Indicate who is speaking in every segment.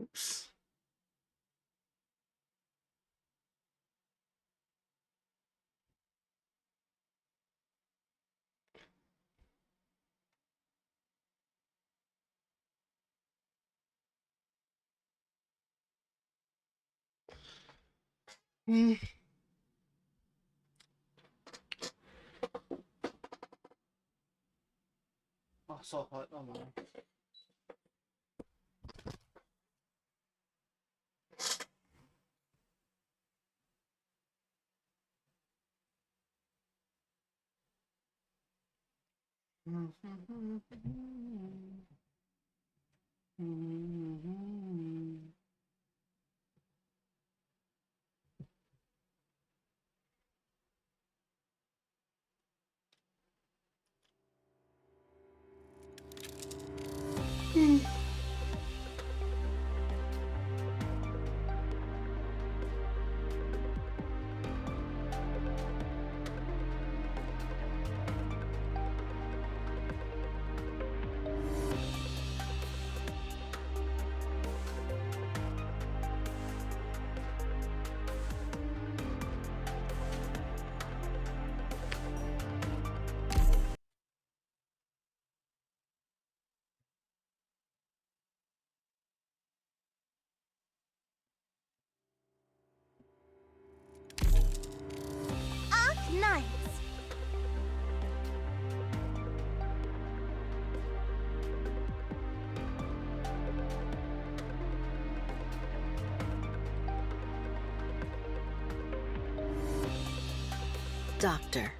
Speaker 1: Oops. Hmm. Oh, so hot. Oh my.
Speaker 2: Arknights.
Speaker 3: Doctor.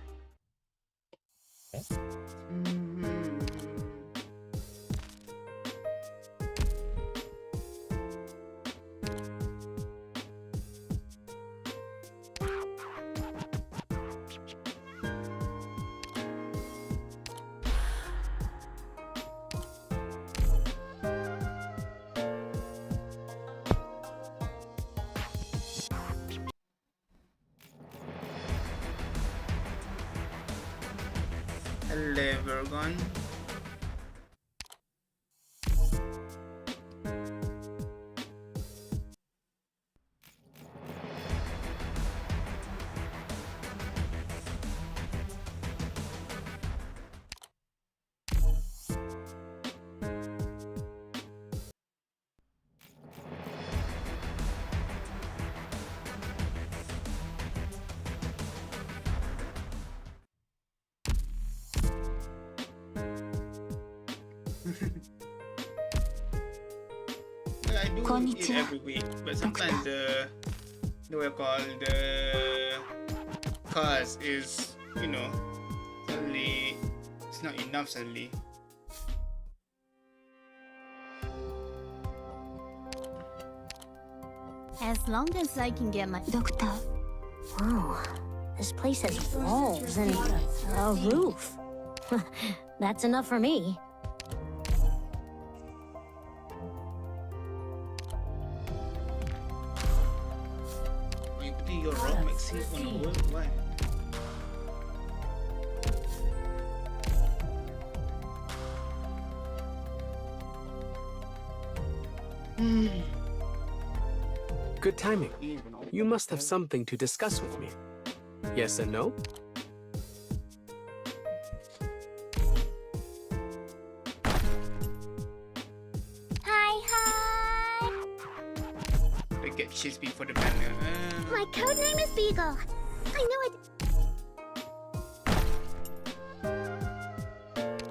Speaker 1: Hello, Virgon. Well, I do it
Speaker 2: Konnichiwa,
Speaker 1: every week, but sometimes the way I call the cause is, suddenly it's not enough suddenly.
Speaker 2: As long as I can get my doctor.
Speaker 4: Whoa, this place has walls and a roof. That's enough for me.
Speaker 1: You put your rock maxi on a world, why?
Speaker 5: Good timing. You must have something to discuss with me. Yes and no?
Speaker 2: Hi.
Speaker 1: I get cheese before the banner.
Speaker 2: My code name is Beagle. I know it.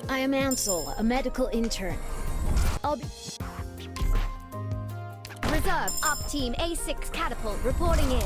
Speaker 4: I am Ansel, a medical intern. I'll be... Reserve, Up Team A6 Catapult, reporting in.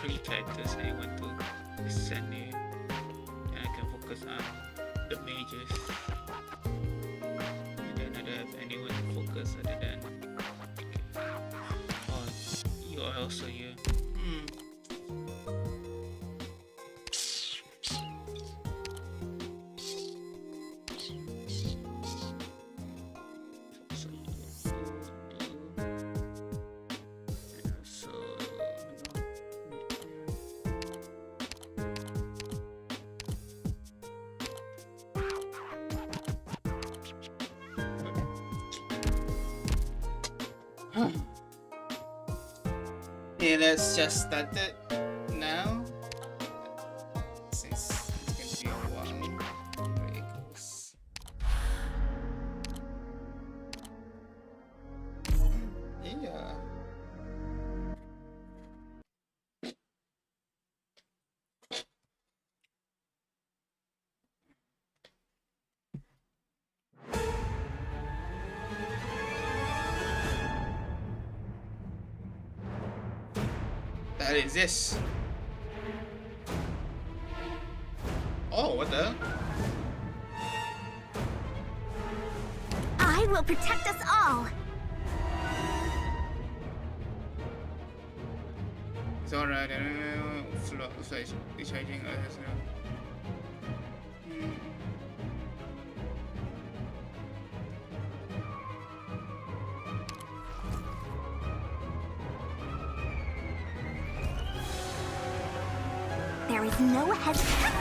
Speaker 1: 3 characters I want to send you, and I can focus on the mages. And then I don't have anyone to focus other than. Okay. Oh, you are also here. So you, and also, yeah, let's just start it now. Since it's gonna be a while. There it goes. Yeah. The hell is this? Oh, what the?
Speaker 2: I will protect us all.
Speaker 1: It's alright. Recharging others now.
Speaker 2: There is no hesitation.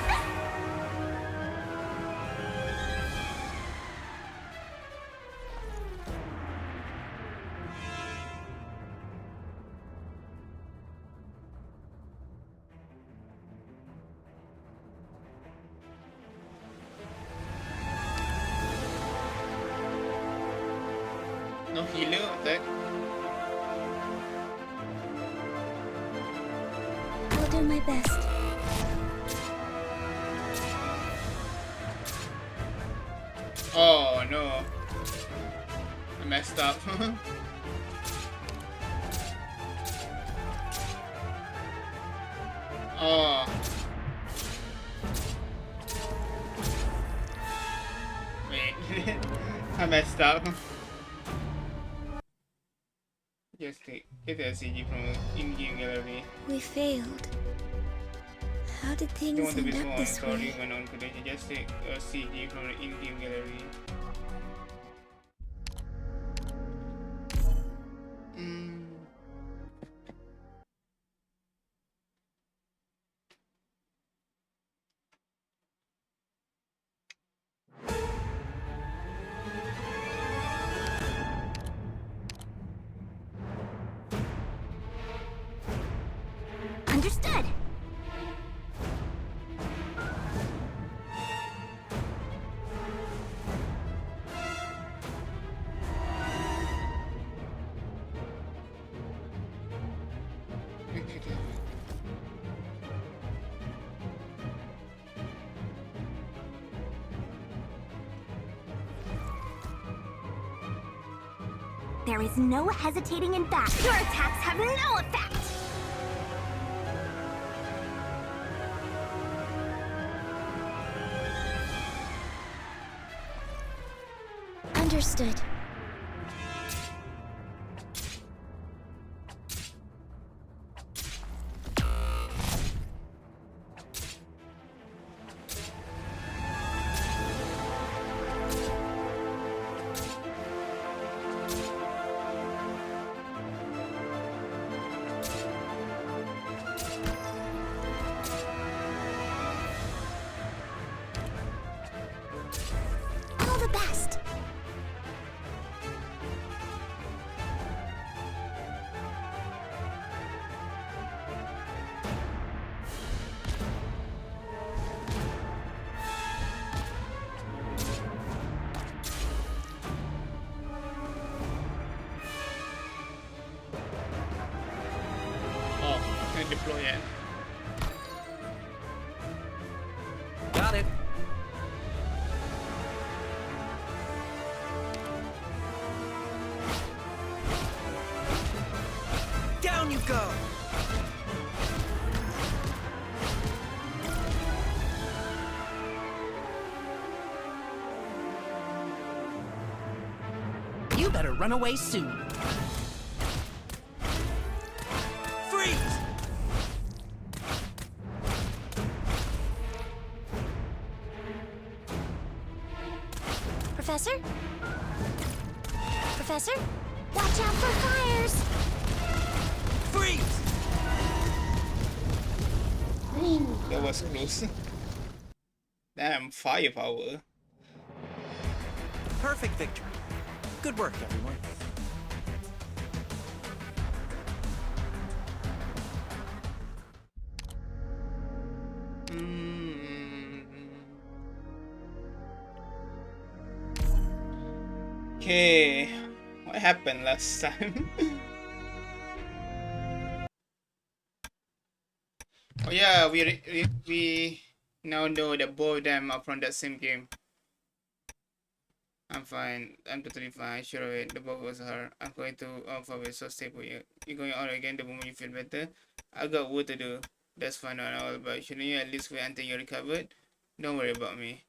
Speaker 1: No healer attack.
Speaker 2: I'll do my best.
Speaker 1: Oh no. I messed up. Oh. Wait. I messed up. Just get a CG from in-game gallery.
Speaker 2: We failed. How did
Speaker 1: Don't
Speaker 2: things
Speaker 1: want to be
Speaker 2: end up this
Speaker 1: sorry
Speaker 2: way?
Speaker 1: when on today. Just take a CG from the in-game gallery.
Speaker 2: Understood. There is no hesitating in that. Your attacks have no effect. Understood. All the best.
Speaker 1: Oh, and deploy it.
Speaker 5: Got it.
Speaker 3: Down you go! You better run away soon. Freeze!
Speaker 2: Professor? Professor? Watch out for fires!
Speaker 3: Freeze!
Speaker 1: That was close. Damn, firepower.
Speaker 3: Perfect victory. Good work, everyone.
Speaker 1: Okay, what happened last time? Oh yeah, we now know that both of them are from that same game. I'm fine. I'm totally fine. Sure of it. The both of us are. I'm going to forward. So stay put. You're going out again the moment you feel better. I got work to do. That's fine and all, but shouldn't you at least wait until you're recovered? Don't worry about me.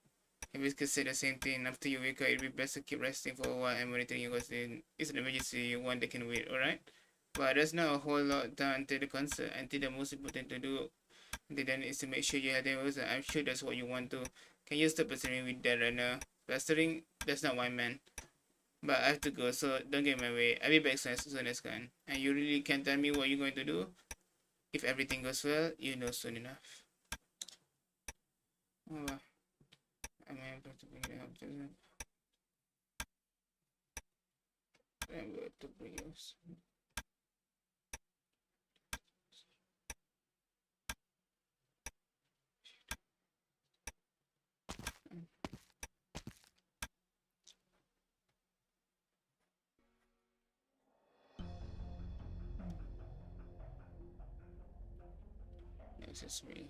Speaker 1: If we could say the same thing after you wake up, it'd be best to keep resting for a while and monitoring you because it's an emergency, one that can wait, alright? But there's not a whole lot done until the concert. Until the most important to do then is to make sure you have them. I'm sure that's what you want to. Can you stop pestering with that right now? Pestering? That's not my man. But I have to go, so don't get in my way. I'll be back soon as can. And you really can't tell me what you're going to do? If everything goes well, you know soon enough. Oh, well. I'm able to bring it up to them. I'm able to bring yours. This is me.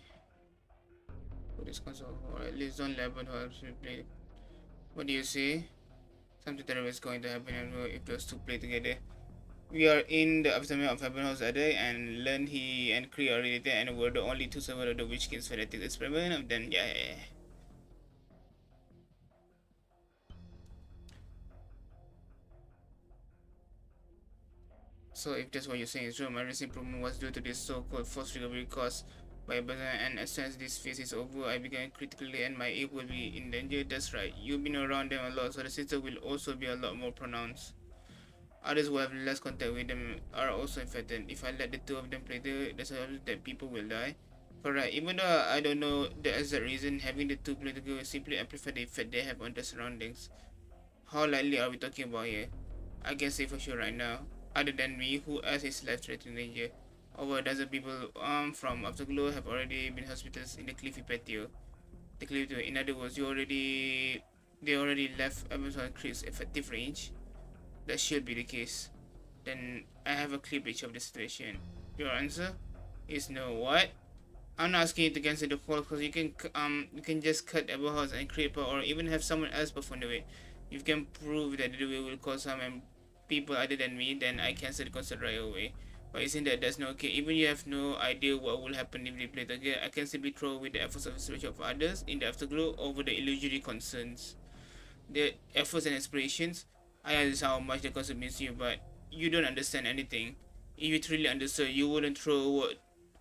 Speaker 1: For this console, or at least don't let but helps me play. What do you say? Something terrible is going to happen if those two play together. We are in the aftermath of Heaven House day and learned he and Kree are related and were the only two survivors of the Witch King's fanatic experiment of them. Yeah. So if that's what you're saying is true, my recent improvement was due to this so-called forced recovery caused by Bazan, and as soon as this phase is over, I began critically and my ape will be in danger. That's right. You've been around them a lot, so the system will also be a lot more pronounced. Others who have less contact with them are also infected. If I let the two of them play together, there's a chance that people will die. Correct. Even though I don't know the exact reason, having the two play together will simply amplify the effect they have on their surroundings. How likely are we talking about here? I can say for sure right now. Other than me, who else is life-threatening danger? Over a dozen people from Afterglow have already been hospitalized in the Cliffy patio. The Cliffy, in other words, they already left Amazon Creek's effective range. That should be the case. Then I have a clear picture of the situation. Your answer is no. What? I'm not asking you to cancel the call because you can just cut Ever House and create or even have someone else perform the way. If you can prove that the way will cause some people other than me, then I cancel the concert right away. But isn't that's not okay? Even you have no idea what will happen if they play together, I can simply throw away the efforts of research of others in the afterglow over the illusory concerns. The efforts and aspirations, I understand how much the concert means to you, but you don't understand anything. If you truly understood, you wouldn't throw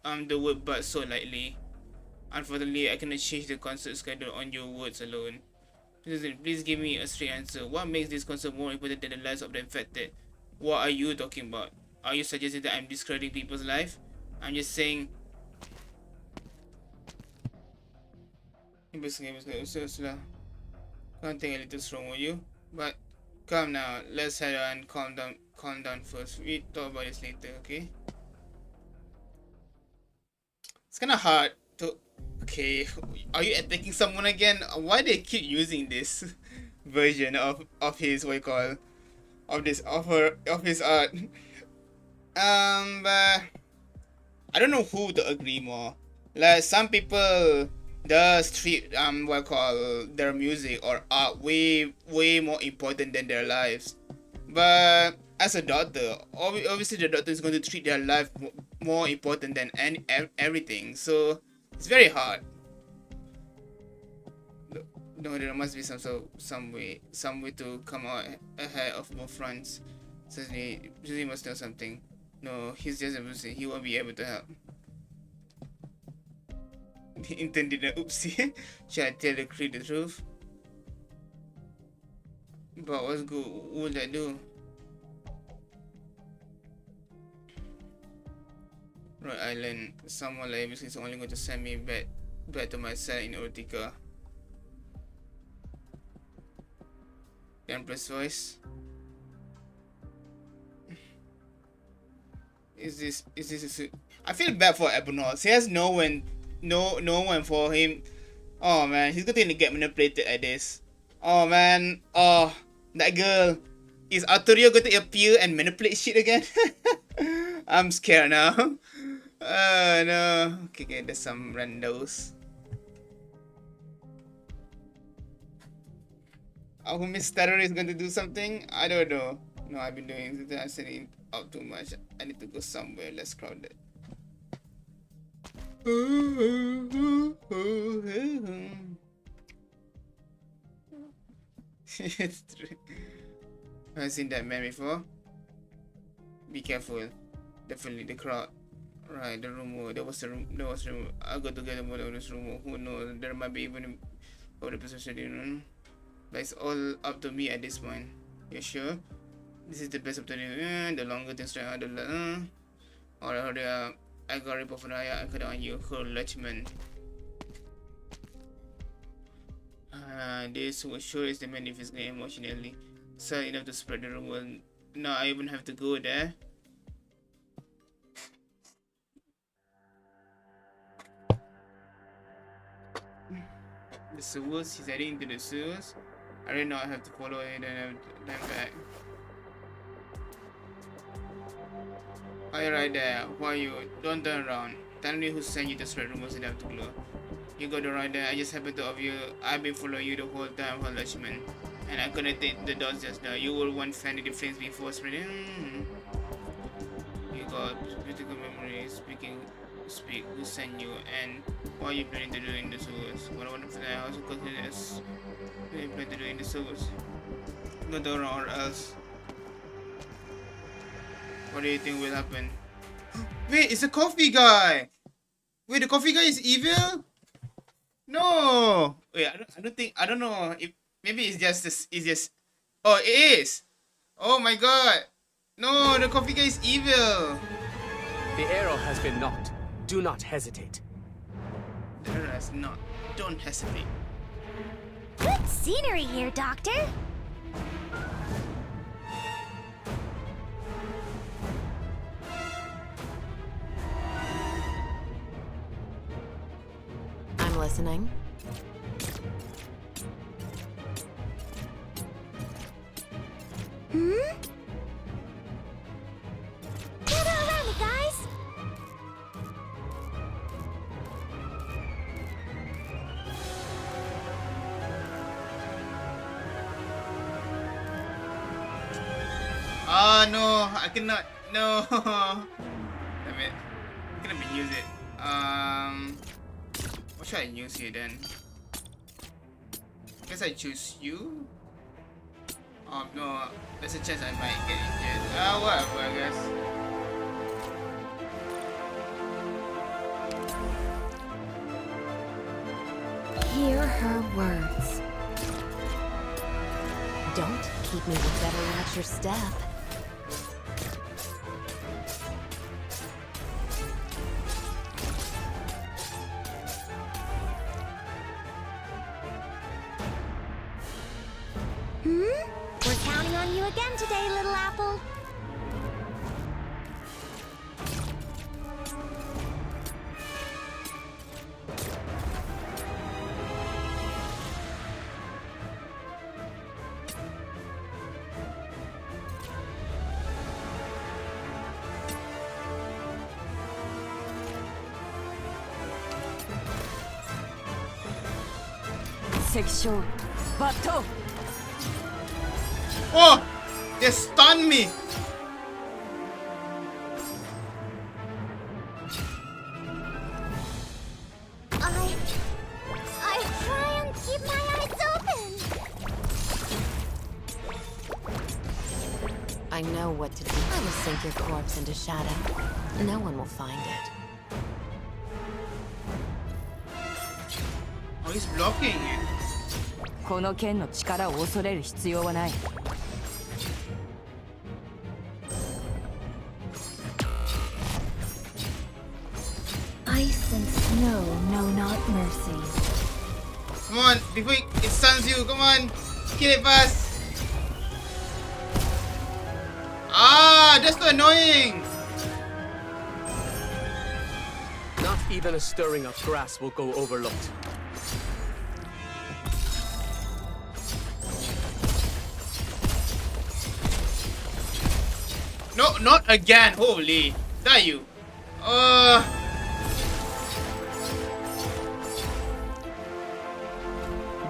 Speaker 1: the word but so lightly. Unfortunately, I cannot change the concert schedule on your words alone. Please give me a straight answer. What makes this concert more important than the lives of the infected? What are you talking about? Are you suggesting that I'm discrediting people's life? I'm just saying. Can't think a little strong with you, but calm now. Let's head on. Calm down first. We talk about this later, okay? It's kind of hard to. Okay, are you attacking someone again? Why they keep using this version of his what you call of this of his art? But I don't know who to agree more. Like some people does treat what you call their music or art way more important than their lives. But as a doctor, obviously the doctor is going to treat their life more important than everything. So it's very hard. No, there must be some way to come out ahead of both fronts. Susie must know something. No, he's just a pussy. He won't be able to help. He intended an oopsie. Should I tell the crew the truth? But what's good? What would I do? Rhode Island. Someone like this is only going to send me back to my cell in Utica. The Empress voice. Is this I feel bad for Ebernos. He has no one for him. Oh man, he's going to get manipulated at this. Oh man, oh, that girl. Is Arturio going to appear and manipulate shit again? I'm scared now. No. Okay, there's some randos. Oh, who Miss Terror is going to do something? I don't know. No, I've been doing this. I'm sitting out too much. I need to go somewhere less crowded. It's true. I've seen that man before. Be careful. Definitely the crowd. Right, the rumor. There was rumor. I'll go together with this rumor. Who knows? There might be even other position, you know. But it's all up to me at this point. You sure? This is the best of the longer things try the or I got rip off an eye. I could on you, whole Lachman. This was sure is the man if he's going emotionally. So enough to spread the rumor. Now I even have to go there. The sewers, he's heading into the sewers. I didn't know I have to follow it and have them back. Oh, you're right there. Why are you? Don't turn around. Tell me who sent you to spread rumors and have to glow. You got it right there. I just happened to overhear. I've been following you the whole time, Lachman. And I couldn't take the dots just now. You were one fan of the flames before spreading. You got beautiful memories. Speak. Who sent you? And what are you planning to do in the sewers? What I want to find out. Also consider this. What are you planning to do in the sewers? Go down or else. What do you think will happen? Wait, it's a coffee guy. Wait, the coffee guy is evil? No. Wait, I don't know if maybe it's just. Oh, it is. Oh my god. No, the coffee guy is evil.
Speaker 5: The arrow has been knocked. Do not hesitate.
Speaker 1: The arrow has not. Don't hesitate.
Speaker 2: Good scenery here, Doctor.
Speaker 6: I'm listening.
Speaker 2: Gather around me, guys.
Speaker 1: Ah, no, I cannot. No. Damn it. I cannot use it. What should I use here then? I guess I choose you. No, there's a chance I might get injured. Whatever, I guess.
Speaker 6: Hear her words. Don't keep me. You better watch your step.
Speaker 2: We're counting on you again today, little apple.
Speaker 6: Section. Bateau.
Speaker 1: Oh! They stunned me!
Speaker 2: I try and keep my eyes
Speaker 6: I know what to do. I will sink your corpse into shadow. No one will find it.
Speaker 1: Oh, he's blocking it.
Speaker 6: この剣の力を恐れる必要はない。
Speaker 2: Ice and snow know not mercy.
Speaker 1: Come on, before it stuns you, come on. Kill it fast. Ah, that's so annoying.
Speaker 5: Not even a stirring of grass will go overlooked.
Speaker 1: No, not again. Holy. Die you.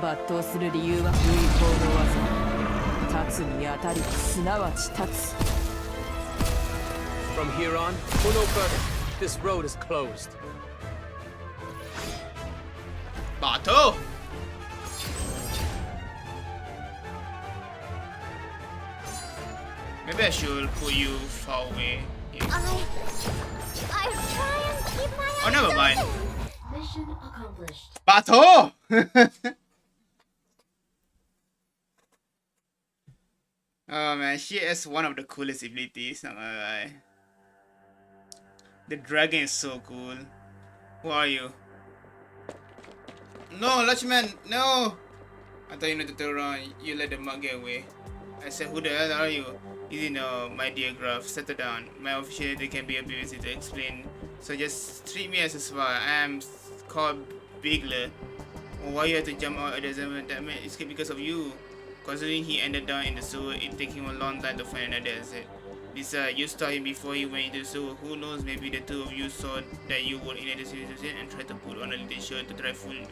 Speaker 6: 抜刀する理由は不意行の技。立つにあたりすなわち立つ。
Speaker 5: From here on, go no further. This road is closed.
Speaker 1: Bato. Maybe I should put you far away. Yeah.
Speaker 2: I try and keep my
Speaker 1: Oh,
Speaker 2: eyes
Speaker 1: never mind.
Speaker 2: open. Mission accomplished.
Speaker 1: Bato! Oh man, she has one of the coolest abilities, not gonna lie. The dragon is so cool. Who are you? No, Lachman, no! I thought you need to turn around. You let the mug get away. I said, who the hell are you? You didn't know, my dear Graf. Settle down. My officiality can be a bit easy to explain. So just treat me as a spy. I am called Bigler. Why you had to jump out at the zaman? That man escaped because of you. Considering he ended down in the sewer, it took him a long time to find another exit. Besides, you saw him before he went into the sewer. Who knows, maybe the two of you saw that you were in a situation and tried to put on a little show to try fool you.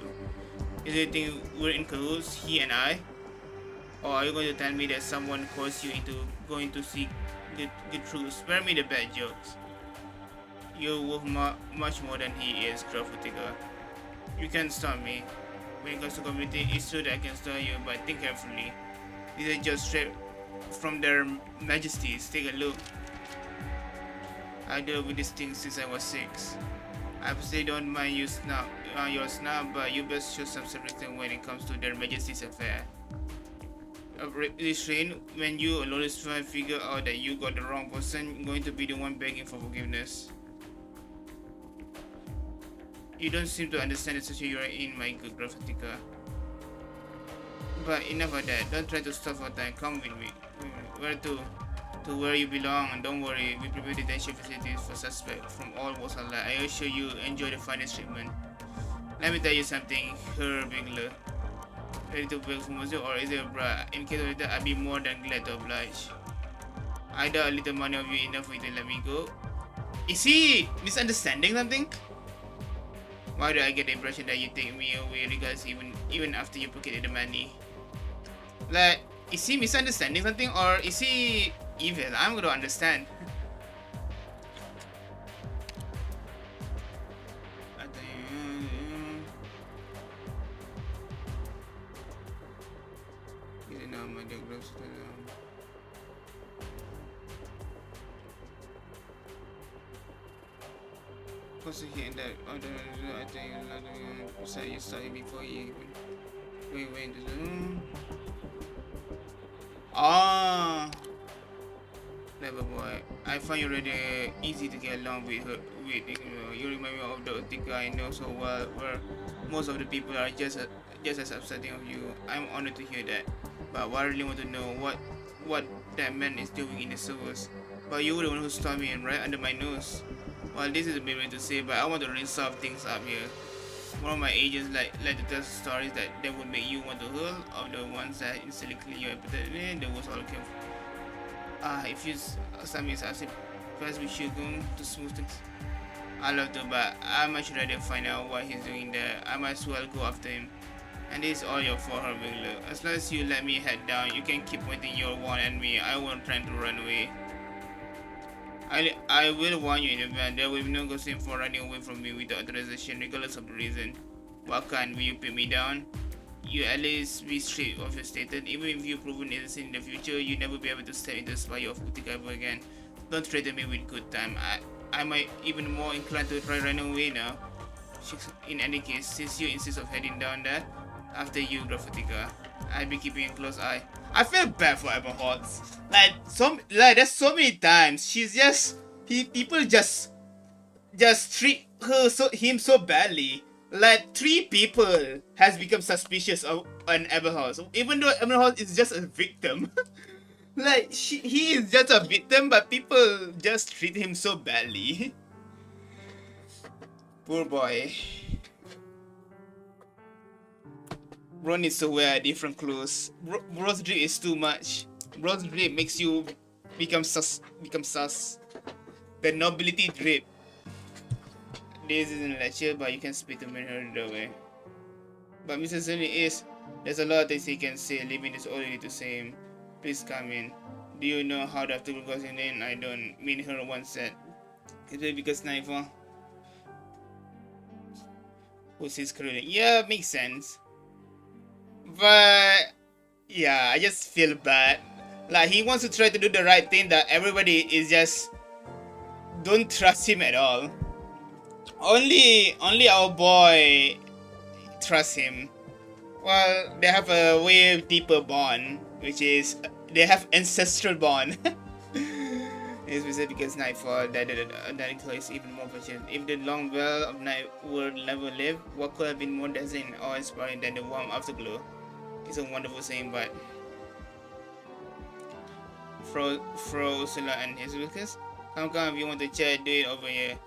Speaker 1: Is it think we're in cahoots, he and I? Or are you going to tell me that someone forced you into going to seek the truth? Spare me the bad jokes. You're worth much more than he is, Grafutica. You can't stop me. When it comes to community, it's true that I can stop you, but think carefully. These are just straight from their majesties. Take a look. I dealt with this thing since I was 6. I personally don't mind you your snap, but you best show some respect when it comes to their majesty's affair. Restrain, when you alone figure out that you got the wrong person, you're going to be the one begging for forgiveness. You don't seem to understand the situation you are in, my good Graphitica. But enough of that. Don't try to stop for time. Come with me. Where to? To where you belong. And don't worry, we prepare detention facilities for suspects from all walks of life. I assure you enjoy the finest treatment. Let me tell you something, Her Bigler. Ready to beg for mercy, or is it a bra? In case of that, I'd be more than glad to oblige. I doubt a little money of you enough for you to let me go. Is he misunderstanding something? Why do I get the impression that you take me away regardless even after you pocketed the money? Like, is he misunderstanding something, or is he evil? I'm gonna understand. Because he and that I think you started before he even went into the clever boy. I find you really easy to get along with. You remind me of the Utica I know so well, where most of the people are just as upsetting of you. I'm honored to hear that, but I really want to know what that man is doing in the sewers. But you were the one who stopped me and right under my nose. Well, this is a bit weird to say, but I want to really solve things up here. One of my agents like to tell stories that would make you want to hurl, of the ones that instantly clean your appetite. There was all okay. If you stop me asking, first we should go to smooth things. I love to, but I much rather find out what he's doing there. I might as well go after him. And this is all your fault, Hermigler. As long as you let me head down, you can keep pointing your wand at me. I won't try to run away. I will warn you in advance, there will be no gossip for running away from me without authorization, regardless of the reason. What kind? Will you put me down? you at least be straight of your statement. Even if you've proven innocent in the future, you never be able to step into the spire of Utica ever again. Don't threaten me with good time. I might even more inclined to try run away now. In any case, since you insist of heading down there, after you, Graphitica, I'll be keeping a close eye. I feel bad for Emma Holtz. There's so many times she's just people just treat him so badly. Like 3 people has become suspicious of an Eberhaus, even though Eberhaus is just a victim. Like he is just a victim, but people just treat him so badly. Poor boy. Bro needs to wear different clothes. Bro's drip is too much. Bro's drip makes you become sus. The nobility drip. This isn't a lecture, but you can speak to me the way. But Mr. Zuni is, there's a lot of things he can say, leaving this only to say him. Please come in. Do you know how the afternoon goes in? I don't mean her once said. Is it because Naifa? Who's his career? Yeah, makes sense. But yeah, I just feel bad. Like he wants to try to do the right thing, that everybody is just don't trust him at all. Only our boy trusts him. Well, they have a way deeper bond, which is they have ancestral bond. It's because Nightfall that is even more patient. If the long well of night would never live, what could have been more dazzling or inspiring than the warm afterglow? It's a wonderful saying, but Ursula and his workers, come if you want to chat, do it over here.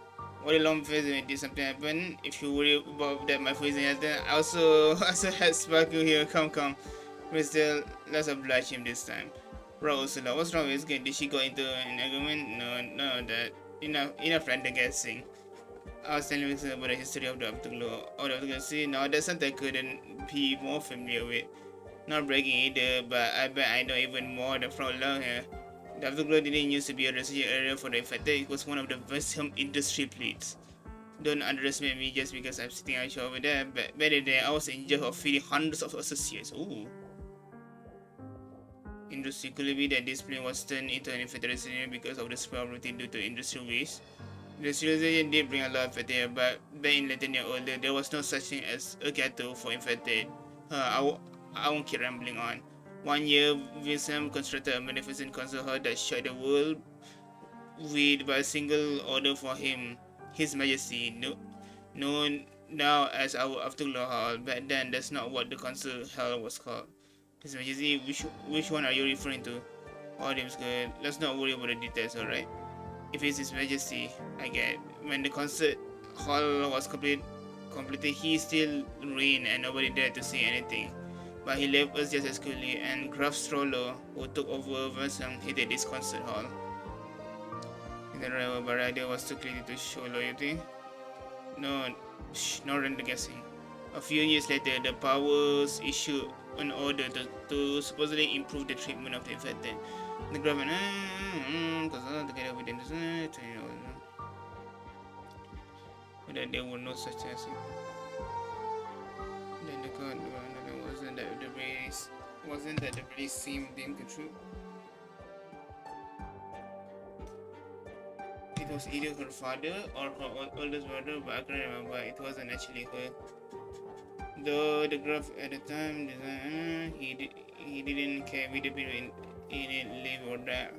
Speaker 1: What a long face when did something happen. If you worry about that, my face is I also had Sparkle here. Come. Let's oblige him this time. Bro, Ursula, what's wrong with this game? Did she go into an argument? No, that enough random guessing. I was telling Ursula about the history of the Afterglow. See, no, that's something I couldn't be more familiar with. Not bragging either, but I bet I know even more than from along here. The Afterglow didn't used to be a research area for the infected. It was one of the best home industry fleets. Don't underestimate me just because I'm sitting out over there. But better than I was in charge of feeding hundreds of associates. Ooh. Industry could it be that this plane was turned into an infected resident because of the spread of routine due to industrial waste? Industrialization did bring a lot of infected, but back in later year older, there was no such thing as a ghetto for infected. I won't keep rambling on. One year, Vincent constructed a magnificent concert hall that shocked the world with by a single order for him, His Majesty, known now as our Afterglow Hall. Back then, that's not what the concert hall was called. His Majesty, which one are you referring to? All name's good. Let's not worry about the details, alright? If it's His Majesty, I get. When the concert hall was completed, he still reigned and nobody dared to say anything. But he left us just as quickly, and Graf Strollo, who took over Versum, hated this concert hall. The rival Baradia was too clear to show loyalty. No random guessing. A few years later, the powers issued an order to supposedly improve the treatment of the infected. The government, together with the but that there were no such as then the god wasn't that the very same deemed true. It was either her father or her oldest brother, but I can't remember. It wasn't actually her. Though the graph at the time, he didn't care whether people in it live or die.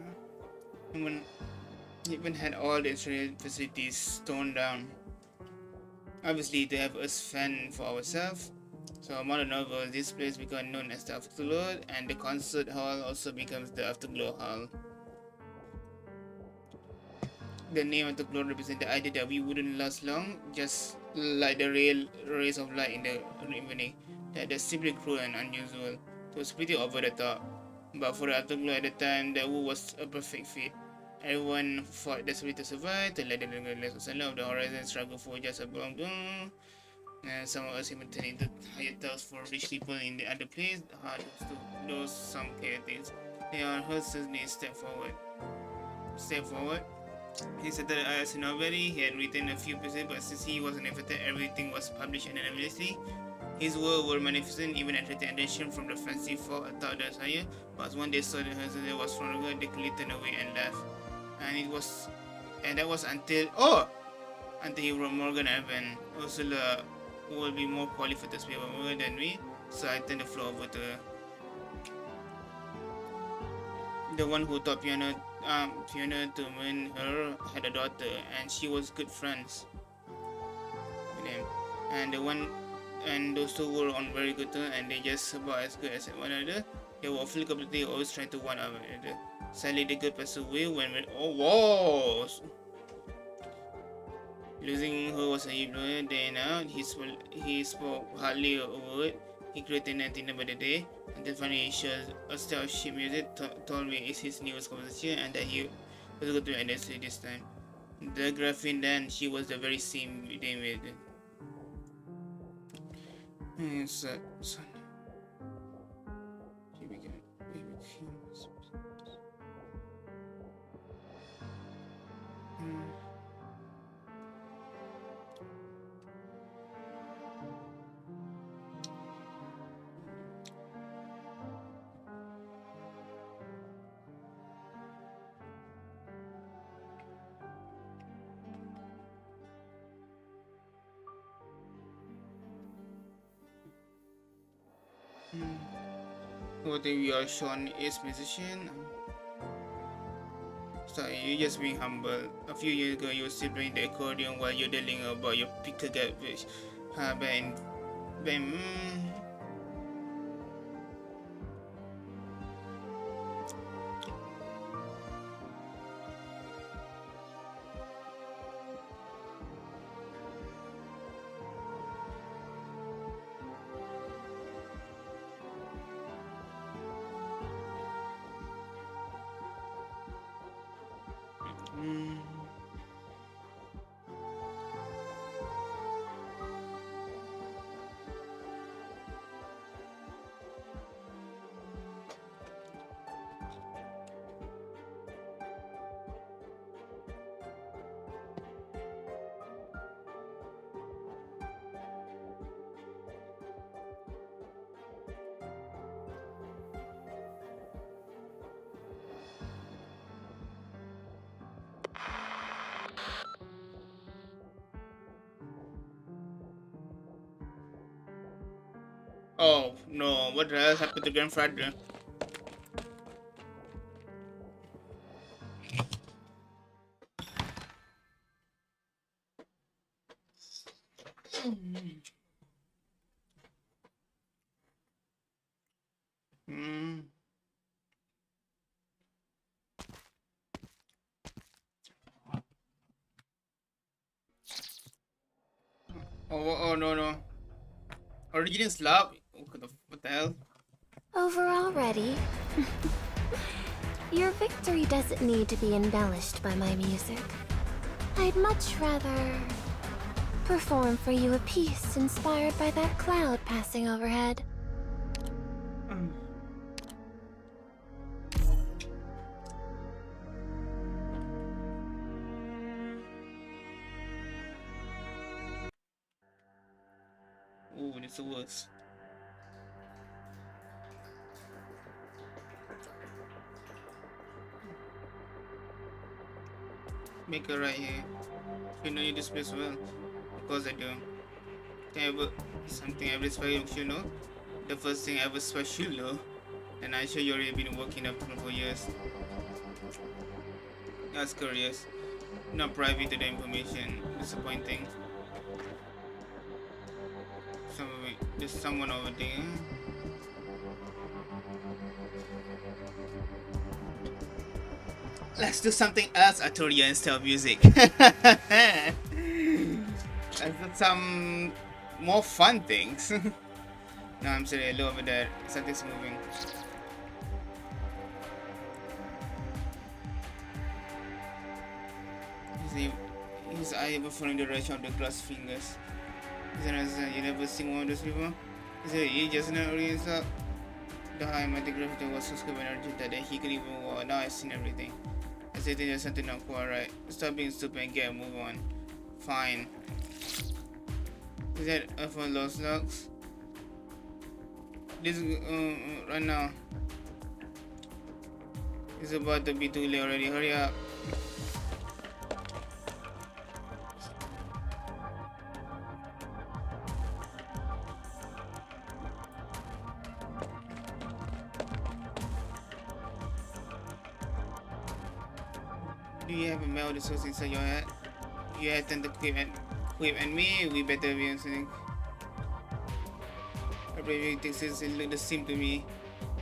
Speaker 1: He even had all the industrial facilities torn down. Obviously, to have us fend for ourselves. So, modern novels, this place becomes known as the Afterglow, and the concert hall also becomes the Afterglow Hall. The name of the glow represents the idea that we wouldn't last long, just like the real rays of light in the evening. That's simply cruel and unusual. It was pretty over the top. But for the Afterglow at the time, that was a perfect fit. Everyone fought desperately to survive, to let the less of the horizon struggle for just a bomb. And some of us even turned into hired tales for rich people in the other place. Hard to those some characters. They are suddenly step forward. He started as a novelty. He had written a few pieces, but since he wasn't infected, everything was published anonymously. His words were magnificent, even attracting attention from the fancy folk thought that higher. But when they saw the husband that was from her, they quickly turned away and left. And that was until he wrote Morgan Evan. Ursula will be more qualified to speak about Morgan than me, so I turned the floor over to her. The one who taught piano to me and her had a daughter, and she was good friends with him. And those two were on very good terms, and they just about as good as one another. They were awfully competitive, always trying to one another. Sadly, the girl passed away when losing her was a huge blow. Then he spoke hardly a word. He created 19 by the day, until finally he showed a style of sheet music, told me it's his newest composition, and that he was going to end it this time. The graphene then, she was the very same day with it. What if you are Sean is musician? Sorry, you're just being humble. A few years ago, you were still playing the accordion while you're telling about your picker garbage. Ben. Oh no, what the hell happened to grandfather? Oh no. Original slap? What the hell?
Speaker 2: Over already? Your victory doesn't need to be embellished by my music. I'd much rather perform for you a piece inspired by that cloud passing overhead.
Speaker 1: Ooh, it's the worst. Make it right here. You know you this place well. Of course I do. Something ever special, you know? The first thing ever special, though. And I'm sure you already been working up for years. That's curious. Not private to the information. Disappointing. There's someone over there. Let's do something else, Arturia, instead of music. Let's do some more fun things. No, I'm sorry, look over there. Something's moving. His eye ever following the direction of the glass fingers. You never seen one of those people? He said, he just not really saw the high magnetic gravity was so scared energy that he could even walk. Now I've seen everything. I said, there's something not quite right. Stop being stupid and get a move on. Fine. Is that for lost locks? this right now. It's about to be too late already. Hurry up. Do you have a mail resource inside your head? You have tend to quip and me. We better be something. Every thinks it look the same to me.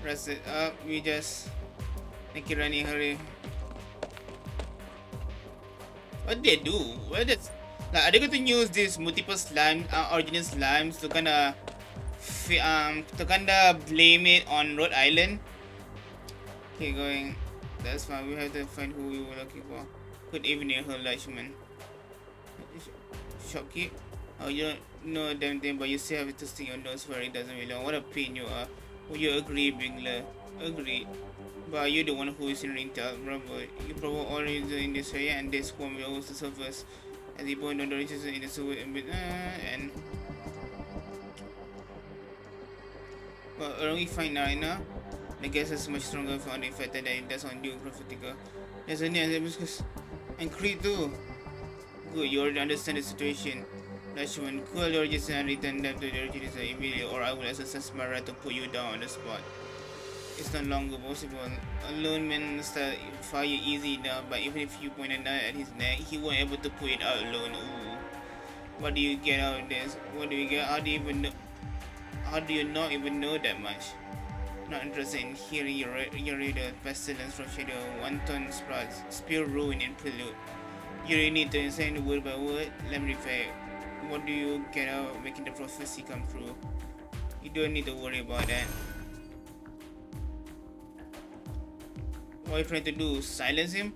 Speaker 1: Rest it up. We just make it running. Hurry. What they do? What is like? Are they going to use these multiple slime, original slimes to kinda blame it on Rhode Island? Okay, going. That's fine. We have to find who we were looking for. Good evening, her Lakshman. Shopkeep. Oh, you don't know a damn thing, but you still have to stick your nose where it doesn't belong. What a pain you are. Will you agree, Bingler? Agree. But you're the one who is in Intel, remember. You probably already in this area, and this one will always the surface. As the point on the riches in the sewer and well, are we fine right now? The gas is much stronger for the effect than it does on you, Prophetica. There's only a and Creed too. Good, you already understand the situation. Lakshman, call your agents and return them to the original immediately, or I will exercise my right to put you down on the spot. It's no longer possible. A lone man start fire easy now, but even if you point a knife at his neck, he won't able to put it out alone. Ooh. What do you get out of this? What do you get? How do you even know? How do you not even know that much? Not interested in hearing your reader. Pestilence from Shadow, wanton sprouts, spear ruin and prelude. You really need to insane word by word. Let me repeat. What do you get out of making the prophecy come true? You don't need to worry about that. What are you trying to do? Silence him?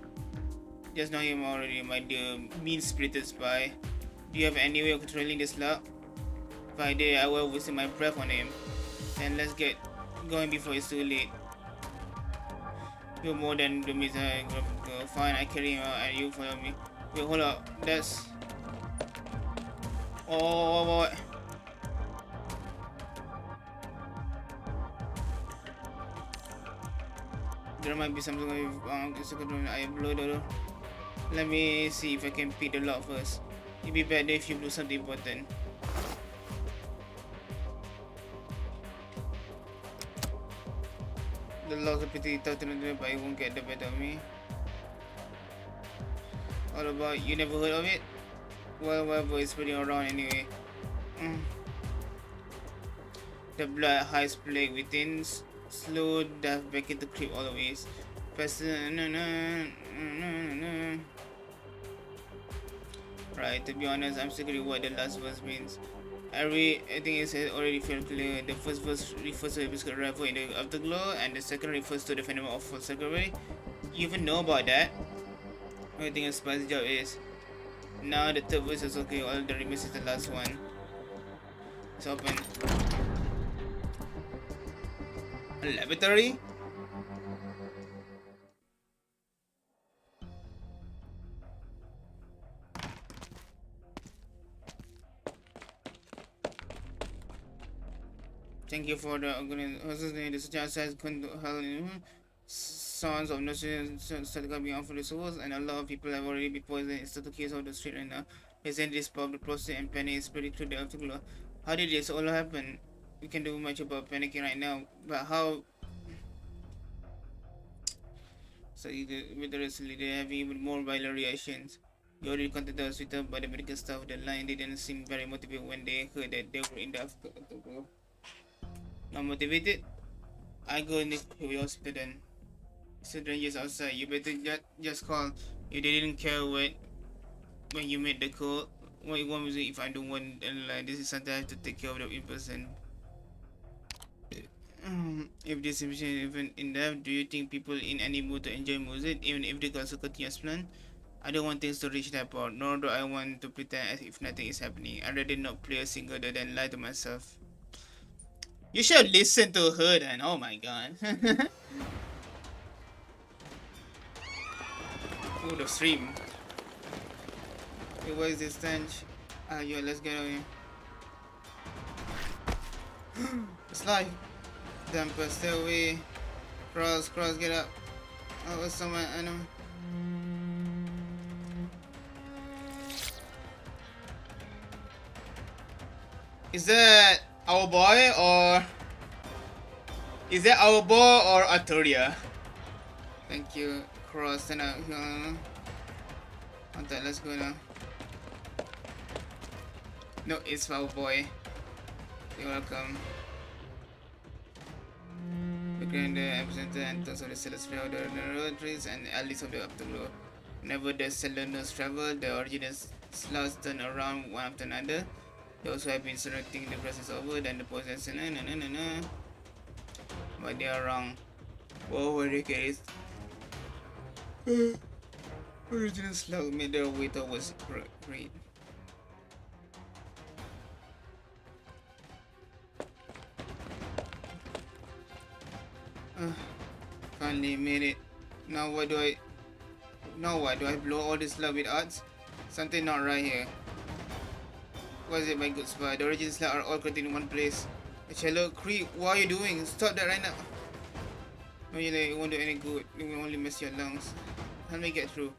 Speaker 1: Just know him already, my dear mean-spirited spy. Do you have any way of controlling this luck? If I did, I will waste my breath on him. Then let's get going before it's too late. You're more than the miser. Fine, I carry him out and you follow me. Wait, hold up. That's... Oh, what? There might be something I blow the door. Let me see if I can pick the lock first. It'd be better if you do something important. The lock's are pretty tough to do, but it won't get the better of me. All about you never heard of it? Well, whatever, it's spreading around anyway. The blood hides plague within, slow death back into creep all the ways. Right, to be honest, I'm secretly what the last verse means. I think it's already felt clear. The first verse refers to the episcopal arrival in the afterglow, and the second refers to the phenomenon of full sacrifice. You even know about that? I think a spicy job is. Now the third verse is okay, all the remains is the last one. It's open. A laboratory? Thank you for the organization. The chance has sounds of notion started coming out from the source, and a lot of people have already been poisoned. It's the case of the street right now. Isn't this public process and panic is spreading through the afterglow? How did this all happen? We can do much about panicking right now, but how? So with the rest, they have even more violent reactions. You already contacted us with them, but the medical staff, the line didn't seem very motivated when they heard that they were in the afterglow. Not motivated? I go in the hospital then. Strangers outside, you better just call. If they didn't care when you made the call, what you want me to do if I don't want, this is something I have to take care of in person. If this is even in depth, do you think people in any mood to enjoy music, even if they also continue as planned? I don't want things to reach that part, nor do I want to pretend as if nothing is happening. I'd rather not play a single other than lie to myself. You should listen to her then, oh my god. Oh, the stream. Okay, what is this stench? Yeah, let's get on here. It's live. Temper, stay away. Cross, get up. Oh, was someone, I know. Is that our boy or... Is that our boy or Arturia? Thank you. Cross, and out here. Okay, let's go now. No, it's our boy. You're welcome. The grand representative and those of the celestial of the road trees and alleys of the afterglow. Whenever the Seleno's travel, the original slugs turn around one after another. Those who have been selecting the process over, then the possess no. But they are wrong. Whoa, ridiculous. Original slug made their way towards great. Finally made it. Now what do I blow all this love with odds? Something not right here. What is it, my good spy? The original slug are all contained in one place. Cello, Creep, what are you doing? Stop that right now. No, it won't do any good. It will only mess your lungs. Help me get through.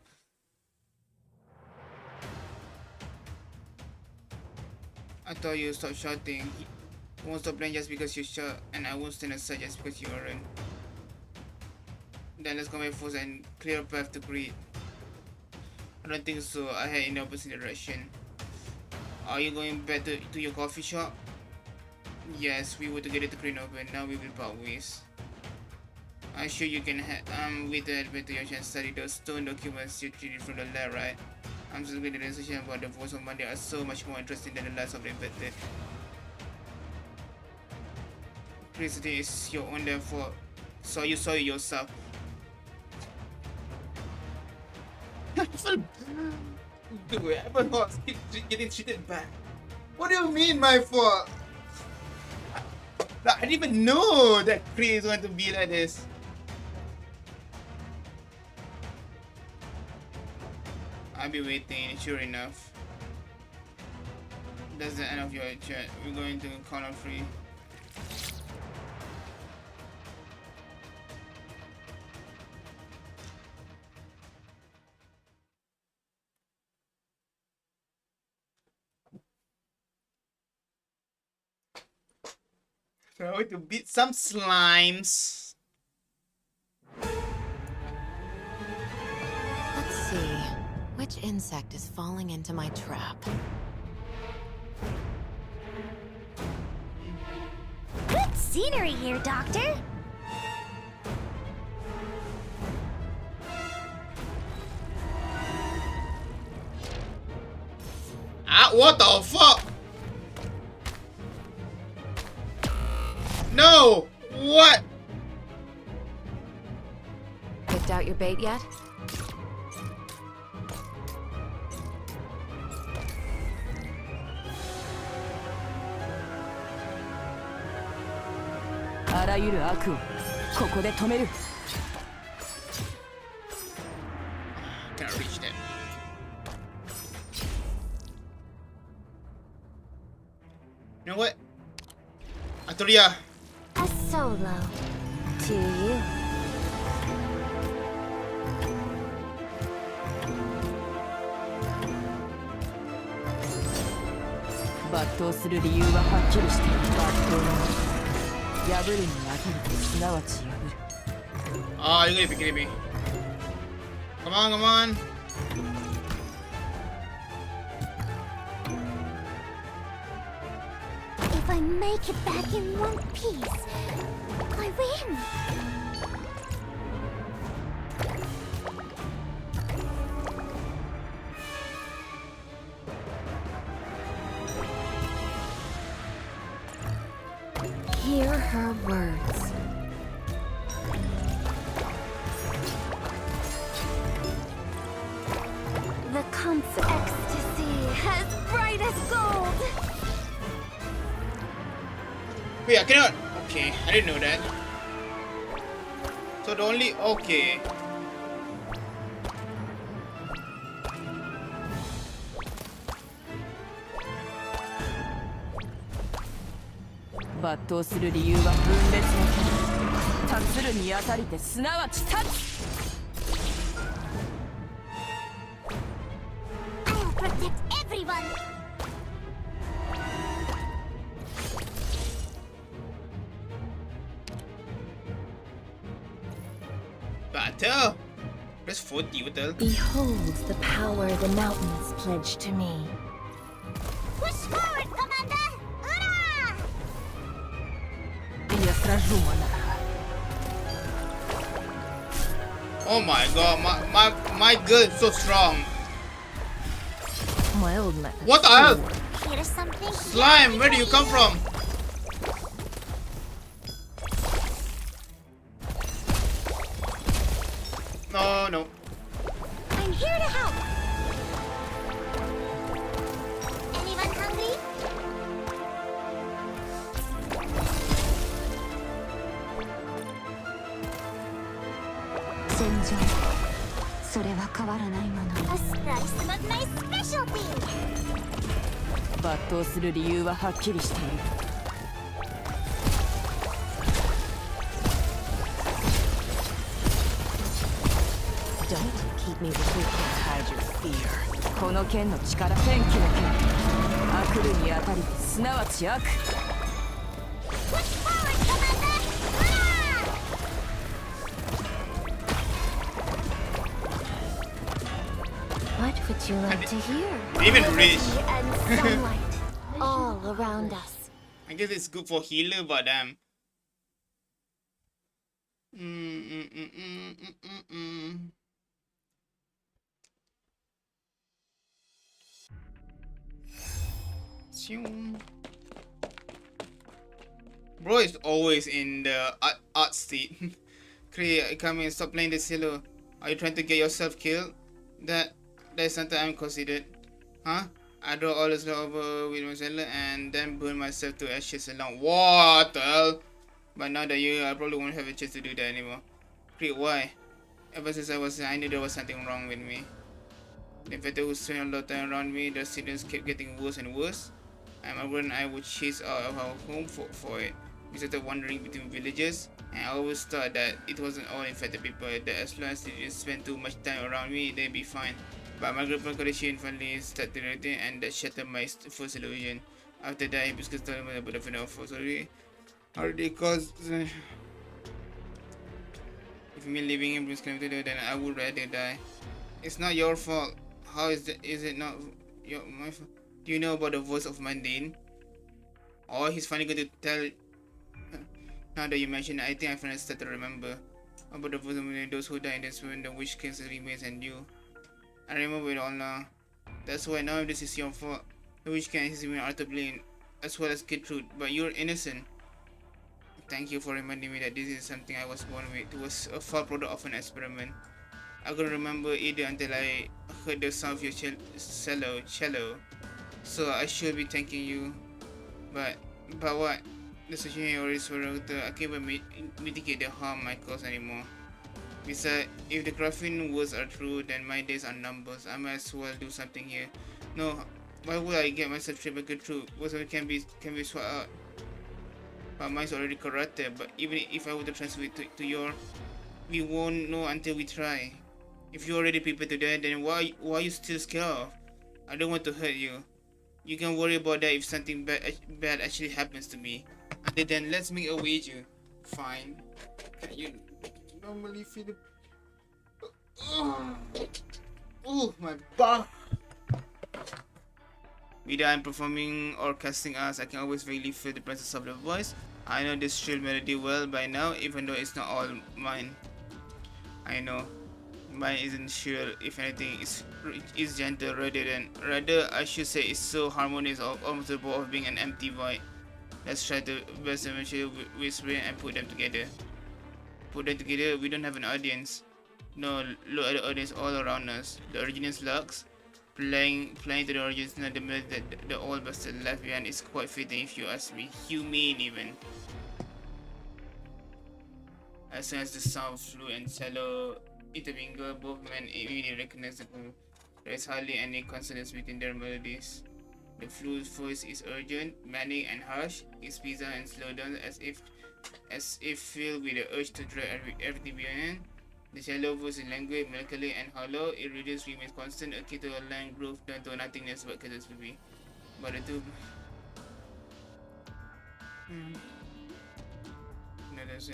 Speaker 1: I thought you stop shouting. You won't stop playing just because you shout, and I won't stand aside just because you aren't. Then let's go my force and clear a path to greed. I don't think so. I head in the opposite direction. Are you going back to your coffee shop? Yes, we were together to clean open. Now we will part ways. I'm sure you can wait to head back to your chance study those stone documents you treated from the lab, right? I'm just going to discussion about the voice of Monday are so much more interesting than the lives of the infected. Curiosity is your own therefore. So you saw it yourself. Dude, I'm not getting treated back. What do you mean my fault? I didn't even know that Kree is going to be like this. I'll be waiting, sure enough. That's the end of your chat. We're going to corner 3. Try to beat some slimes.
Speaker 7: Let's see. Which insect is falling into my trap?
Speaker 4: Good scenery here, Doctor.
Speaker 1: Ah, what the fuck? No! What?
Speaker 7: Picked out your bait yet? Can't reach them. You know what? Arturia.
Speaker 2: A solo. To you.
Speaker 6: 抜刀する理由ははっきりしている。抜刀の破るに飽きるとすなわち破る。
Speaker 1: Oh, you're gonna be kidding me. Come on, come on.
Speaker 2: If I make it back in one piece, I win. Hear her words. The comfort ecstasy as bright as gold.
Speaker 1: Wait, I cannot. Okay, I didn't know that. So the only okay.
Speaker 6: 抜刀する理由は分裂の剣立つるにあたりてすなわち立つ
Speaker 4: I'll protect everyone!
Speaker 1: Battle! Press 40, what the hell?
Speaker 2: Behold the power the mountains pledge to me.
Speaker 4: Push forward, Commander! Hurrah!
Speaker 6: Я сражу монарха.
Speaker 1: Oh my god, my girl is so strong.
Speaker 6: My old man.
Speaker 1: What the hell?
Speaker 4: Here's something.
Speaker 1: Slime, where do you come from? No, no.
Speaker 4: I'm here to help! Anyone hungry? A slice was my specialty!
Speaker 6: 抜刀する理由ははっきりしている Don't keep me with you can't hide your fear この剣の力天気の剣悪るにあたりすなわち悪
Speaker 4: Push forward, Commander! Hurrah!
Speaker 2: What would you like to hear?
Speaker 1: Even rich.
Speaker 2: And sunlight all around us.
Speaker 1: I guess it's good for healer, but damn. Bro is always in the art state. Kree, come in, stop playing this hero. Are you trying to get yourself killed? That's something I'm considered. Huh? I draw all this over with my cellar and then burn myself to ashes alone. What the hell? By now that year, I probably won't have a chance to do that anymore. Kree, why? Ever since I knew there was something wrong with me. The infected who spent a lot of time around me, the students kept getting worse and worse. And my brother and I would chase out of our home for it. We started wandering between villages, and I always thought that it wasn't all infected people, that as long as they didn't spend too much time around me, they'd be fine. But my girlfriend condition finally started deteriorating, and that shattered my first illusion. After that, Hibiscus told me about the final sorry. Already caused. If me living in Bruce Clemente, then I would rather die. It's not your fault. How is it not my fault? Do you know about the voice of Mundane? Or he's finally going to tell. Now that you mention it, I think I finally start to remember about the voice of Mundane, those who died in this when the witch kings remains and you. I remember it all now. That's why now this is your fault. The witch king is even Arthur Blaine, as well as Gertrude, but you're innocent. Thank you for reminding me that this is something I was born with. It was a fall product of an experiment. I couldn't remember either until I heard the sound of your cello. So I should be thanking you. But what? The situation already swerved. I can't even mitigate the harm I cause anymore. Besides, if the graphene words are true, then my days are numbers. I might as well do something here. No, why would I get myself tripped by truth? Words can be swapped out. My mind's already corrupted, but even if I were to transfer it to your, we won't know until we try. If you're already prepared to die, then why are you still scared of? I don't want to hurt you. You can worry about that if something bad actually happens to me. Until then, let's make a wager. Fine. Can you normally feel the... Oh, my back. Whether I'm performing or casting us, I can always vaguely feel the presence of the voice. I know this shrill melody well by now, even though it's not all mine. I know. Mine isn't sure, if anything, is gentle rather I should say it's so harmonious, almost the ball of being an empty void. Let's try to best eventually whisper and put them together. Put them together, we don't have an audience. No, look at the audience all around us. The original slugs. Playing to the original, the melody that the old bastard left behind is quite fitting if you ask me. Humane even. As soon as the sound of flute and cello intermingle, both men immediately recognize the group. There is hardly any consonance between their melodies. The flute's voice is urgent, manic, and harsh. It's bizarre and slow down, as if filled with the urge to drag everything behind. The shallow voice is languid, melancholy, and hollow. It remains constant, akin to a land groove down to nothingness but catastrophe. But the two.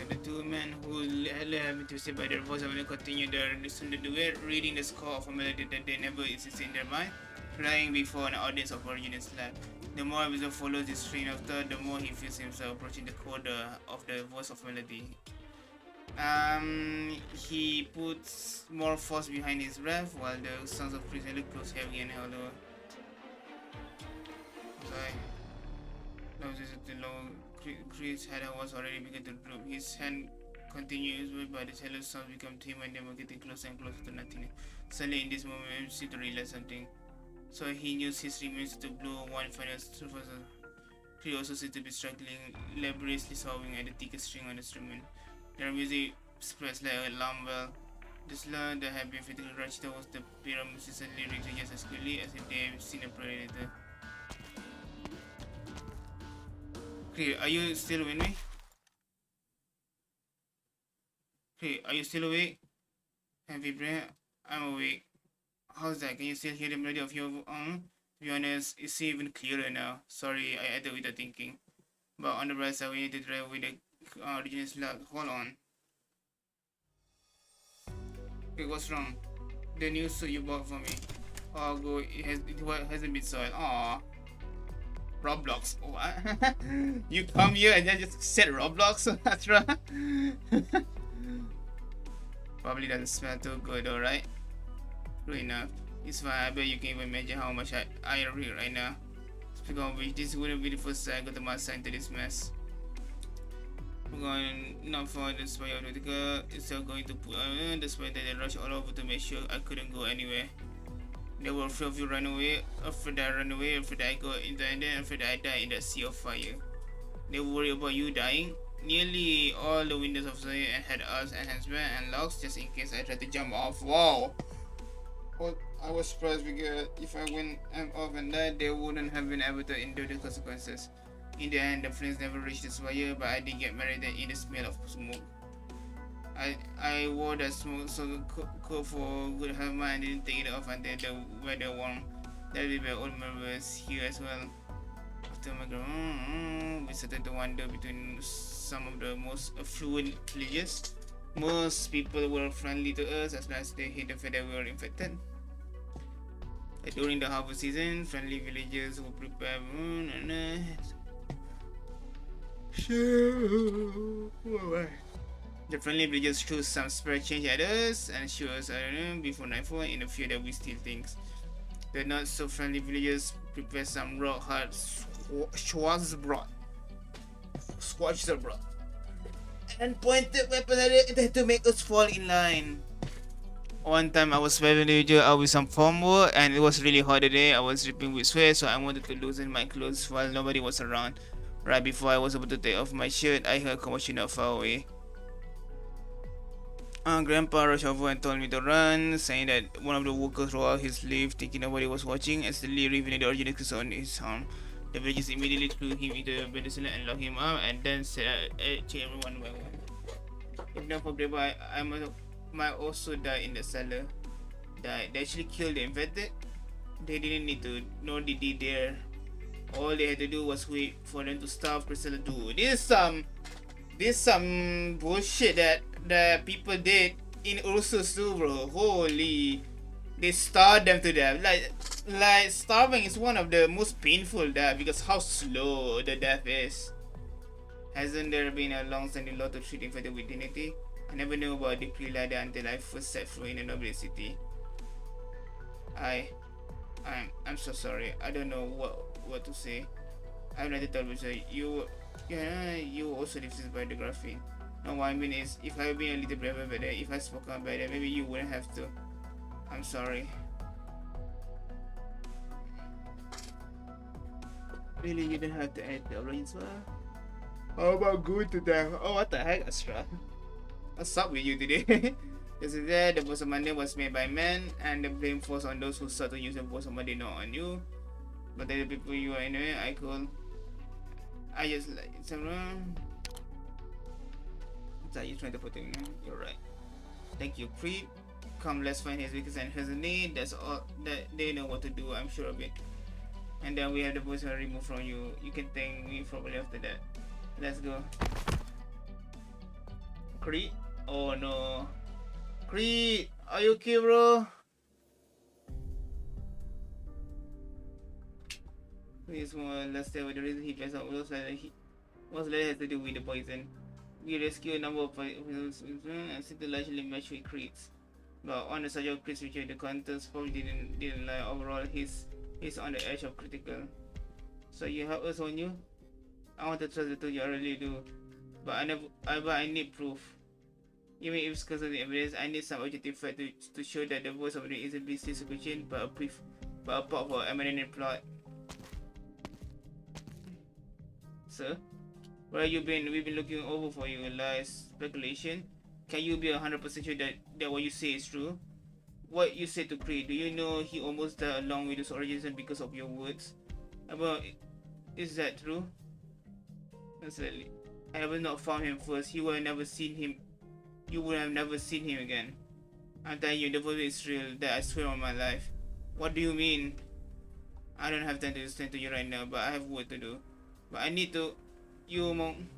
Speaker 1: The two men who have to say by their voice will continue their listen to duet, reading the score of a melody that they never existed in their mind, flying before an audience of original life. The more episode follows this train of thought, the more he feels himself approaching the coda of the voice of melody. He puts more force behind his breath, while the sounds of Chris look close, heavy, and hollow. Sorry. Chris' head was already begun to droop. His hand continues, but the shallow sounds become tame and they were getting closer and closer to nothingness. Suddenly, in this moment, he seemed to realize something. So he used his remains to blow one final surface. Chris also seemed to be struggling, laboriously sawing at the thickest string on the instrument. Their music spreads like an alarm bell. The slur that had been fatally rushed towards the pyramid suddenly reached just as quickly as if they had seen a predator. Okay, are you still with me? Okay, are you still awake? Heavy breath. I'm awake. How's that? Can you still hear the melody of your To be honest, it's even clearer now. Sorry, I added without thinking. But on the bright side, we need to drive with the original slug. Hold on. Okay, what's wrong? The new suit you bought for me. Oh, go. It hasn't been soiled. Aww. Roblox. What? You come here and then just set Roblox? That's right. Probably doesn't smell too good, alright? True enough. It's fine. I bet you can even imagine how much I read right now. Speaking of which, this wouldn't be the first time I got my side into this mess. We're going not for the spy of the girl. Instead of going to put the spy that they rushed all over to make sure I couldn't go anywhere. They were afraid of you run away, afraid I run away, afraid I go into and then afraid I die in that sea of fire. They worry about you dying. Nearly all the windows of the had us enhancement and locks just in case I tried to jump off. Wow! Well, I was surprised because if I went off and died, they wouldn't have been able to endure the consequences. In the end, the flames never reached the fire, but I did get married in the smell of smoke. I wore that smoke coat for good health, and didn't take it off until the weather warm. That will be old members here as well. After my we started to wander between some of the most affluent villages. Most people were friendly to us as long as they hid the fact that we were infected. During the harvest season, friendly villagers would prepare the friendly villagers threw some spare change at us and showed us before nightfall in the fear that we steal things. The not so friendly villagers prepared some rock hard Schwarzbrot and pointed weapons at it to make us fall in line. One time I was very individual out with some formwork and it was really hot today. I was dripping with sweat, so I wanted to loosen my clothes while nobody was around. Right before I was about to take off my shirt, I heard a commotion not far away. Grandpa rushed over and told me to run, saying that one of the workers rolled out his sleeve, thinking nobody was watching, accidentally revealing the original cuts on his arm. The villagers immediately threw him into the bedroom and locked him up, and then said, check everyone by one. If not for Grandpa, I might also die in the cellar. They actually killed the infected. They didn't need to, nor did they dare. All they had to do was wait for them to starve Priscilla too. This is some bullshit that people did in Ursus too, bro. Holy, they starved them to death. Like starving is one of the most painful death because how slow the death is. Hasn't there been a long-standing law to treat infected with dignity? I never knew about a decree like that until I first set foot in a noble city. I'm so sorry. I don't know what to say. I'm not to tell you. You also live this biography. No, what I mean is, if I had been a little braver better, if I spoke up better, maybe you wouldn't have to. I'm sorry. Really, you didn't have to add the orange one? How about going to that? Oh, what the heck, Astra? What's up with you today? Yesterday, the voice of Monday was made by men, and the blame falls on those who sought to use the voice of Monday, not on you. But the people you are anyway, I just like someone. Are you trying to put in? You're right. Thank you, Creed. Come, let's find his weakness and his need. That's all. That they know what to do. I'm sure of it. And then we have the voice removed from you. You can thank me probably after that. Let's go. Creed. Oh no. Creed, are you okay, bro? Please, let's stay with the reason he passed out. What's that has to do with the poison? We rescue a number of prisoners and seem to largely match with Creed's. But on the subject of Creed's future, the contents probably didn't lie. Overall, he's on the edge of critical. So you help us on you? I want to trust the truth, I really do. But I need proof. Even if it's because of the evidence, I need some objective fact to show that the voice of the isn't BC sufficient, but a part for eminent plot. Sir, where have you been? We've been looking over for you. Lies, speculation. Can you be 100% sure that what you say is true? What you said to Creed, do you know he almost died along with his origins because of your words? About, is that true? Necessarily. I have not found him first. You would have never seen him. You would have never seen him again. I'm telling you, the voice is real. That I swear on my life. What do you mean? I don't have time to explain to you right now, but I have work to do. But I need to. You're among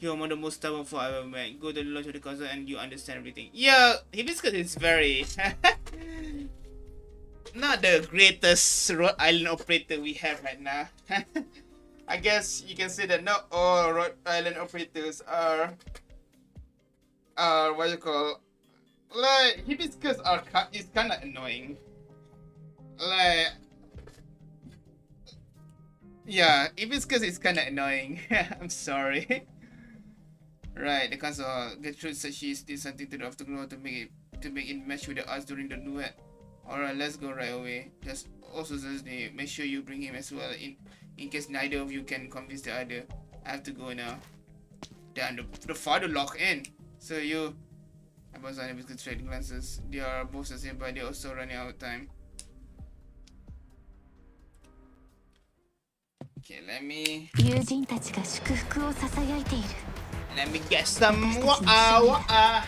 Speaker 1: the most stubborn fool I've ever met. Go to the launch of the council and you understand everything. Yeah, Hibiscus is very not the greatest Rhode Island operator we have right now. I guess you can say that not all Rhode Island operators are what you call, like, Hibiscus is kind of annoying. Like, yeah, Hibiscus is kind of annoying. I'm sorry. Right, the council. Gertrude said she did something to the afterglow to make it match with the odds during the duet. Alright, let's go right away. Just also Thursday, make sure you bring him as well in case neither of you can convince the other. I have to go now. Damn, the father locked in. So you, I was unable to trade glances. They are both the same, but they're also running out of time. Okay, let me get some wa'a.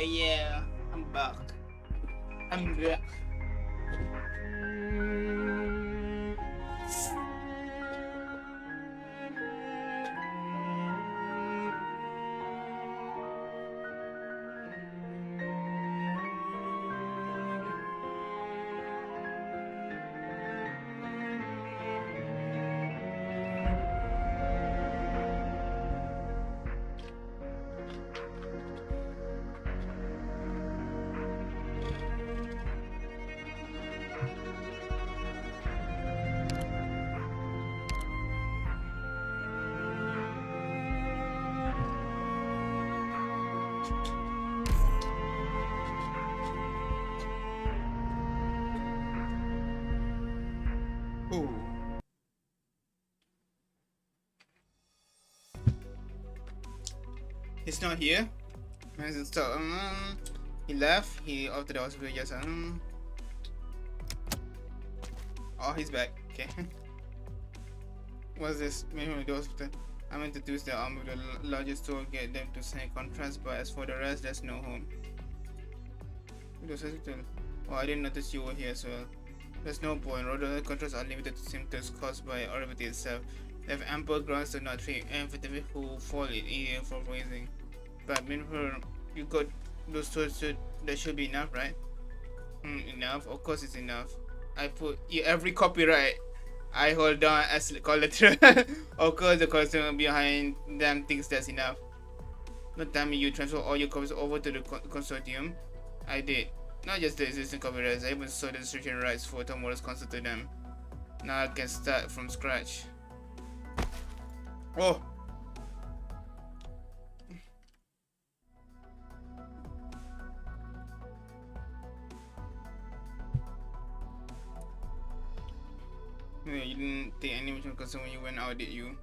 Speaker 1: Yeah. I'm back. I'm back. Ooh. He's not here. So, he left. He after the hospital just oh, he's back. Okay. What's this? Maybe the hospital. I meant to twist the arm with the largest tool, get them to sign contracts, but as for the rest, there's no home. Oh, I didn't notice you were here as well. There's no point, rather contracts are limited to symptoms caused by gravity itself. They have ample grounds to not treat amphibians who fall in easier for raising. But meanwhile, you got those tools, that should be enough, right? Enough? Of course it's enough. I put every copyright I hold down as collateral. Of course the customer behind them thinks that's enough. Don't tell me you transfer all your copies over to the consortium. I did. Not just the existing copyrights, I even sold the distribution rights for tomorrow's concert to them. Now I can start from scratch. Oh! You didn't take any mutual concern when you went out, did you?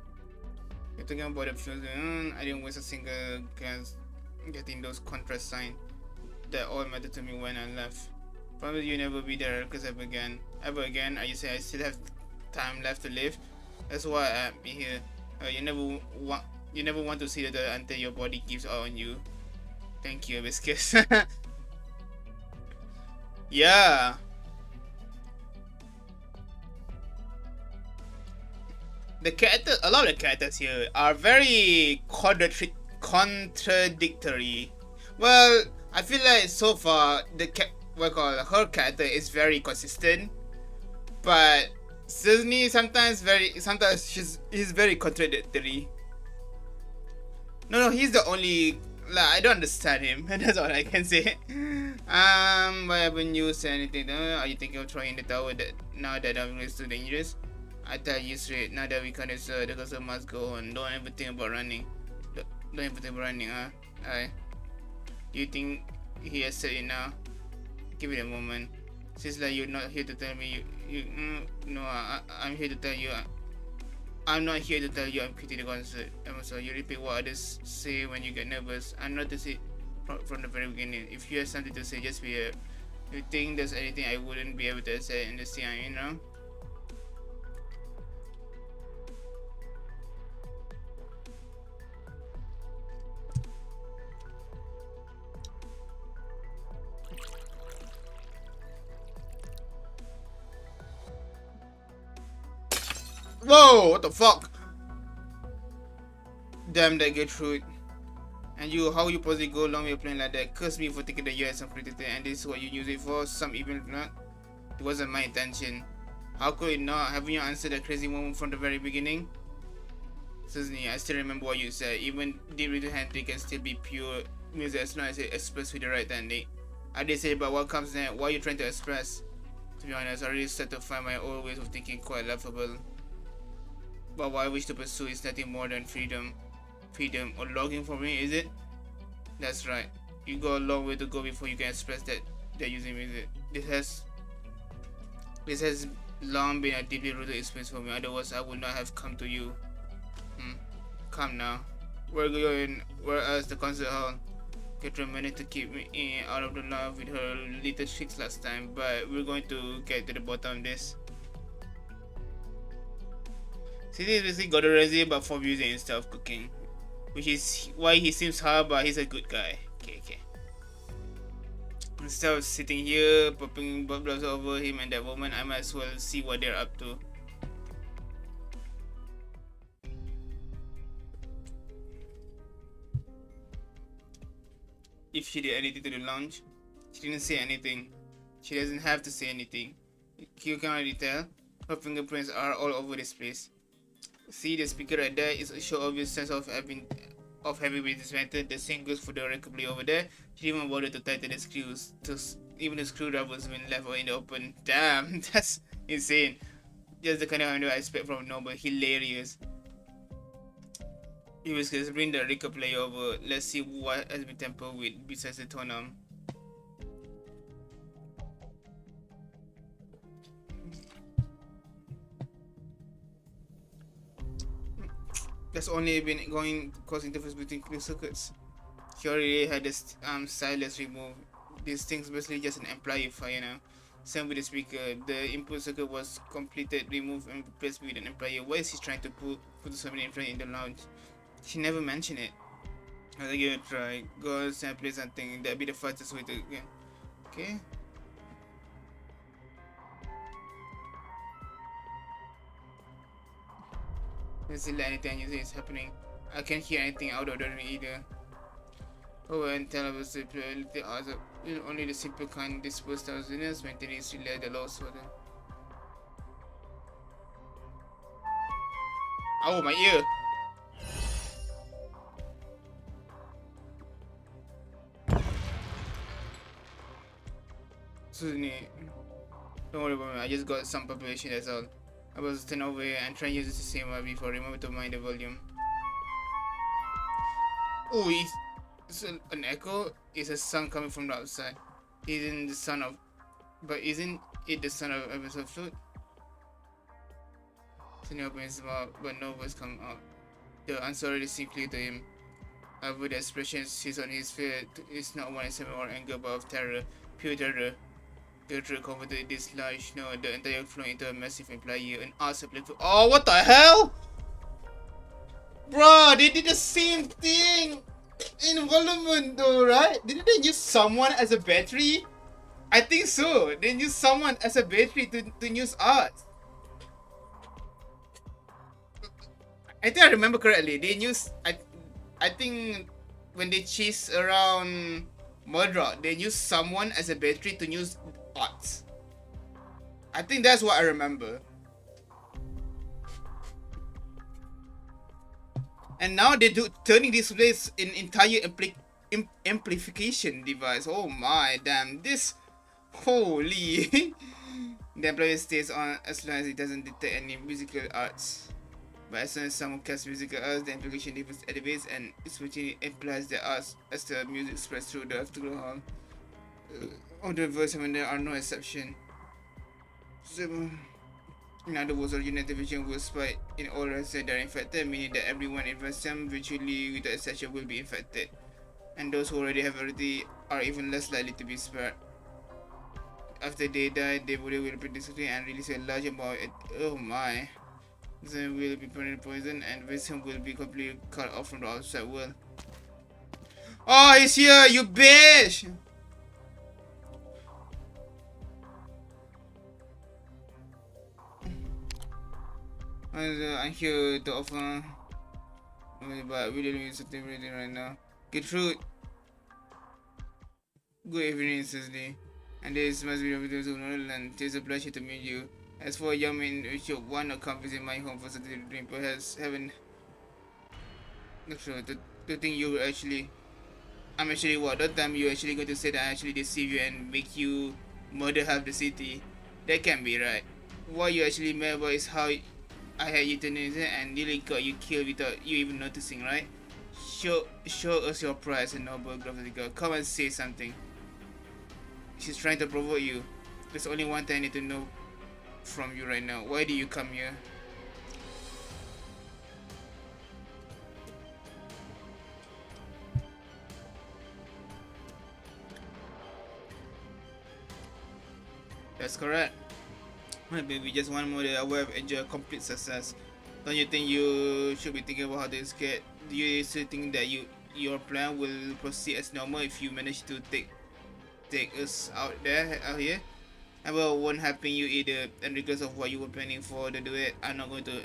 Speaker 1: You're talking about the fusion. I didn't waste a single chance getting those contracts signed. That all mattered to me when I left. Promise you never be there because ever again. Ever again? Are you saying I still have time left to live? That's why I'm here. You never want to see that until your body gives out on you. Thank you, Biscuits. Yeah. The characters, a lot of the characters here are very contradictory. Well, I feel like so far her character is very consistent, but Disney sometimes he's very contradictory. No, he's the only. Like, I don't understand him. That's all I can say. Why haven't you said anything? Are you thinking of throwing the tower now that I'm too dangerous? I tell you straight, now that we can't the customer must go on. Don't ever think about running. Don't ever think about running, huh? Alright. Do you think he has said it now? Give it a moment. Seems like you're not here to tell me no, I'm here to tell you. I'm not here to tell you I'm quitting the concert. So you repeat what others say when you get nervous. I noticed it from the very beginning. If you have something to say, just be here. If you think there's anything I wouldn't be able to say in this thing, you know? Whoa, what the fuck? Damn that Gertrude. And you, how you possibly go along with your plan like that? Curse me for taking the US and predicted, and this is what you use it for? Some even not. It wasn't my intention. How could it not? Haven't you answered that crazy woman from the very beginning? Susan, I still remember what you said. Even deep little handpick can still be pure music as long as it expressed with the right technique. I did say about what comes next. What are you trying to express? To be honest, I really started to find my old ways of thinking quite laughable. But what I wish to pursue is nothing more than freedom. Freedom or logging for me, is it? That's right. You got a long way to go before you can express that using music. This has long been a deeply rooted experience for me. Otherwise, I would not have come to you. Come now. We're going. Where else? The concert hall. Catherine managed to keep me out of the love with her little tricks last time, but we're going to get to the bottom of this. See, this is basically Gordon Ramsay but for music instead of cooking, which is why he seems hard, but he's a good guy. Okay. Instead of sitting here popping bubbles over him and that woman, I might as well see what they're up to. If she did anything to the lounge, she didn't say anything. She doesn't have to say anything. You can already tell. Her fingerprints are all over this place. See, the speaker right there is a show obvious sense of having been dismantled. The same goes for the record player over there. She didn't even bother to tighten the screws. Even the screwdriver's been left in the open. Damn, that's insane. Just the kind of handle I expect from Noble. Hilarious. Anyways, let's bring the record player over. Let's see what has been tampered with besides the tonum. That's only been going cause interference between clear circuits. She already had the stylus removed. These things basically just an amplifier, you know. Same with the speaker. The input circuit was completed, removed, and replaced with an amplifier. Why is he trying to put something in front in the lounge? She never mentioned it. I'll give it a try. Go and play something. That'd be the fastest way to again. Okay. Let's see anything unusual is happening. I can't hear anything out of the ordinary either. Oh, and tell us the plurality also only the simple kind dispersed thousands maintaining relay the lost order. Oh, my ear! Suddenly, don't worry about me, I just got some preparation, that's all. I was stand over here and try to use the same one before. Remember to mind the volume. Oh, it's an echo? It's a sound coming from the outside. Isn't the sound of... But isn't it the sound of episode flute? Suddenly opens his mouth, but no voice comes out. The answer already seemed clear to him. However, the expression sees on his face is not one excitement or anger, but of terror. Pure terror. The truth converted this large snow, the entire flow into a massive amplifier, an arts applied. Oh, what the hell? Bruh, they did the same thing in Volume though, right? Didn't they use someone as a battery? I think so. They used someone as a battery to use arts. I think I remember correctly. They used I think when they chase around Murdoch, they used someone as a battery to use arts. I think that's what I remember. And now they do turning this place in entire amplification device. Oh my damn, this holy. The amplifier stays on as long as it doesn't detect any musical arts. But as soon as someone casts musical arts, the amplification device elevates and switching amplifies the arts as the music spreads through the afterglow hall. On the verse when there are no exception. So, in other words, our United Vision will spy in all residents that are infected, meaning that everyone in Vincent virtually without exception will be infected. And those who already have already are even less likely to be spared. After they die, their body will be disappear and release a large amount of oh my. Then will be permanently poisoned and Vincent will be completely cut off from the outside world. Oh, he's here, you bitch! I'm here to offer, but we don't need something right now. Get through. Good evening, Cecily. And this must be a video to Norland. It is a pleasure to meet you. As for young men, we should want to come visit my home for Saturday dream. Perhaps haven't. Not sure. To think you actually. I'm actually what? That time you actually going to say that I actually deceive you and make you murder half the city. That can't be right. What you actually mad about is how I had you turn in and nearly got you killed without you even noticing, right? Show us your pride as a noble graffiti girl. Come and say something. She's trying to provoke you. There's only one thing I need to know from you right now. Why do you come here? That's correct. My baby, just one more day I will have enjoyed complete success. Don't you think you should be thinking about how to escape? Do you still think that your plan will proceed as normal if you manage to take us out here? And well, won't happen you either. And regardless of what you were planning for to do it, I'm not going to.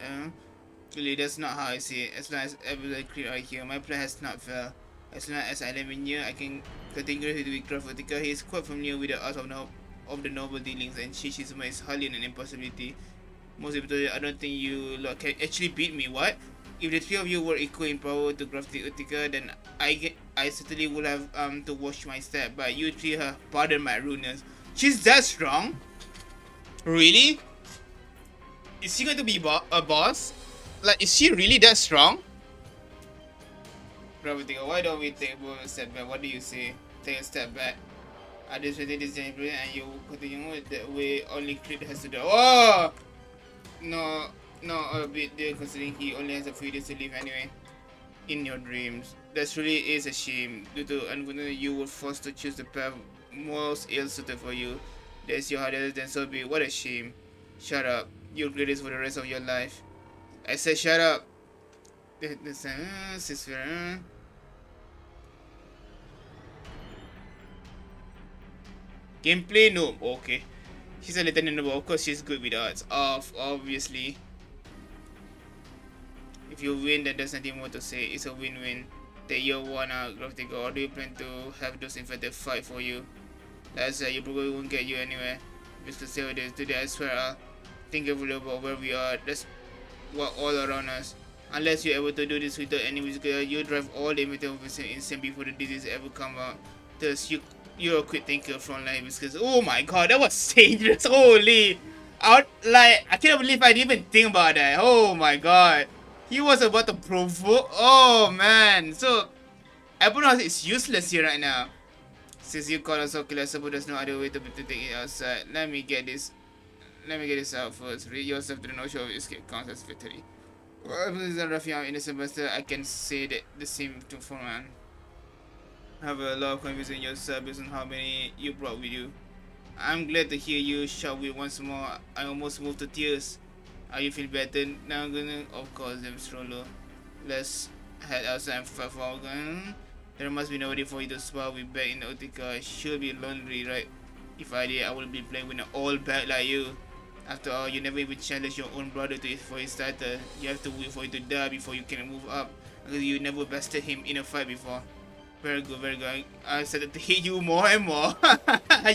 Speaker 1: Really, that's not how I see it. As long as everybody clear out here, my plan has not failed. As long as I live in here, I can continue to be craftical. He is quite familiar with the art of the noble dealings, and Shishizuma is hardly an impossibility. Most importantly, I don't think you lot can actually beat me. What? If the three of you were equal in power to craft the Utica, then I certainly would have to watch my step. But you three have pardon my rudeness. She's that strong? Really? Is she going to be a boss? Like, is she really that strong? Gravity, why don't we take a step back? What do you say? Take a step back. I just read this gameplay and you continue with that way only Creed has to do. Oh! No, a bit there considering he only has a few days to live anyway. In your dreams. That really is a shame. Due to unfortunately you were forced to choose the path most ill-suited for you. That's your hardest, then so be it. What a shame. Shut up. You'll regret this for the rest of your life. I said shut up. Gameplay? No. Okay. She's a lieutenant, but of course she's good with arts. Obviously. If you win, then there's nothing more to say. It's a win-win. Take your one out, Graphical, or do you plan to have those infected fight for you? That's you probably won't get you anywhere. Just to say what it is, today I swear I'll think carefully about where we are. That's what all around us. Unless you're able to do this without any music, you drive all the immediate insane before the disease ever come out. Thus, you're a quick thinker from life because oh my god, that was dangerous. Holy, I can't believe I didn't even think about that. Oh my god. He was about to provoke. Oh man. So I pronounce it's useless here right now. Since you call us okay, I suppose there's no other way to take it outside. Let me get this out first. Read yourself to the notion of escape counts as victory. Well, if it's roughing out in the semester, I can say that the same to for man. Have a lot of confidence in yourself based on how many you brought with you. I'm glad to hear you shout with once more. I almost moved to tears. Are you feel better? Now I'm gonna, of course, them stroller. Let's head outside and fight for our gun. There must be nobody for you to spar with back in the Utica. Should be lonely, right? If I did, I would be playing with an old bat like you. After all, you never even challenged your own brother for his title. You have to wait for him to die before you can move up. Because you never bested him in a fight before. Very good, very good. I started to hate you more and more.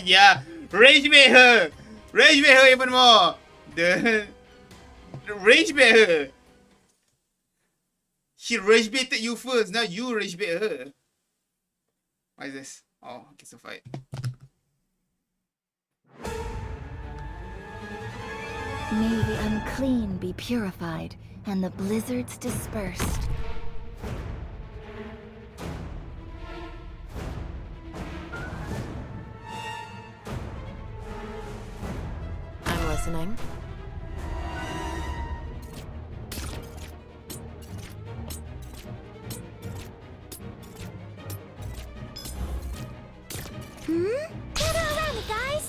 Speaker 1: Yeah, rage bait her! Rage bait her even more! The rage bait her! She rage baited you first, now you rage bait her. What is this? Oh, it's a fight.
Speaker 2: May the unclean be purified, and the blizzards dispersed.
Speaker 7: I'm listening.
Speaker 2: Gather around me, guys!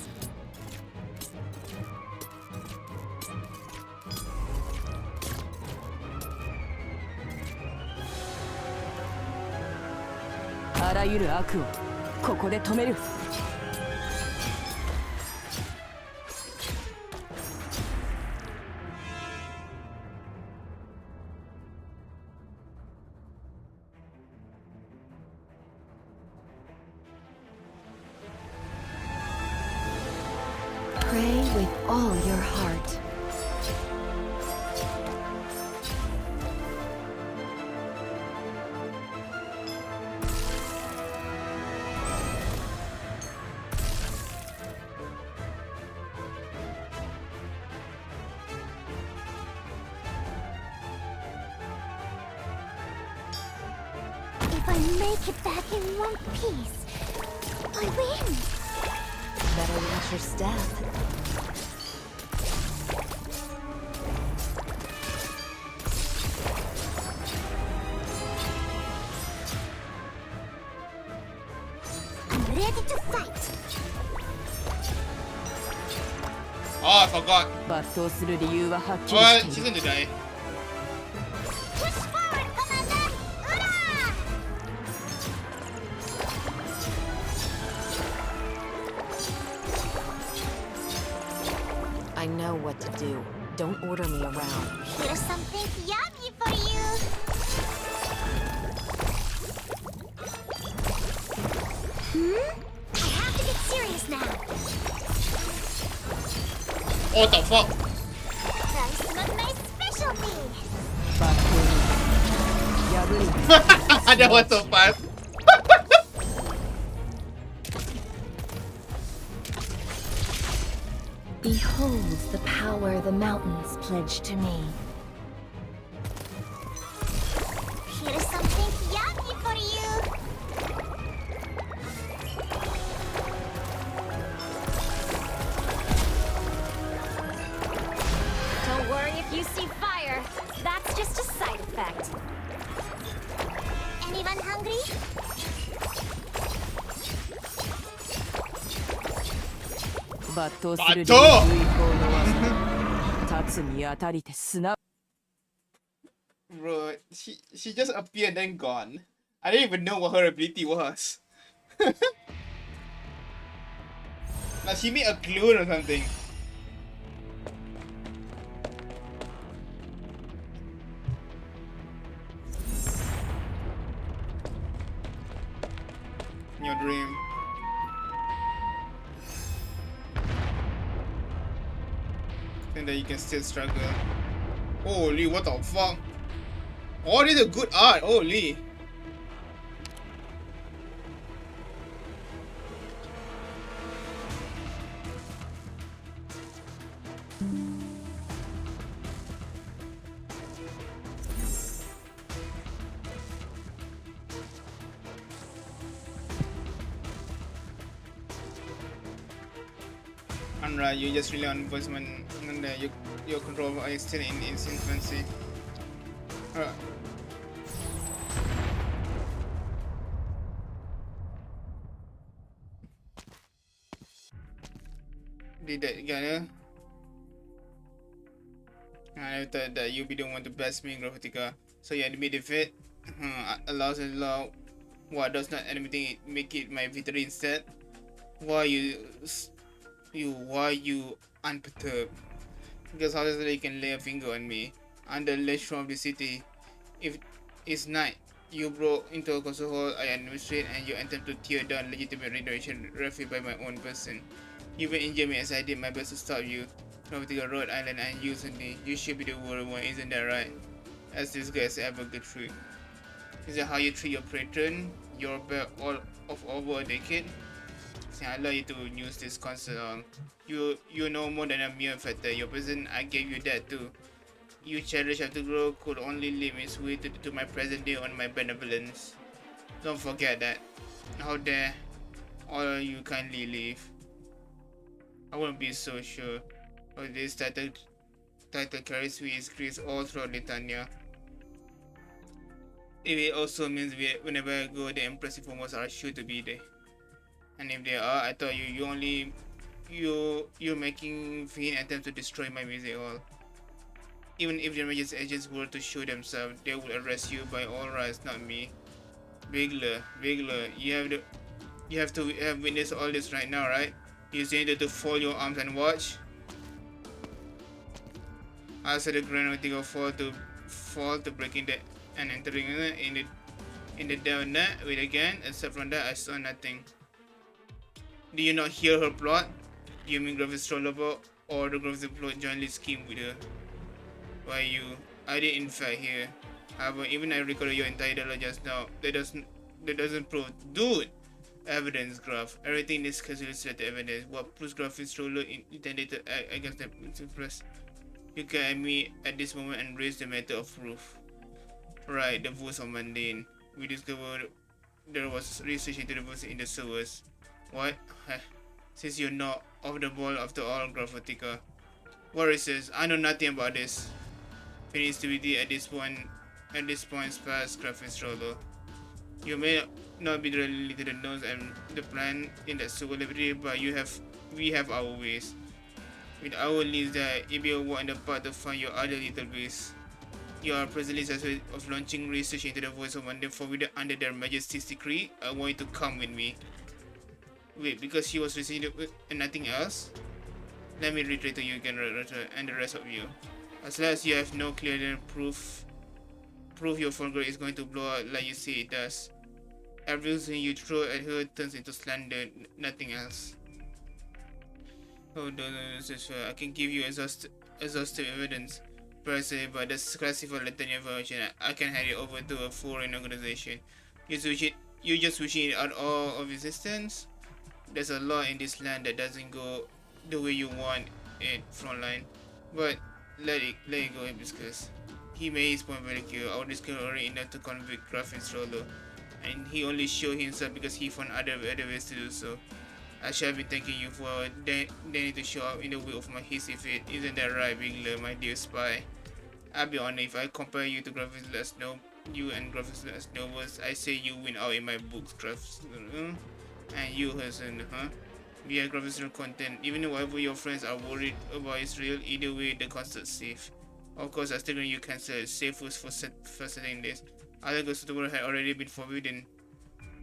Speaker 2: Pray with all your heart. If I make it back in one piece, I win!
Speaker 7: Better watch your step.
Speaker 2: I'm ready to fight!
Speaker 1: Oh, I forgot.
Speaker 6: 抜刀する理由ははっきり
Speaker 1: What?
Speaker 6: して
Speaker 1: She's
Speaker 6: いる
Speaker 1: gonna die.
Speaker 2: Push forward, Commander! Ura!
Speaker 7: I know what to do. Don't order me around.
Speaker 2: Here's something yummy for you! I have to get serious now!
Speaker 1: What the fuck?
Speaker 2: Try some of my specialty!
Speaker 6: 抜刀に破り
Speaker 1: That was so fast.
Speaker 2: Behold the power the mountains pledge to me. Here's something yummy for you! Don't worry if you see fire. That's just a side effect. Anyone hungry?
Speaker 6: 抜刀する
Speaker 1: 抜刀
Speaker 6: 流水砲の技立つにあたりてすな
Speaker 1: Bro, she just appeared and gone. I didn't even know what her ability was. Like she made a clone or something. Your dream. And that you can still struggle. Holy, what the fuck? Oh, this is a good art. Holy. Unra, you just rely on voicement and your control is still in its infancy. Did that guy? I thought that you'd be the one to bless me in Graphitica. So you admit defeat allows a law. What does not admitting it make it my victory instead? Why you unperturbed? Because how is it you can lay a finger on me? Under the ledge of the city, if it's night, you broke into a console hall I administrate and you attempt to tear down legitimate restoration refuge by my own person. You even injure me as I did my best to stop you. Nobody Rhode Island and you suddenly, you should be the world one, isn't that right? As this guy has ever get through. Is that how you treat your patron? Your back all of over a decade? See, I allow you to use this console. You know more than a mere factor. Your present, I gave you that too. You cherish after grow could only limit its way to my present day on my benevolence. Don't forget that. How dare all you kindly leave. I won't be so sure. Oh, this title carries with its grace all throughout Litania. It also means whenever I go, the impressive moments are sure to be there. And if they are, I thought you're making vain attempts to destroy my music hall. Even if the Magus agents were to show themselves, they would arrest you by all rights, not me. Bigler, you have to have witnessed all this right now, right? You need to fold your arms and watch. I saw the granite fall to breaking the and entering in the down net with again. Except from that, I saw nothing. Do you not hear her plot? Do you mean Gravis Trollable or the Gravis plot jointly scheme with her? Why you? I did in fact hear. However, even I recorded your entire dialogue just now. That doesn't prove, dude. Evidence graph. Everything in this case is the evidence. What proves Gravis Troller intended to act against the press? You can at me at this moment and raise the matter of proof. Right, the votes are mundane. We discovered there was research into the votes in the sewers. What? Since you're not off the ball after all, Graphitica. What research? I know nothing about this. Finished activity at this point past Graphics Roller. You may not be related to the notes and the plan in that sewer library, but we have our ways. With our leads that it be a walk in the park to find your other little ways. You are presently suspected of launching research into the voice of Monday forbidden under their majesty's decree. I want you to come with me. Wait, because she was received and nothing else? Let me reiterate to you again, and the rest of you. As long as you have no clear proof your phone girl is going to blow out like you say it does. Everything you throw at her turns into slander, nothing else. Oh, no, I can give you exhaustive evidence, per se, but that's classified Lithuanian information. I can hand it over to a foreign organization. You just wishing it out of existence? There's a law in this land that doesn't go the way you want it, frontline. But let it go and discuss. He made his point very clear. Our discovery already enough to convict Graphics Roller, and he only showed himself because he found other ways to do so. I shall be thanking you for daring to show up in the way of my hasty fate. Isn't that right, Bigler, my dear spy? I'll be honest, if I compare you to Graphics Last Snow, you and Graphics Last Novels, I say you win out in my books, Graphics. And you, Hudson, huh? via professional content. Even whatever your friends are worried about is real, either way, the cost is safe. Of course, I still you cancel safe first for setting this. Other customers had already been forbidden.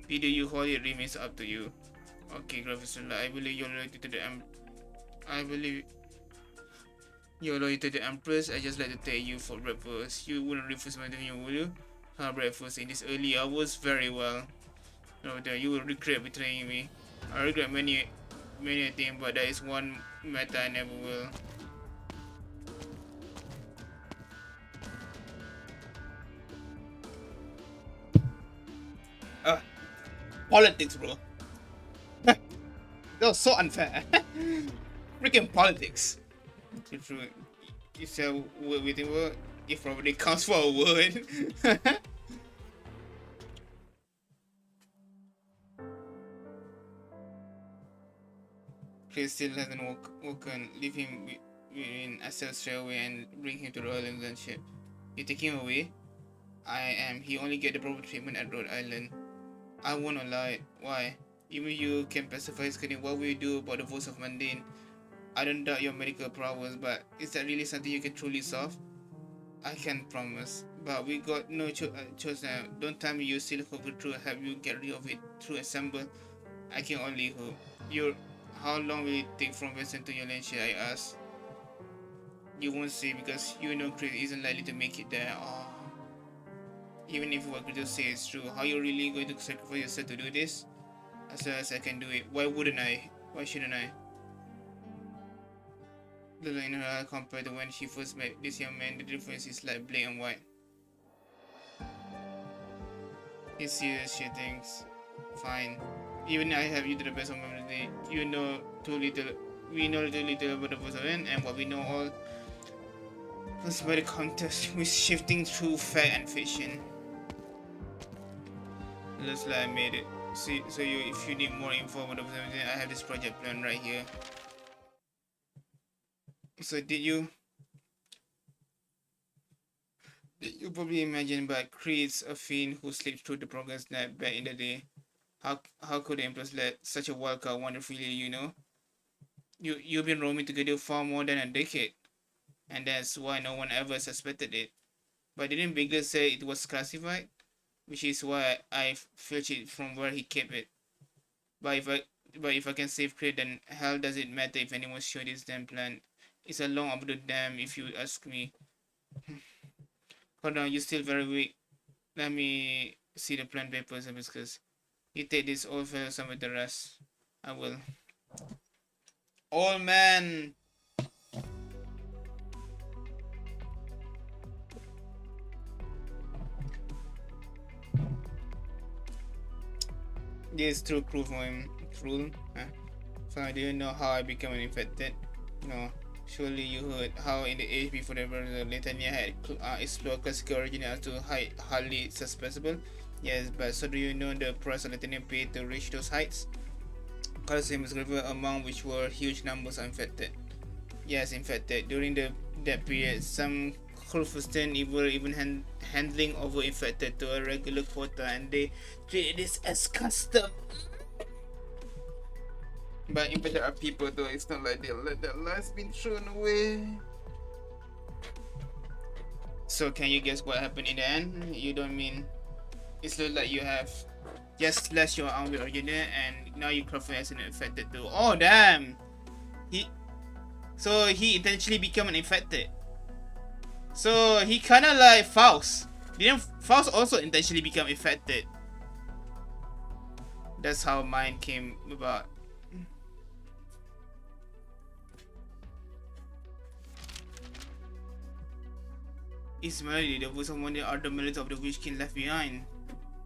Speaker 1: Either you hold it remains up to you. Okay, Professor, I believe you're loyalty to the I believe you're loyal to the Empress. I just like to take you for breakfast. You wouldn't refuse my dinner, would you? Have breakfast in these early hours? Very well. No, then you will regret betraying me. I regret many things, but there is one matter I never will. Politics, bro. That was so unfair. Freaking politics. True. If a word with a word, it probably counts for a word. Chris still hasn't woken. Leave him in Asel straight away and bring him to Rhode Island ship. You take him away? I am. He only get the proper treatment at Rhode Island. I won't allow it. Why? Even you can pacify his kidney. What will you do about the voice of mundane? I don't doubt your medical prowess, but is that really something you can truly solve? I can't promise, but we got no choice now. Don't tell me you still hope to help you get rid of it through assemble. I can only hope. How long will it take from Western to your land? I asked. You won't say because you know Chris isn't likely to make it there. Oh. Even if what Chris say is true, how you really going to sacrifice yourself to do this? As well as I can do it. Why wouldn't I? Why shouldn't I? Little in her compared to when she first met this young man, the difference is like black and white. He's serious, she thinks. Fine. Even I have you to the best of my ability. You know too little. We know too little about the voice of it, and what we know all was by the contest with shifting through fact and fiction. Looks like I made it. See, so if you need more info about the voice of it, I have this project plan right here. So did you probably imagine, but creates a fiend who slipped through the progress net back in the day? How could the Empress let such a wild card wander freely, you know? You've been roaming together for more than a decade, and that's why no one ever suspected it. But didn't Bigler say it was classified? Which is why I filched it from where he kept it. But if I can save Crate, then hell does it matter if anyone showed this damn plan. It's a long overdue damn if you ask me. Hold on, you're still very weak. Let me see the plan papers and because you take this old fellow some with the rest. I will. Old man! This is true proof for him. True? Huh? So do you know how I became an infected? No. Surely you heard how in the age before the Litania had explored classical origin as to highly susceptible. Yes, but so do you know the price of Litania paid to reach those heights? Colosseum river, among which were huge numbers infected. Yes, infected. During that period, some Khulfustan were even handling over infected to a regular quota, and they treated this as custom. But infected are people though, it's not like they let their lives be thrown away. So can you guess what happened in the end? You don't mean it looks like you have just slashed your arm with original and now you classify as an infected too. Oh damn! So he intentionally became an infected. So he kinda like Faust. Didn't Faust also intentionally become infected? That's how mine came about. It's melody, the voice of one are the melodies of the Witch King left behind.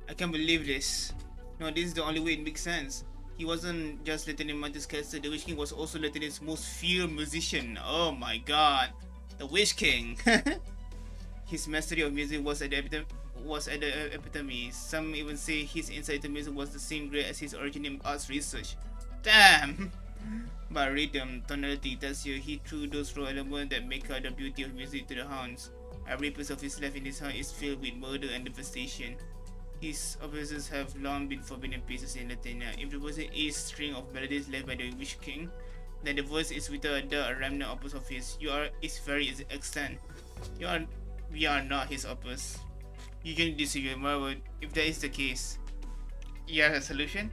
Speaker 1: I can't believe this. No, this is the only way it makes sense. He wasn't just Lieutenant Mantis Caster, the Witch King was also Lieutenant's most feared musician. Oh my god. The Witch King. His mastery of music was at the epitome. Some even say his insight to music was the same great as his original arts research. Damn! But rhythm, tonality tells you he threw those raw elements that make out the beauty of music to the hounds. Every piece of his life in this house is filled with murder and devastation. His officers have long been forbidden pieces in Latina. If the voice is string of melodies left by the Witch King, then the voice is without a doubt a remnant opus of his. You are his very extent. We are not his opus. You can disagree, Marvel. If that is the case, you have a solution?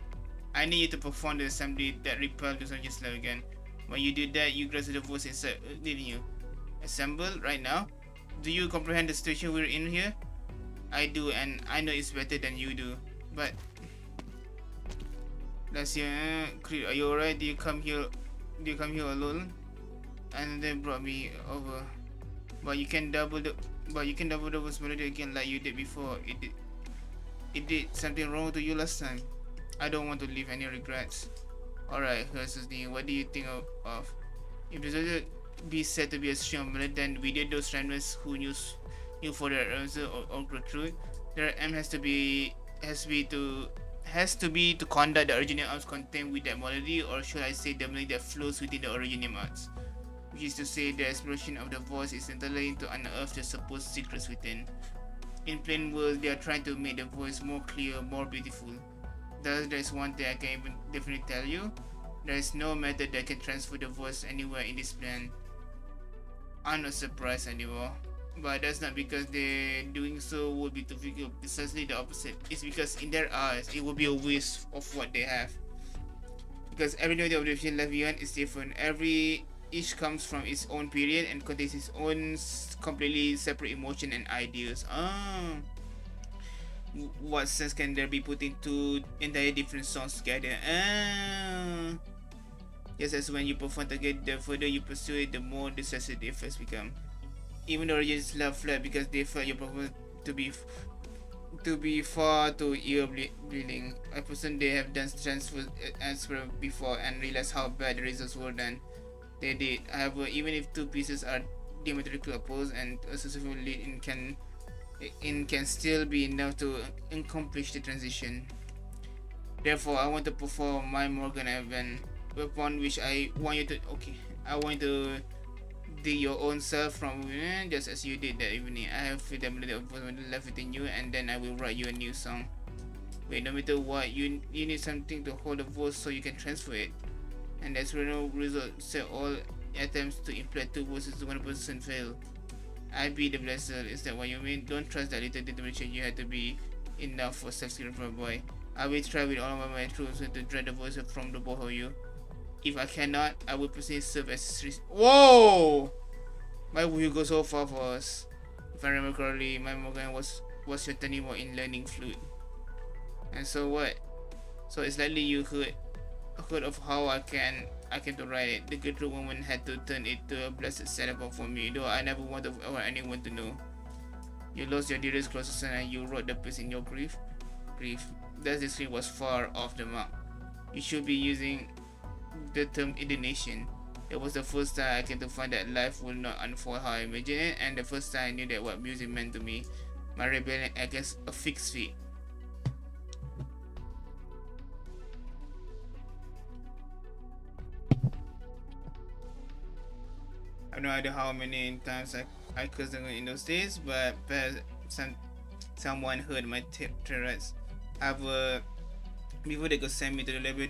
Speaker 1: I need you to perform the assembly that repelled the soldiers love again. When you do that, you grasp the voice inside leading you. Assemble right now? Do you comprehend the situation we're in here? I do, and I know it's better than you do. But last year, Creed, are you alright? Do you come here alone? And then brought me over. But you can double the voice melody again like you did before. It did something wrong to you last time. I don't want to leave any regrets. Alright, here's the thing. What do you think of? If the soldier be said to be a string of melody, then we did those randoms who knew for their answer or recruit. Their aim has to be to conduct the original arts contained with that melody, or should I say the melody that flows within the original arts, which is to say the exploration of the voice is entirely to unearth the supposed secrets within. In plain words, they are trying to make the voice more clear, more beautiful. Thus, there is one thing I can even definitely tell you. There is no method that can transfer the voice anywhere in this plan. I'm not surprised anymore. But that's not because they're doing so would be difficult. Precisely the opposite. It's because in their eyes, it will be a waste of what they have. Because every note of the vision left behind is different. Each comes from its own period and contains its own completely separate emotion and ideas. What sense can there be putting two entirely different songs together? Just as when you perform together, the further you pursue it, the more disastrous the effects become. Even the originals left flat because they felt your performance to be far too ear-bleeding. A person they have done transfer before and realized how bad the results were then. They did. However, even if two pieces are diametrically opposed, and a successful lead in can still be enough to accomplish the transition. Therefore, I want to perform my Morgan event, upon which I want you to dig your own self from within, just as you did that evening. I have fidelity of left within you, and then I will write you a new song. Wait, no matter what, you need something to hold the voice so you can transfer it. And that's where no result. So all attempts to implant two voices to one person fail. I be the blesser. Is that what you mean? Don't trust that little determination you had to be enough for self-secret for a boy. I will try with all of my troops to drag the voice from the both of you. If I cannot, I will proceed serve as Whoa! Why would you go so far for us? If I remember correctly, my Morgan was your turning point in learning flute. And so what? So it's likely you heard of how I can to write it. The good woman had to turn it to a blessed setup for me, though I never wanted anyone to know. You lost your dearest closest son and you wrote the piece in your grief. Thus the screen was far off the mark. You should be using the term indignation. It was the first time I came to find that life would not unfold how I imagined it, and the first time I knew that what music meant to me. My rebellion against a fixed fate. I have no idea how many times I cursed them in those days, but someone heard my threats. Before they could send me to the library,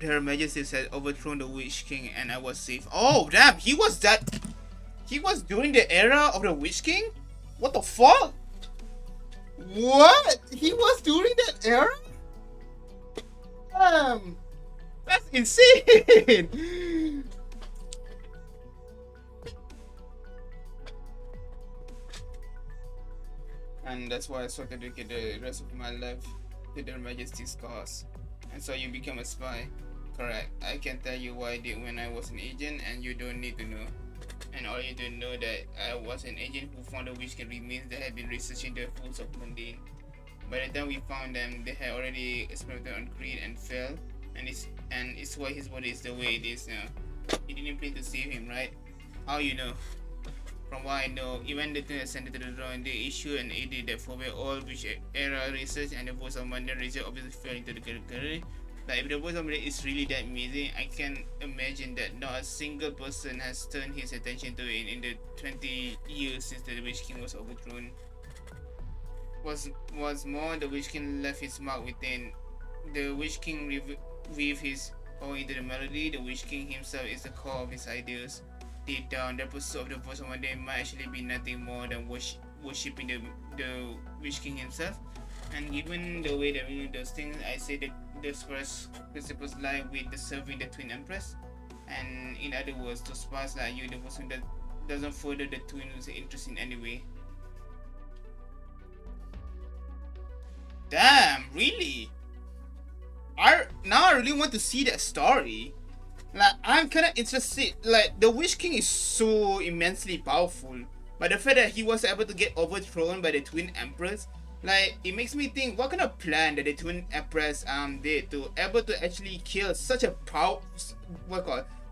Speaker 1: Her Majesty had overthrown the Witch King, and I was safe. Oh damn! He was during the era of the Witch King. What the fuck? What? He was during that era? That's insane. And that's why I sought to dedicate the rest of my life to Their Majesty's cause. And so you become a spy. Correct. I can tell you what I did when I was an agent, and you don't need to know. And all you don't know that I was an agent who found the Witch King remains that had been researching the fools of Mundane. By the time we found them, they had already experimented on Creed and failed, and it's why his body is the way it is now. You didn't plan to save him, right? How you know? From what I know, even the thing ascended to the throne, they issued an edict that forbade all Witch era research, and the voice of Mundane research obviously fell into the category. But if the voice of Mundane is really that amazing, I can imagine that not a single person has turned his attention to it in the 20 years since the Witch King was overthrown. was more, the Witch King left his mark within. The Witch King weave his power into the melody. The Witch King himself is the core of his ideas. Deep down, the pursuit of the voice of one day might actually be nothing more than worshipping the Witch King himself. And given the way that we do those things, I say that the first principles lie with the serving the Twin Empress. And in other words, to sparse like you, the person that doesn't further the twin's interest in any way. Damn, really? Now I really want to see that story. Like, I'm kind of interested. Like, the Witch King is so immensely powerful, but the fact that he was able to get overthrown by the Twin Empress, like, it makes me think what kind of plan that the Twin Empress did to able to actually kill such a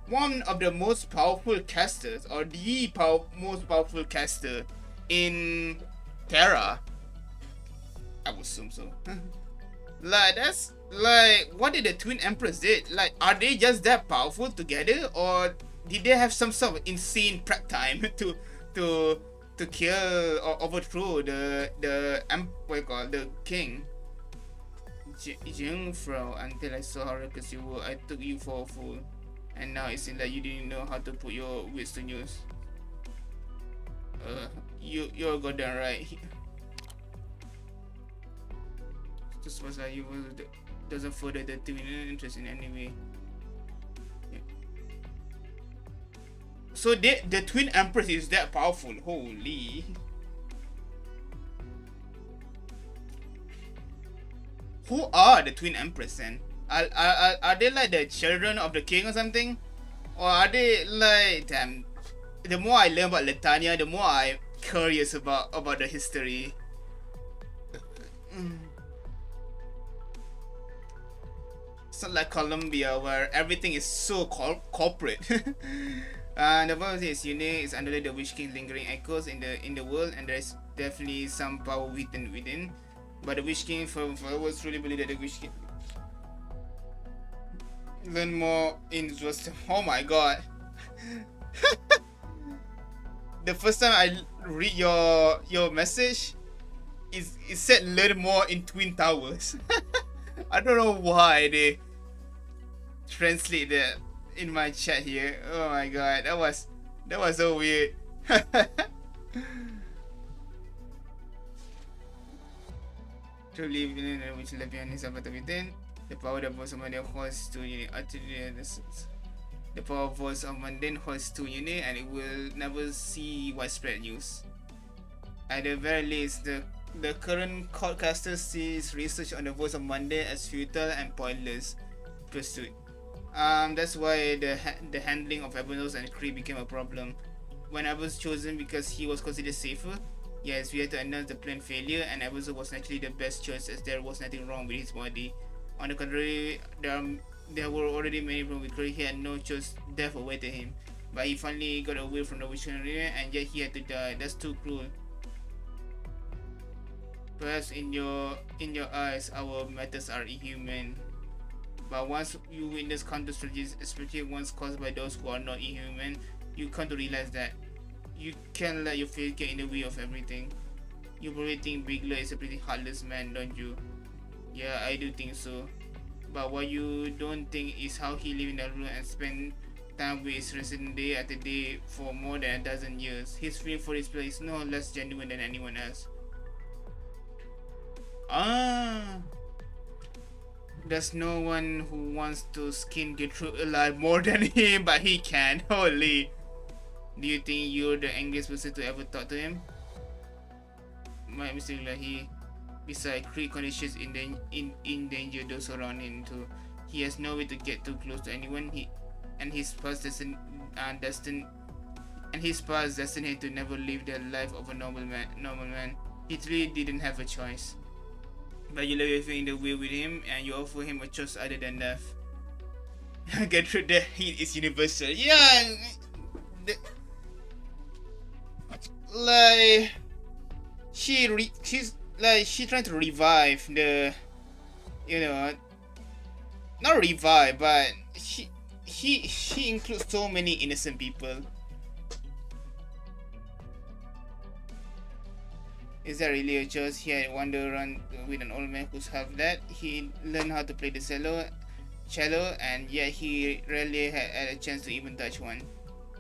Speaker 1: one of the most powerful casters, or the most powerful caster in Terra. I would assume so. Like, that's like, what did the Twin Empress did? Like, are they just that powerful together, or did they have some sort of insane prep time to kill or overthrow the king? Jungfrau, until I saw how reckless you were, I took you for a fool, and now it seems like you didn't know how to put your wits to use. You're goddamn right. Just was like you doesn't further the twin interest in any way. Yeah. So the Twin Empress is that powerful. Holy. Who are the Twin Empress then? Are they like the children of the king or something? Or are they like, damn, the more I learn about Letania, the more I'm curious about the history. It's not like Colombia where everything is so corporate. The verse is unique. It's under the Witch King lingering echoes in the world, and there's definitely some power within. But the Witch King, followers truly believe that the Witch King. Learn more in just. Oh my god. The first time I read your message, it said learn more in Twin Towers. I don't know why they translate that in my chat here. Oh my god, that was so weird. Truly believe in which left behind is about within. The power of voice of mundane holds to unit. The power of voice of mundane holds to unit, and it will never see widespread use. At the very least, the current courtcaster sees research on the voice of mundane as futile and pointless pursuit. That's why the handling of Ebernos and Kree became a problem. When I was chosen because he was considered safer, yes, we had to announce the planned failure, and Ebernos was naturally the best choice as there was nothing wrong with his body. On the contrary, there were already many problems with Kree. He had no choice, death awaited him. But he finally got away from the Witch King, and yet he had to die. That's too cruel. Perhaps in your eyes, our methods are inhuman. But once you witness counter strategies, especially ones caused by those who are not inhuman, you come to realize that you can't let your faith get in the way of everything. You probably think Bigler is a pretty heartless man, don't you? Yeah, I do think so. But what you don't think is how he lived in that room and spent time with his resident day after day for more than a dozen years. His feeling for this place is no less genuine than anyone else. There's no one who wants to skin Gertrude alive more than him, but he can. Holy. Do you think you're the angriest person to ever talk to him? My mistake, like he, besides, Kree conditions in danger those around him too. He has no way to get too close to anyone. His past destined him to never live the life of a normal man. He really didn't have a choice. But you left everything in the way with him, and you offer him a choice other than death. Get through the heat is universal. Yeah, like she's trying to revive the, not revive, but she includes so many innocent people. Is that really a choice? He had wandered around with an old man who's half that. He learned how to play the cello, and yet he rarely had a chance to even touch one.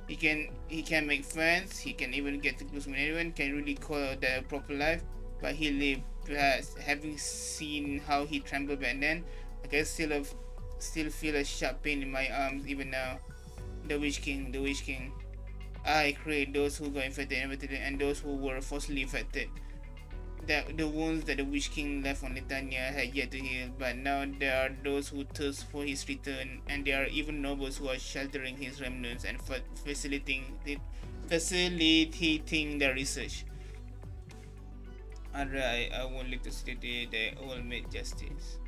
Speaker 1: He can make friends. He can even get to close with anyone. Can really call that a proper life. But he lived. Perhaps having seen how he trembled back then, I can still feel a sharp pain in my arms even now. The Witch King, the Witch King. I create those who got infected and those who were falsely infected. That the wounds that the Witch King left on Litania had yet to heal, but now there are those who thirst for his return, and there are even nobles who are sheltering his remnants and facilitating their research. I won't live to see the day they all made justice.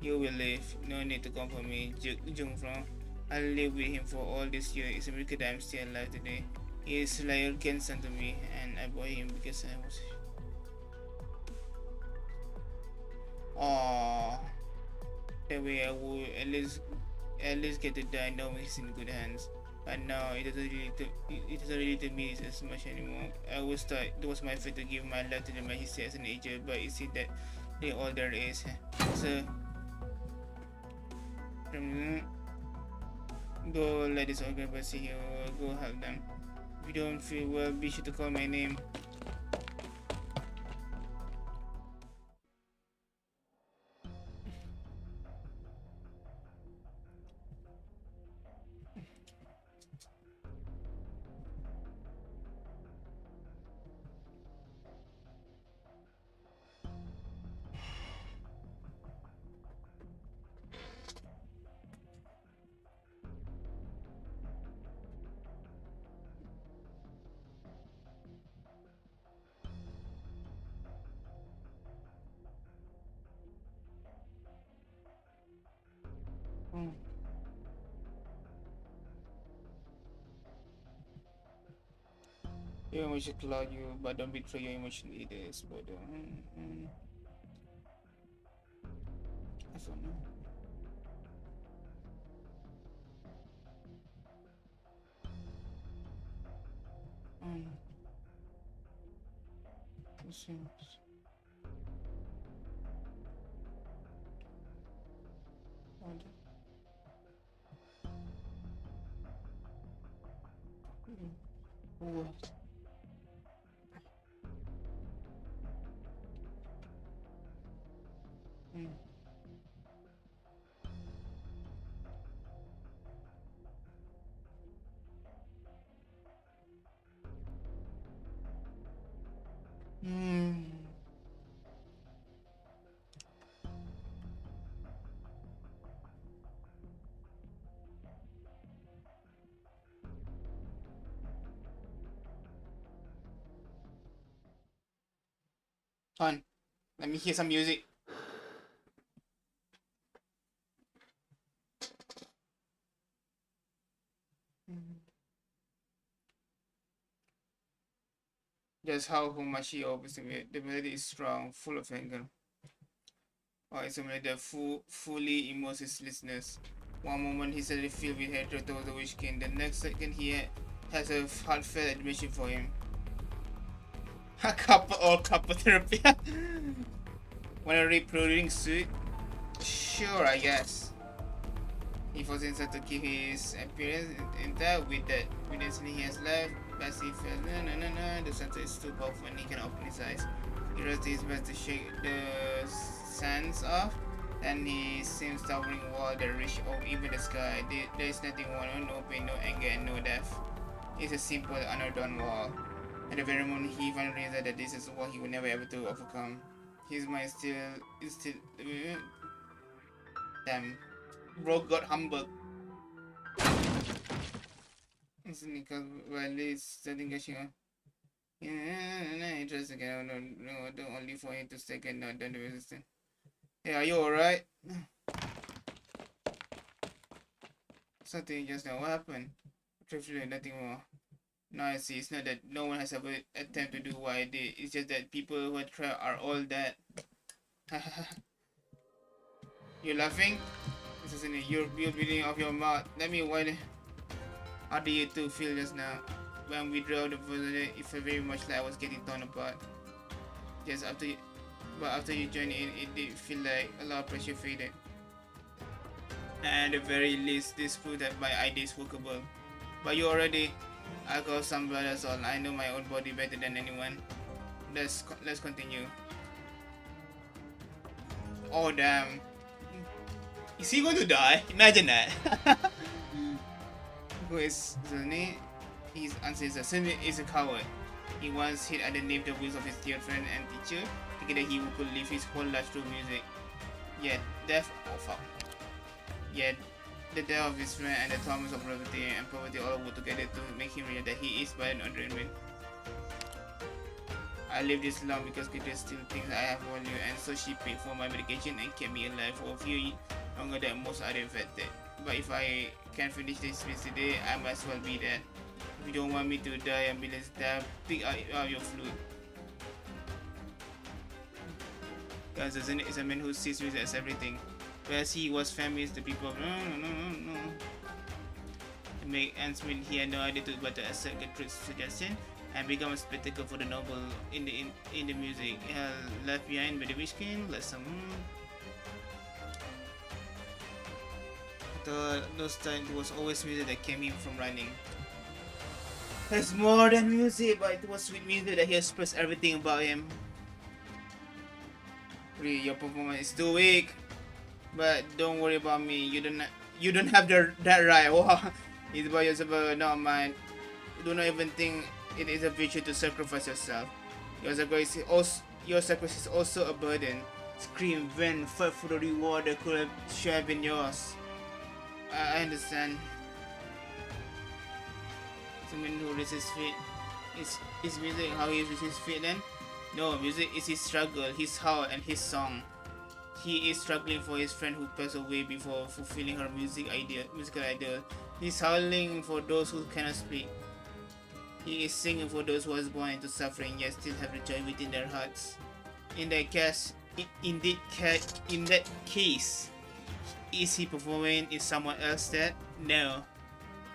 Speaker 1: You will live. No need to comfort me, Jungfrong. I'll live with him for all this year. It's a miracle that I'm still alive today. He is like a grandson to me, and I bought him because I was. Aww. That way I would at least get to die knowing he's in good hands. But now it doesn't really to me as much anymore. I always thought it was my fate to give my life to the Majesty as an angel, but you see that all there is. So go let this organizer see you. Go help them. If you don't feel well, be sure to call my name. Your emotions cloud you, but don't betray your emotion leaders. But I don't know. Let's see. What? On. Let me hear some music. Just how much he obviously the melody is strong, full of anger. Oh, it's a melody that fully immerses listeners. One moment he's suddenly filled with hatred towards the Witch King, the next second he has a heartfelt admiration for him. Couple therapy. Wanna read proluding suit? Sure, I guess. He forced himself to keep his appearance intact with that he has left. But he felt no. The center is too powerful and he can open his eyes. He does his best to shake the sands off, and he seems towering wall that reach even the sky. There is nothing more, no pain, no anger, and no death. It's a simple, unadorned wall. At the very moment he finally realized that this is what he would never able to overcome. His mind is still damn. Bro got humbled. Because while he's setting catching on. Interesting. No, only for him to second not done the resistance. Hey, are you alright? Something just now. What happened? Truthfully, nothing more. No, I see. It's not that no one has ever attempted to do what I did. It's just that people who try are all that. You're laughing? This isn't it. You're bleeding off your mouth. Let me why. How do you two feel just now? when we drove the further, it felt very much like I was getting torn apart. Just after you, but after you joined in, it did feel like a lot of pressure faded. And at the very least, this proved that my idea is workable. But you already, I got some brothers all. I know my own body better than anyone. Let's continue. Oh damn! Is he going to die? Imagine that. Who is Zuni? His answer is Zuni is a coward. He once hid underneath the wings of his dear friend and teacher, thinking that he could live his whole life through music. Yet Yet the death of his friend and the torments of poverty all work together to make him realize that he is but an adrenaline. I lived this long because Kitty still thinks I have value, and so she paid for my medication and kept me alive for a few longer than most other infected. But if I can finish this race today, I might as well be dead. If you don't want me to die and be less dead, pick out your flute. Because is a man who sees music as everything. Whereas he was famous, the people no. To make ends meet, he had no idea but to accept Gertrude's suggestion and become a spectacle for the noble in the music. Left behind by the Witch King, let some. Those times it was always music that came in from running. There's more than music, but it was with music that he expressed everything about him. Your performance is too weak, but don't worry about me. You don't have that right. Wow, it's about yourself, not mine. You do not even think it is a virtue to sacrifice yourself. Your sacrifice is also a burden. Scream, vent, fight for the reward that should have been yours. I understand. Someone who raises his feet. Is music how he raises his feet then? No, music is his struggle, his howl, and his song. He is struggling for his friend who passed away before fulfilling her musical ideal. He's howling for those who cannot speak. He is singing for those who are born into suffering yet still have the joy within their hearts. In that case, is he performing? Is someone else dead? No.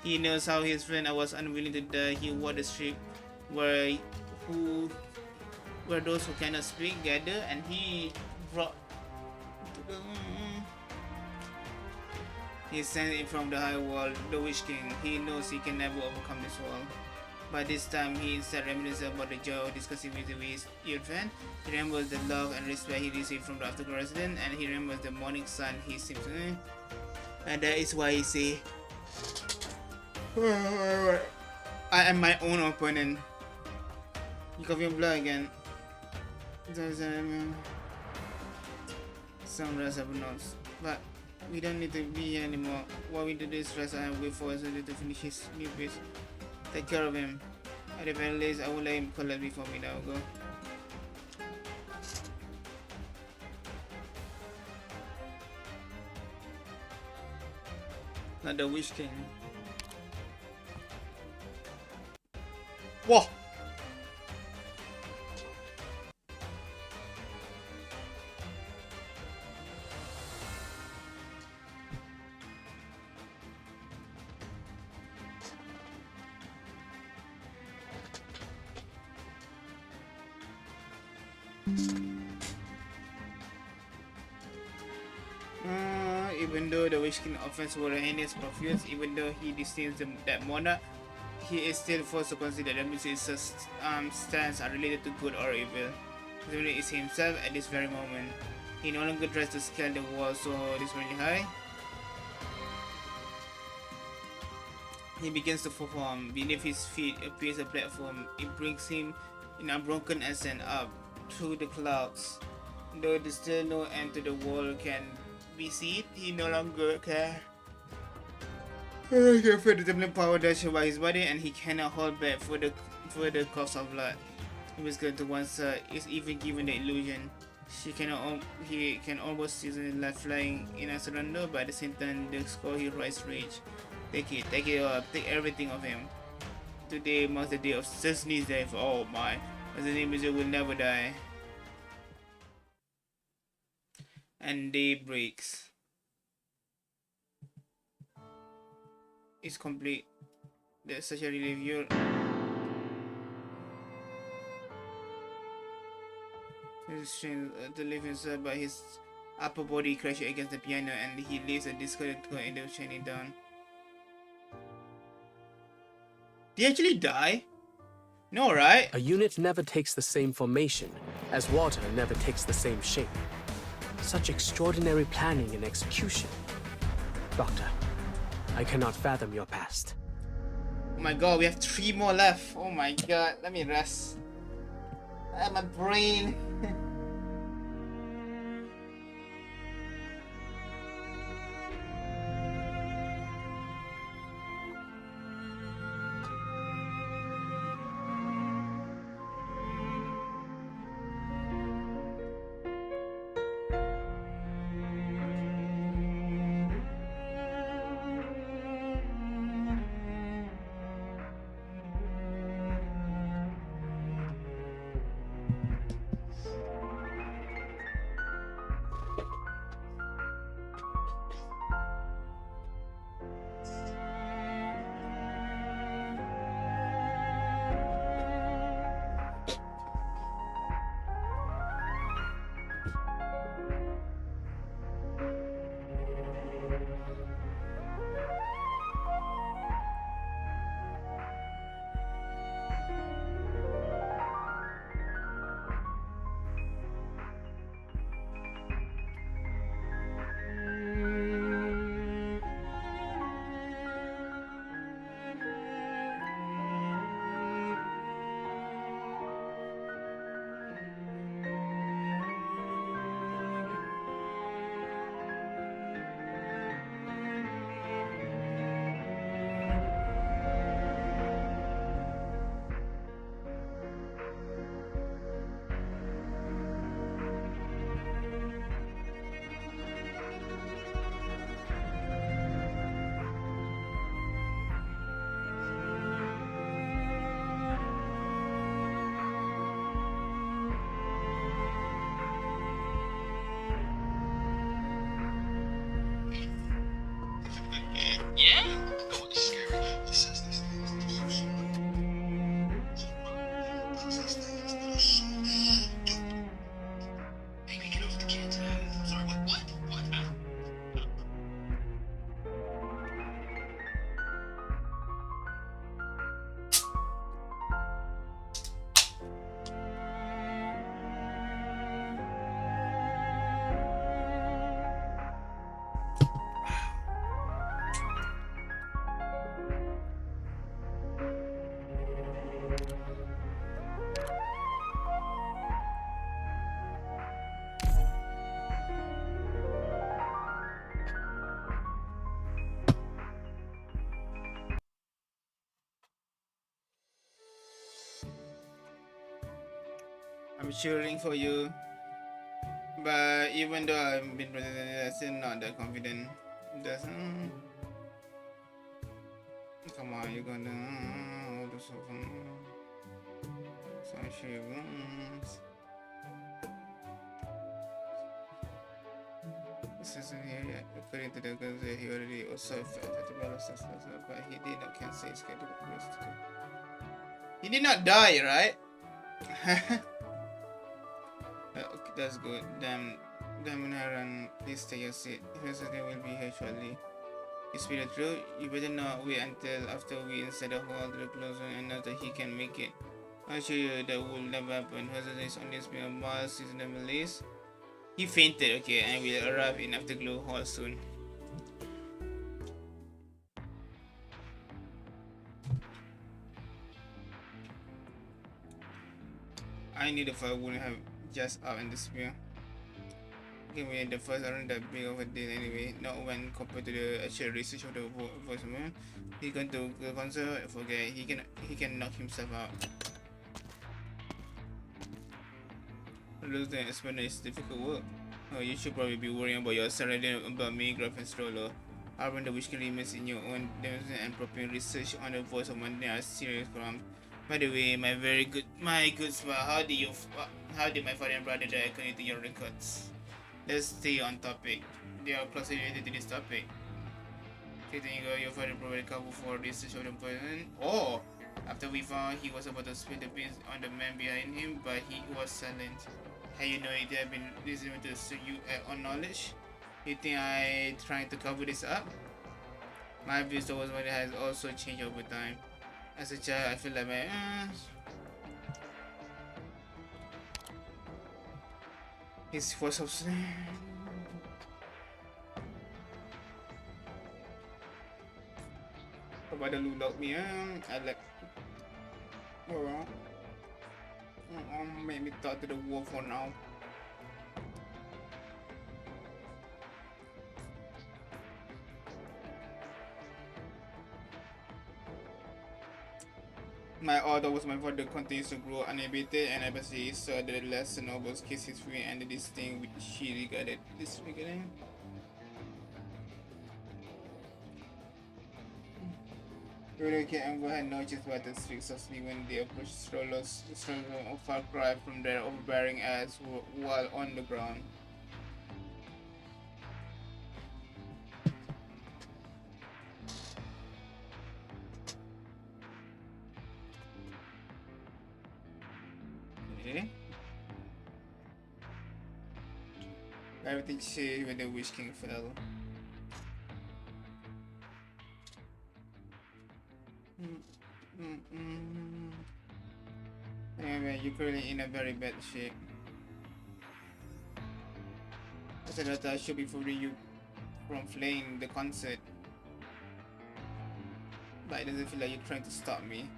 Speaker 1: He knows how his friend was unwilling to die. He wore the strip where those who cannot speak gather, and he brought. He sent it from the high wall, the Witch King. He knows he can never overcome this wall. By this time, he instead reminisces about the joy of discussing with his dear friend. He remembers the love and respect he received from the afterglow resident, and he remembers the morning sun he seems to know. And that is why he say, I am my own opponent. You cover your blood again. Some rest have notes, but we don't need to be here anymore. What we do this rest and wait for us to finish his new piece. Take care of him. At the very least, I will let him collect before me. Now go. Not the Witch King. Whoa! Even though the Witch King offense were heinous profuse, even though he disdains that monarch, he is still forced to consider that music's stance are related to good or evil. He is himself at this very moment. He no longer tries to scale the wall so really high. He begins to perform. Beneath his feet appears a platform. It brings him in unbroken ascent up through the clouds. Though there's still no end to the wall can be seen, he no longer cares. He can feel the determined power dashing by his body, and he cannot hold back for the course of blood. He was going to one side, is even given the illusion. He can almost see the life flying in a surrender, but at the same time the score he rise rage. Take it all, take everything of him. Today marks the day of Sesni's death. Oh my, the music will never die. And day breaks. It's complete. There's such a relief. His strength to lift himself, but his upper body crashed against the piano and he leaves a disconnect and end up shining down. Did he actually die? No, right?
Speaker 5: A unit never takes the same formation, as water never takes the same shape. Such extraordinary planning and execution. Doctor, I cannot fathom your past.
Speaker 1: Oh my god, we have 3 more left. Oh my god, let me rest. My brain. I'm cheering for you. But even though I've been president, I'm still not that confident. Doesn't. Come on, you're gonna do something. So I'm sure you won't. This isn't here yet. According to the girls, he already also felt that the battle success, but he did not cancel his schedule. He did not die, right? Okay, that's good. Damn, Aaron, please take your seat. President will be here shortly. You speak the truth. You better not wait until after we inside the hall to the closer and know that he can make it. I assure you that will never happen. President is only been a mile since the release. He fainted, okay, and will arrive in Afterglow Hall soon. I knew the fight wouldn't have just up in the spear. Okay, we the first aren't that big of a deal anyway, not when compared to the actual research of the voice man. He going to the concert, forget he can knock himself out. Lose the experiment is difficult work. Oh, you should probably be worrying about yourself rather than about me, Graph and Stroller. I wonder which can remain in your own dimension and proper research on the voice of Monday are serious crimes. By the way, my good spot, how did my father and brother die according to your records? Let's stay on topic. They are closely related to this topic. Okay, then you go, your father provided cover for research of the poison. Oh! After we found he was about to spill the beans on the man behind him, but he was silent. How you know it have been listening to you on knowledge? You think I trying to cover this up? My views towards money has also changed over time. As a child, I feel like his force of about the look me. I like. Well, make me talk to the wall for now. My order was my father continues to grow uninhibited, and I basically saw the less noble kiss his free and this thing which she regarded disregarding. Veronica and Amber had no choice but to speak softly when they approached strollers a far cry from their overbearing eyes while on the ground. Okay. Everything changed when the Witch King fell. Anyway, you're currently in a very bad shape. I said that I should be forbidding you from playing the concert. But it doesn't feel like you're trying to stop me.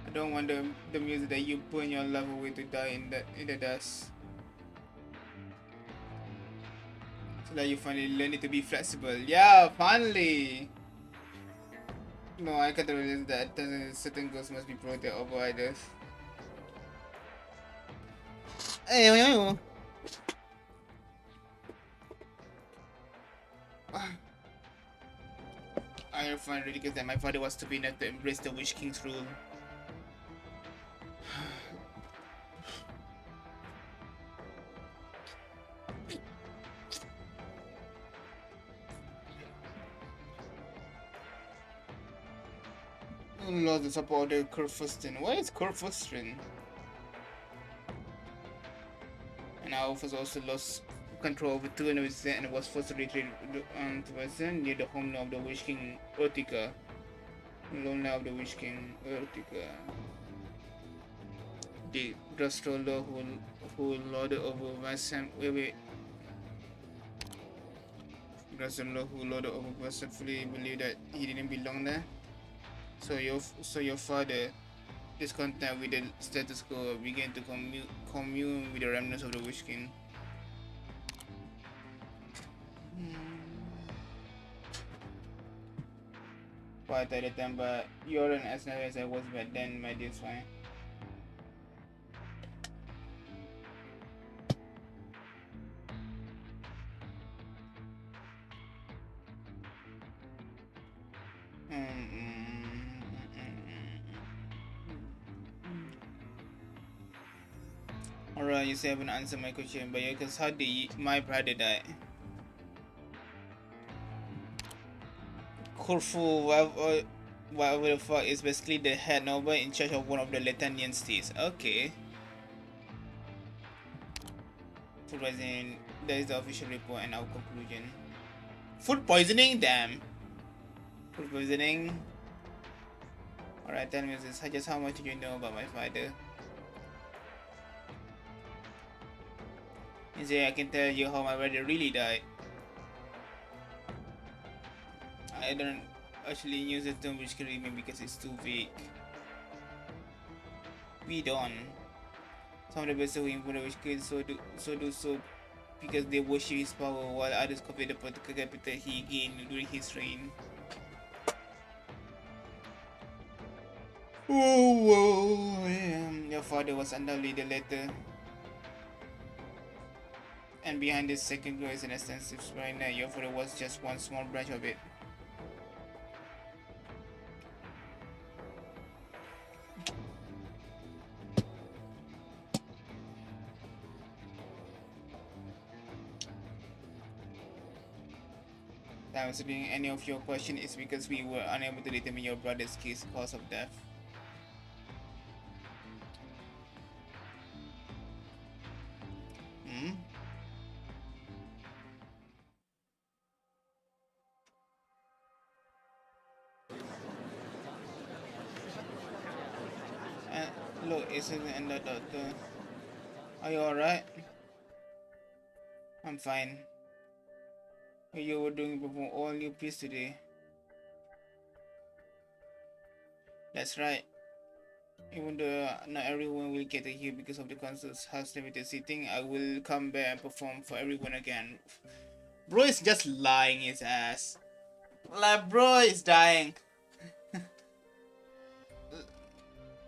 Speaker 1: I don't want the music that you burn your love away to die in the dust. So that you finally learn it to be flexible. Yeah, finally! No, I can't realize that certain girls must be protected over others. I find it ridiculous that my father was stupid enough to embrace the Witch King's rule. Lost the support of Kurfürsten. Why is Kurfürsten? And our was also lost control over 200% and was forced to retreat to near the homeland of the Witch King Urtica. Homeland of the Witch King Urtica. The Drustroller who lorded over Vassam. Wait. Drustroller who lorded over Vassam fully believed that he didn't belong there. So your father, discontent with the status quo, began to commune with the remnants of the Witch King. Quite at the time, but you're an as nice as I was back then, my dear fine. Alright, you say I haven't answered my question, but yeah, because how did my brother die? Corfu, whatever the fuck, is basically the head noble in charge of one of the Latanian states. Okay. Food poisoning, that is the official report and our conclusion. Food poisoning? Damn. Food poisoning. Alright, tell me this. Just how much do you know about my father? You say I can tell you how my brother really died. I don't actually use the term which can me because it's too vague. We don't. Some of the best who implement which could so because they worship his power, while others copy the political capital he gained during his reign. Oh, your father was undoubtedly the latter. And behind this second glory is an extensive spine that your father was just one small branch of it. Answering any of your question is because we were unable to determine your brother's cause of death. Look, it's in the doctor. Are you alright? I'm fine. You were doing perform all new piece today. That's right. Even though not everyone will get here because of the concert's has limited seating, I will come back and perform for everyone again. Bro is just lying his ass. Like, bro is dying.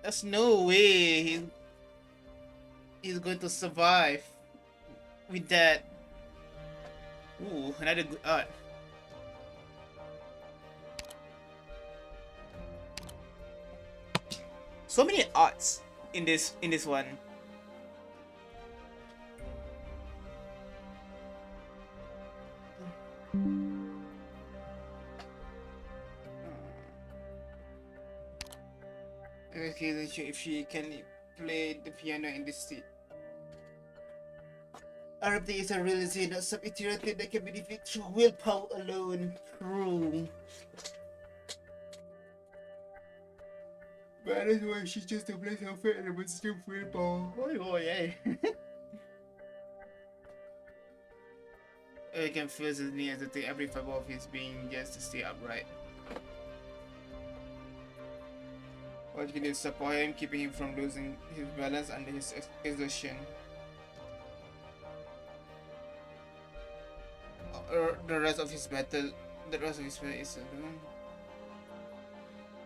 Speaker 1: There's no way he's going to survive with that. Ooh, another good art. So many arts in this one. Okay, if she can play the piano in this seat. Arabdi is a realization that sub-iterated that can be defeated through willpower alone. True. But that's why she chose to place her fate and still willpower. Oh, yeah. I can feel his knee as I every fiber of his being just to stay upright. What can you support him, keeping him from losing his balance under his exertion? The rest of his battle is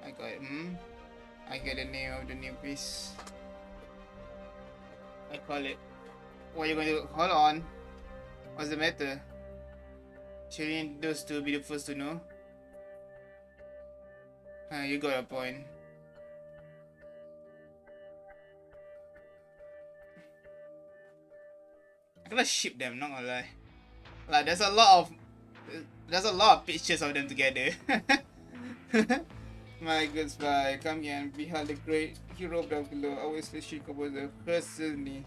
Speaker 1: I got it. I get the name of the new piece. I call it. What are you going to hold on? What's the matter? Shouldn't those two be the first to know? You got a point. I'm gonna ship them, not gonna lie. Like there's a lot of pictures of them together. My good spy, come here and behold the great hero down below. Always the she composer personally.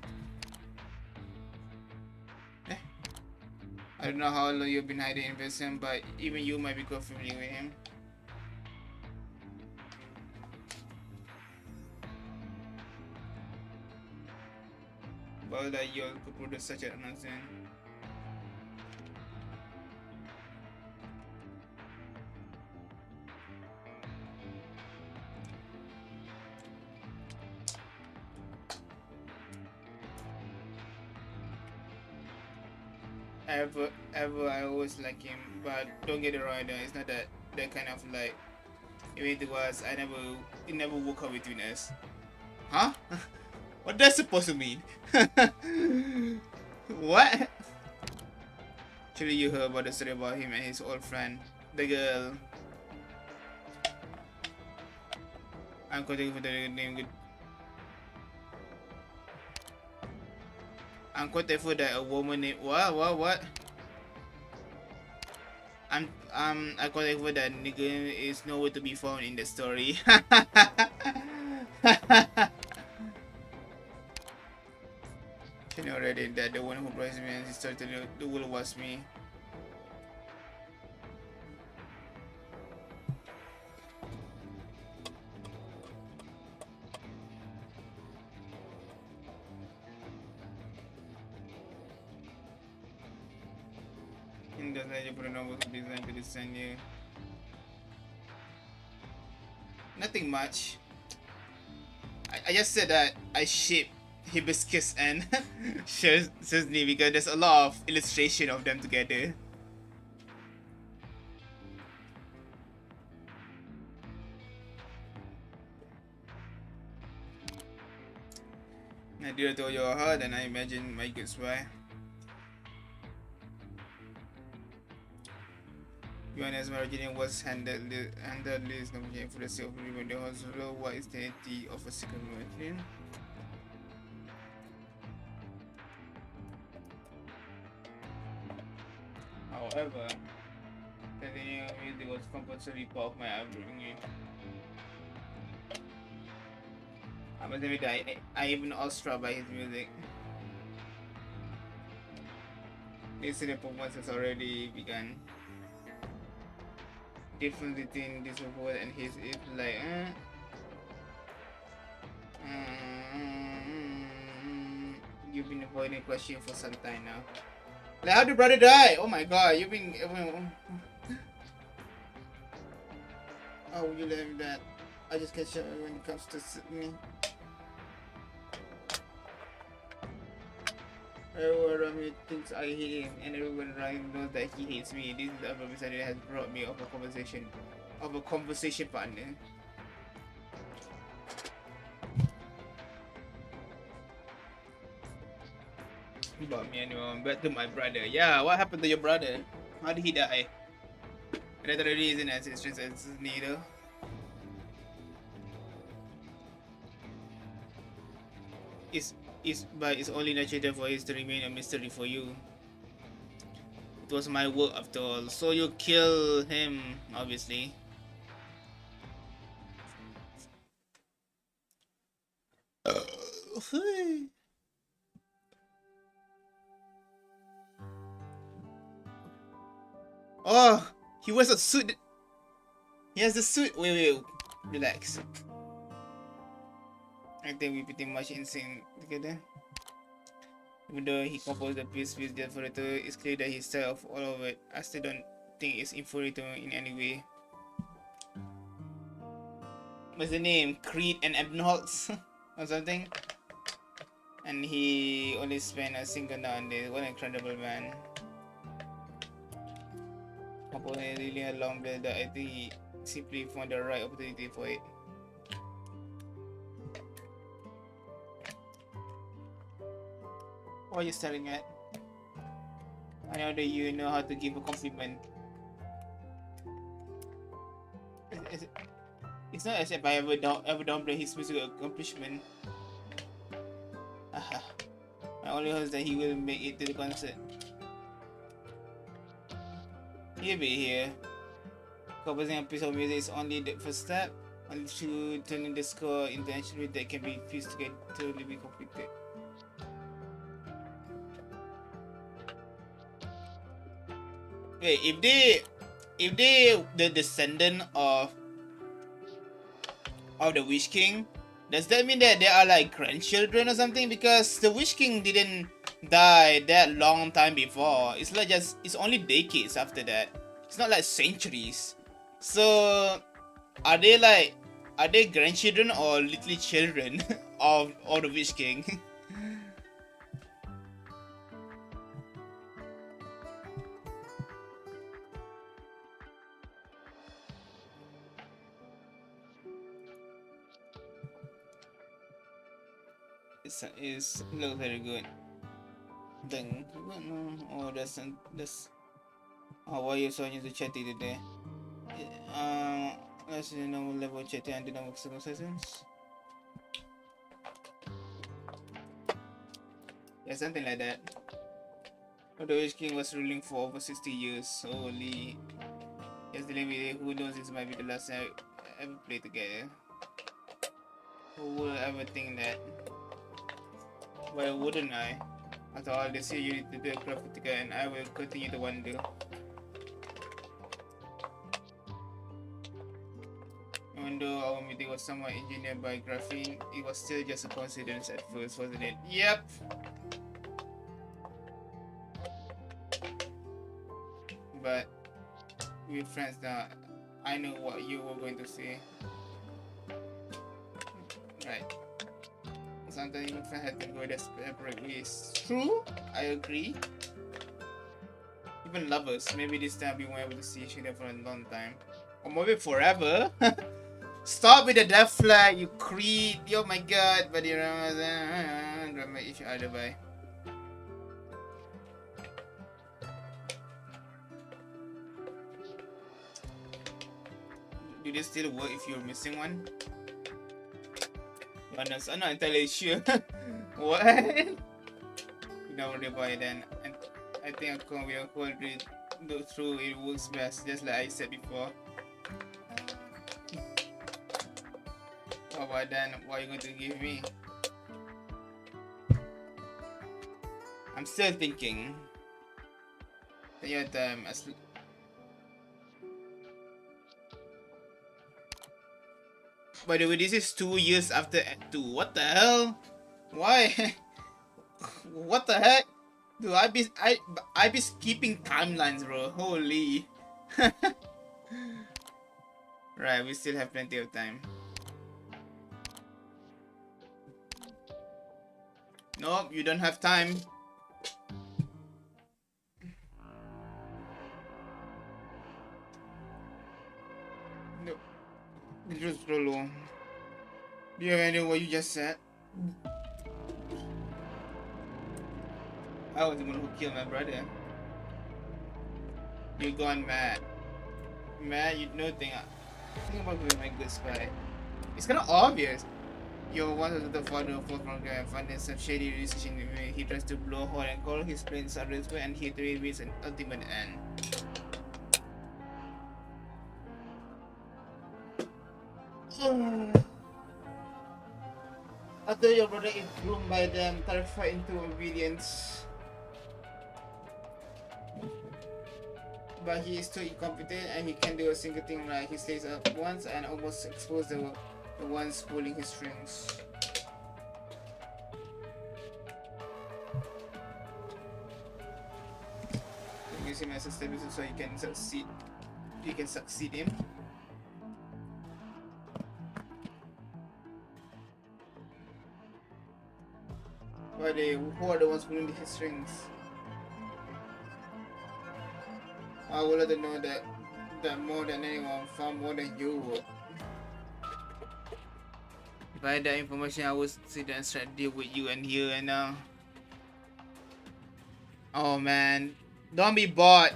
Speaker 1: I don't know how long you've been hiding in Vincent, but even you might be quite familiar with him. Well, that you could produce such an announcement. Ever, I always like him, but don't get it wrong, it's not that kind of like. Even if it was, it never woke up between us. Huh? What that's supposed to mean? What? Actually, you heard about the story about him and his old friend, the girl. I'm quoting for the name. I'm quoting for that a woman named what? I quoting for that nigga is nowhere to be found in the story. You know already that the one who brought me and he started the will was me. In the you put a novel to design to design you. Nothing much. I just said that I ship Hibiscus and Sesame because there's a lot of illustration of them together. I did it to your heart and I imagine my good spy. Johannes Marginian was handled this nomination for the sake of removing the hospital. What is the entity of a second machine? However, continuing music was compulsory part of my upbringing. I must admit that I even awestruck by his music. Incident performance has already begun. Difference between this world and his is like, you've been avoiding question for some time now. Like, how did brother die? Oh my god, you've been. How would you let me that? I just catch up when it comes to me. Everyone around me thinks I hate him, and everyone around him knows that he hates me. This is the other reason that has brought me of a conversation partner. About me anymore. Back to my brother. Yeah, what happened to your brother? How did he die? That already isn't as interesting as neither. But it's only natural for it to remain a mystery for you. It was my work after all. So you kill him, obviously. Oh, he wears a suit. He has the suit. Wait. Relax. I think we pretty much insane together. Even though he composed the piece with the photo, it's clear that he's tired of all of it. I still don't think it's infuriating in any way. What's the name? Creed and Ebnholz or something? And he only spent a single night on this. What an incredible man. Composing really a long build that I think he simply found the right opportunity for it. What are you staring at? I know that you know how to give a compliment. It's not as if I ever downplay his musical accomplishment. My only hope is that he will make it to the concert. He'll be here. Composing a piece of music is only the first step. Only through turning the score into an instrument that can be fused together to be completed. Wait, if they the descendant of the Witch King, does that mean that they are like grandchildren or something? Because the Witch King didn't die that long time before. It's like it's only decades after that. It's not like centuries. So are they grandchildren or little children of the Witch King? It's looks very good. Then oh that's why you so used to chatty today? Let's see normal level chatty and dynamic circumstances. Yeah, something like that. But the Witch King was ruling for over 60 years. Holy. Yes, the limit. Who knows? This might be the last time I ever play together. Who would ever think that? Why wouldn't I? After all this year, you need to do a craft together, and I will continue to wonder. Even though our meeting was somewhat engineered by graphene, it was still just a coincidence at first, wasn't it? Yep! But we're friends now. I know what you were going to say. Right. Sometimes even friends have to go their separate ways. True, I agree. Even lovers, maybe this time we won't be able to see each other for a long time. Or maybe forever. Stop with the death flag, you creep. Oh my god, but you drama each other by. Do they still work if you're missing one? Honest, I'm not entirely sure. What? Don't worry about it then. And I think I'll with a cold read through it works best, just like I said before. How about then? What are you going to give me? I'm still thinking. Take your time. By the way, this is 2 years after Act 2. What the hell? Why? What the heck? Dude, I be skipping timelines, bro. Holy. Right, we still have plenty of time. Nope, you don't have time. No, it was so long. Do you have any what you just said? I was the one who killed my brother. You're gone mad. Mad, you know thing. Think about being my good spy. It's kind of obvious. You're one of the father of a program, funding some shady decision. He tries to blow hole and call his plans are this way, and he reveals an ultimate end. After your brother is groomed by them, terrified into obedience. But he is too incompetent and he can't do a single thing right. He stays up once and almost exposes the ones pulling his strings. Use him as a stabilizer so he can succeed. You can succeed him. But who are the ones pulling his strings? I will let them know that more than anyone, far more than you would. If I had that information, I would sit down and start to deal with you and here and now. Oh man, don't be bought.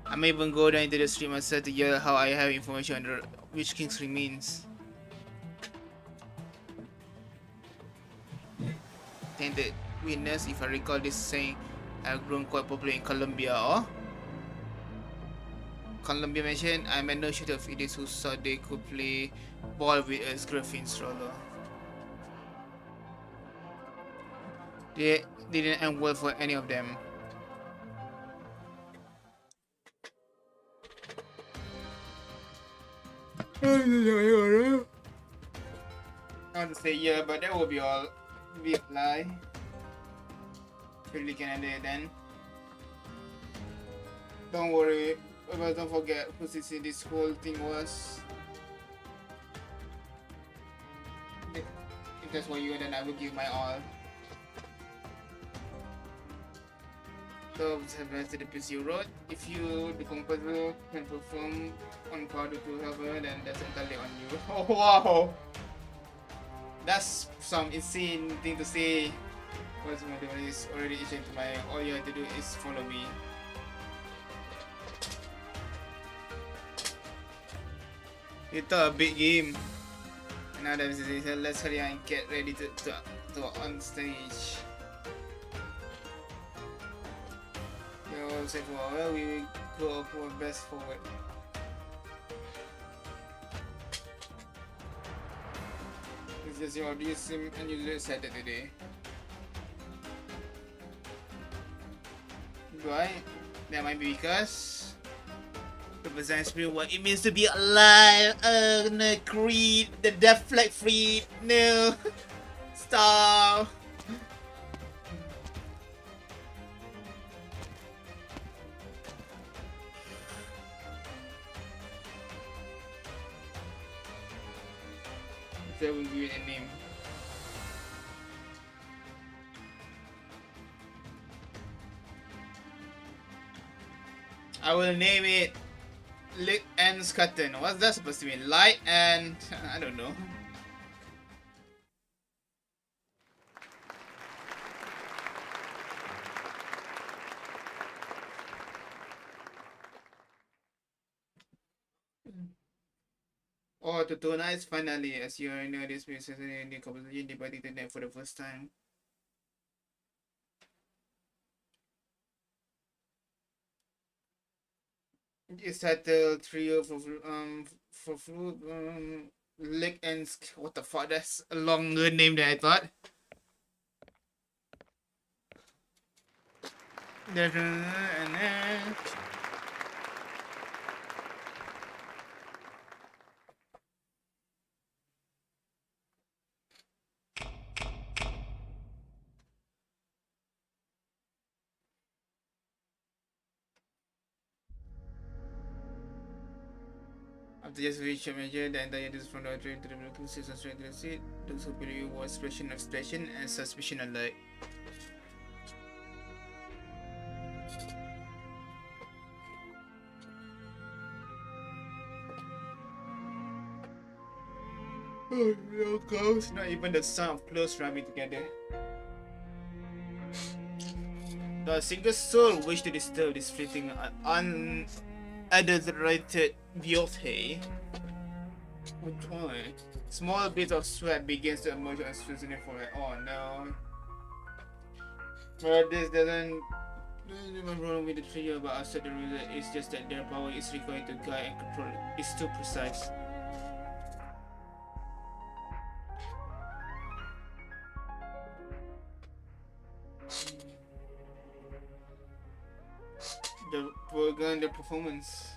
Speaker 1: I may even go down into the street myself to yell how I have information on the Witch King's remains. Tainted witness, if I recall this saying, have grown quite popular in Colombia, or? Colombia mentioned, I'm a no shooter of idiots who thought they could play ball with a graphene stroller. They didn't end well for any of them. I want to say yeah, but that will be all be a lie. Really can end it then. Don't worry, but don't forget who this whole thing was. If that's what you then I will give my all. So have the piece you wrote. If you, the composer, can perform on part to help her, then that's entirely on you. Oh wow! That's some insane thing to say. What's my doing is already itching to my. All you have to do is follow me. It's a big game. And now that let's hurry and get ready to on stage. Yo, say for a while, we will go for best forward. It's just your do you seem unusually excited today? Why? That might be because represents spirit what it means to be alive. No, creed, the death flag free. No, stop. So we'll give it a name. I will name it Light and Scatten. What's that supposed to mean? Light and I don't know. Oh, to tonight finally, as you already know, this music is a new composition debuted today for the first time. It's titled Trio for Flute, Lick and what the fuck? That's a longer name than I thought. After just reaching measure, the entire distance from the train to the local system straight to the seat. Those who believe was expression of splashing and suspicion alike. Oh, no close. Not even the sound of clothes rubbing together. The single soul wish to disturb this fleeting, unadulterated beauty. Okay. Small bit of sweat begins to emerge on Susan's forehead. Oh no. But this doesn't even wrong with the trio about outside the ruler. It's just that their power is required to guide and control. It's too precise. The performance.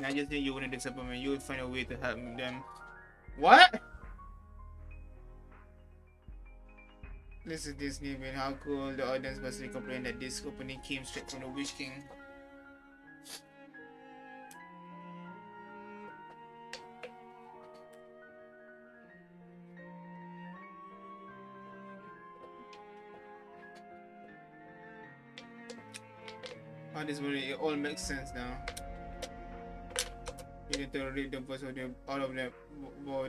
Speaker 1: I just knew you wouldn't disappoint me. You would find a way to help them. What? This is Disney, man. How cool. The audience must be complaining that this opening came straight from the Witch King. Oh, this really, it all makes sense now. You need to read the voice of them, all of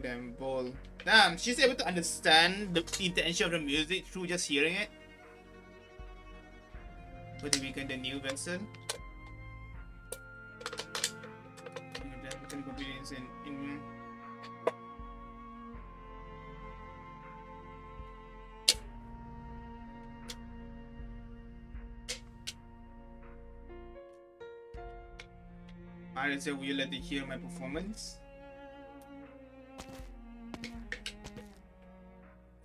Speaker 1: them, bowl. Damn, she's able to understand the intention of the music through just hearing it. What did we get the new vessel? In I said, will you let it hear my performance?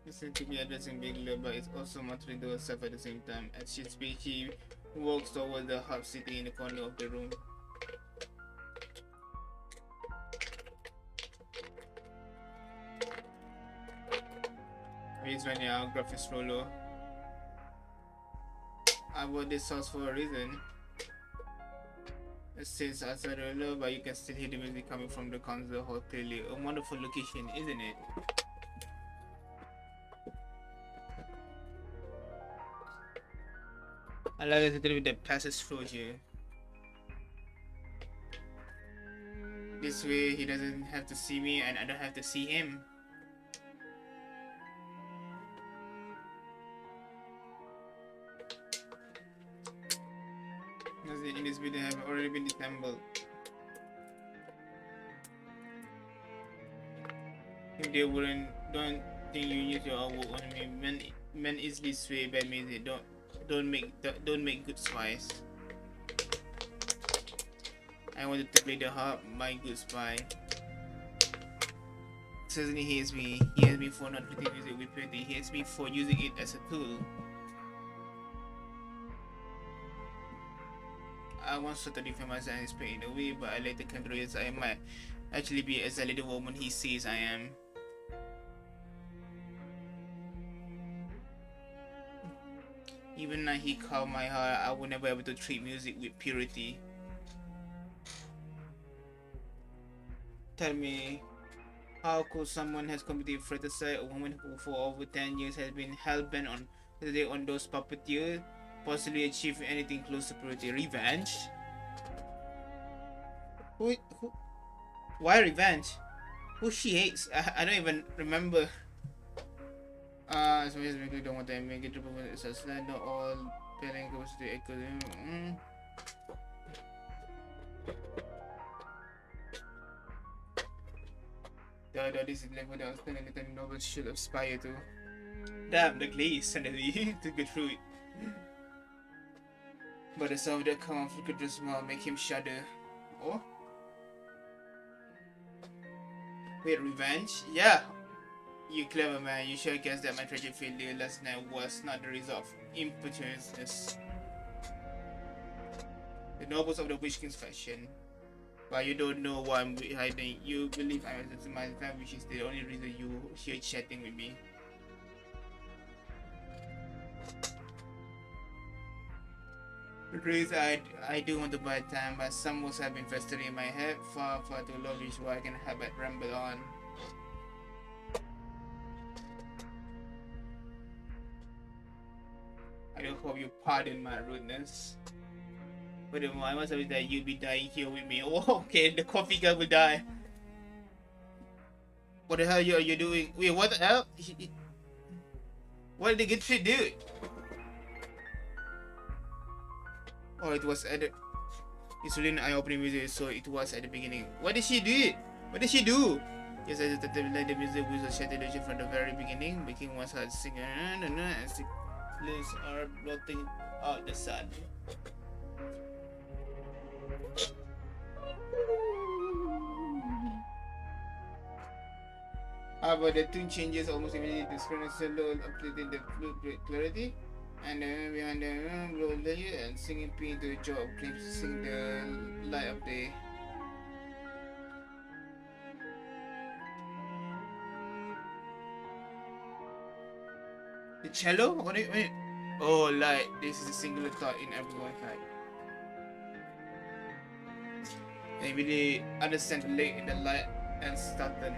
Speaker 1: Listen to me addressing Big Love, but it's also muttering to herself at the same time. As she speaks, she walks toward the harp sitting in the corner of the room. He's running out, graphics Rolo. I bought this house for a reason. It says outside the door, but you can still hear the music coming from the concert hall clearly. A wonderful location, isn't it? I love it with the passage through here. This way he doesn't have to see me and I don't have to see him. In this video have already been disassembled. If they don't think you use your own work on me. Men easily sway bad music. Don't make good spies. I wanted to play the harp, my good spy. Certainly hates me. He hates me for not treating music with purity. He hates me for using it as a tool. I once thought to defend myself and spray in a way, but I later came to realize I might actually be as a little woman he says I am. Even now he calmed my heart, I would never be able to treat music with purity. Tell me, how could someone has completely fratricide a woman who for over 10 years has been hell-bent on those puppeteers? Possibly achieve anything close to purity. Revenge? Who? Why revenge? Who she hates? I don't even remember. So we don't want to make it to it's a slander. All pairing goes to echo. This is level that outstanding little novel should aspire to. Damn, the glaze suddenly to get through it. But the sound of that conflict could just make him shudder. Oh? Wait, revenge? Yeah! You clever man, you sure guessed that my tragic failure last night was not the result of impetuousness. the nobles of the Witch King's faction. But you don't know what I'm hiding. You believe I'm a my fan, which is the only reason you here chatting with me. The reason I do want to buy time, but some words have been festering in my head far too long, which is why I can have it ramble on. I do hope you pardon my rudeness. Furthermore, I must admit that you'll be dying here with me. Oh, okay, the coffee guy will die. What the hell are you doing? Wait, what the hell? What did the good shit do? Oh, it was at the... It's really an eye-opening music, so it was at the beginning. What did she do? What did she do? Yes, I just let the music whistle shattered from the very beginning, making one's heart sing and the leaves are blotting out the sun. However, the tune changes almost immediately. The screen is solo, updating the flute clarity, and then behind the roll layer and singing pin to the jaw of claims to sing the light of day. The cello? What do you mean? Oh, light. This is a singular thought in everyone's life. They really understand the lake in the light and started.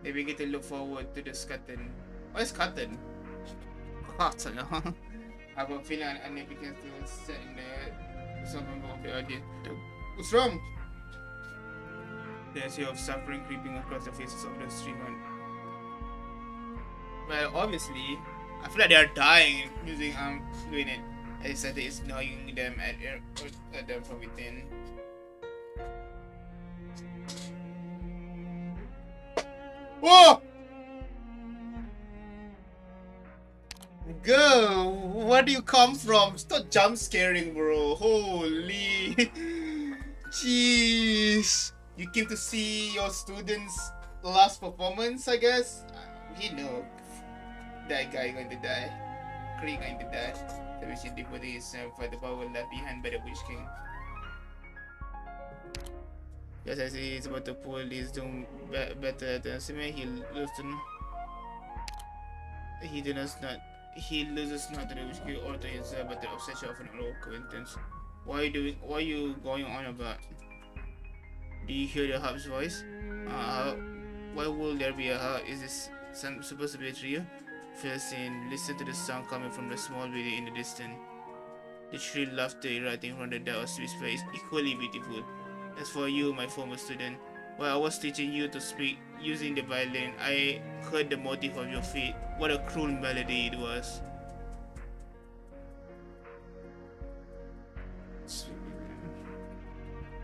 Speaker 1: They begin to look forward to the scutton. What is scutton? I don't know. I have a feeling and it begins to set in the something of the audience. What's wrong? There's a of suffering creeping across the faces of the streamers. Well, obviously, I feel like they are dying using doing it. I decided it's gnawing them at them from within. Whoa! Girl, where do you come from? Stop jump scaring, bro. Holy. Jeez. You came to see your students' last performance, I guess? He know that guy going to die. Kree going to die. The mission devoted himself for the power left behind by the Witch King. Just as he is about to pull his doom better than Sime, he loses not to the Witch King or to himself, but the obsession of an old acquaintance. What are you going on about? Do you hear the harp's voice? Why will there be a harp? Is this supposed to be a trio? First in, listen to the sound coming from the small building in the distance. The shrill laughter erupting from the dark of space is equally beautiful. As for you, my former student, while I was teaching you to speak using the violin, I heard the motif of your feet. What a cruel melody it was.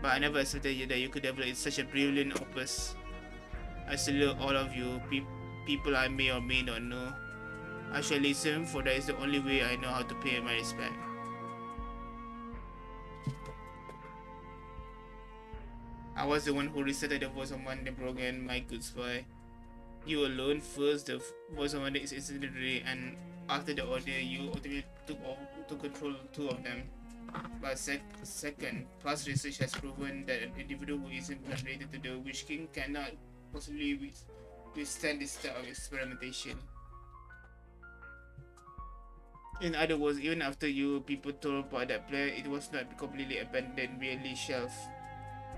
Speaker 1: But I never expected that you could develop such a brilliant opus. I salute all of you, people I may or may not know. I shall listen, for that is the only way I know how to pay my respect. I was the one who recited the voice of Monday broken, my good spy. You alone, first the voice of Monday is incidentally, and after the order, you ultimately took control of two of them. But second, past research has proven that an individual who is related to the Witch King cannot possibly withstand this type of experimentation. In other words, even after you people tore apart that plan, it was not completely abandoned, merely shelved.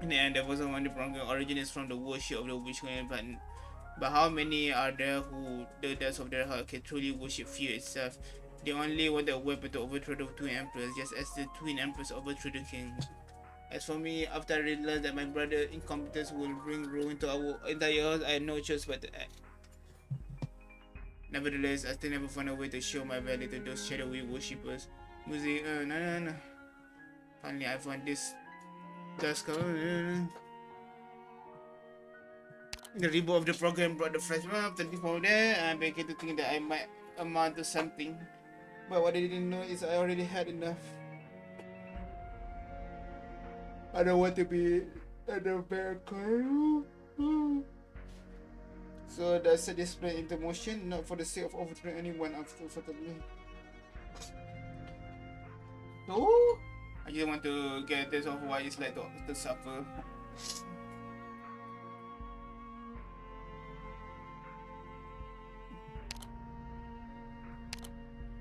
Speaker 1: In the end, there was one problem originates from the worship of the Witch King, but how many are there who, the depths of their heart, can truly worship fear itself? They only want a weapon to overthrow the twin emperors, just as the twin emperors overthrew the king. As for me, after I realized that my brother's incompetence will bring ruin to our entire house, I had no choice but to act. Nevertheless, I still never found a way to show my value to those shadowy worshippers. Music, no. Finally, I found this task. The reboot of the program brought the freshman up to from there, and I began to think that I might amount to something. But what I didn't know is I already had enough. I don't want to be a bear. So that's set this plan into motion, not for the sake of overthrowing anyone comfortably. Oh, I just want to get this of why it's like to suffer.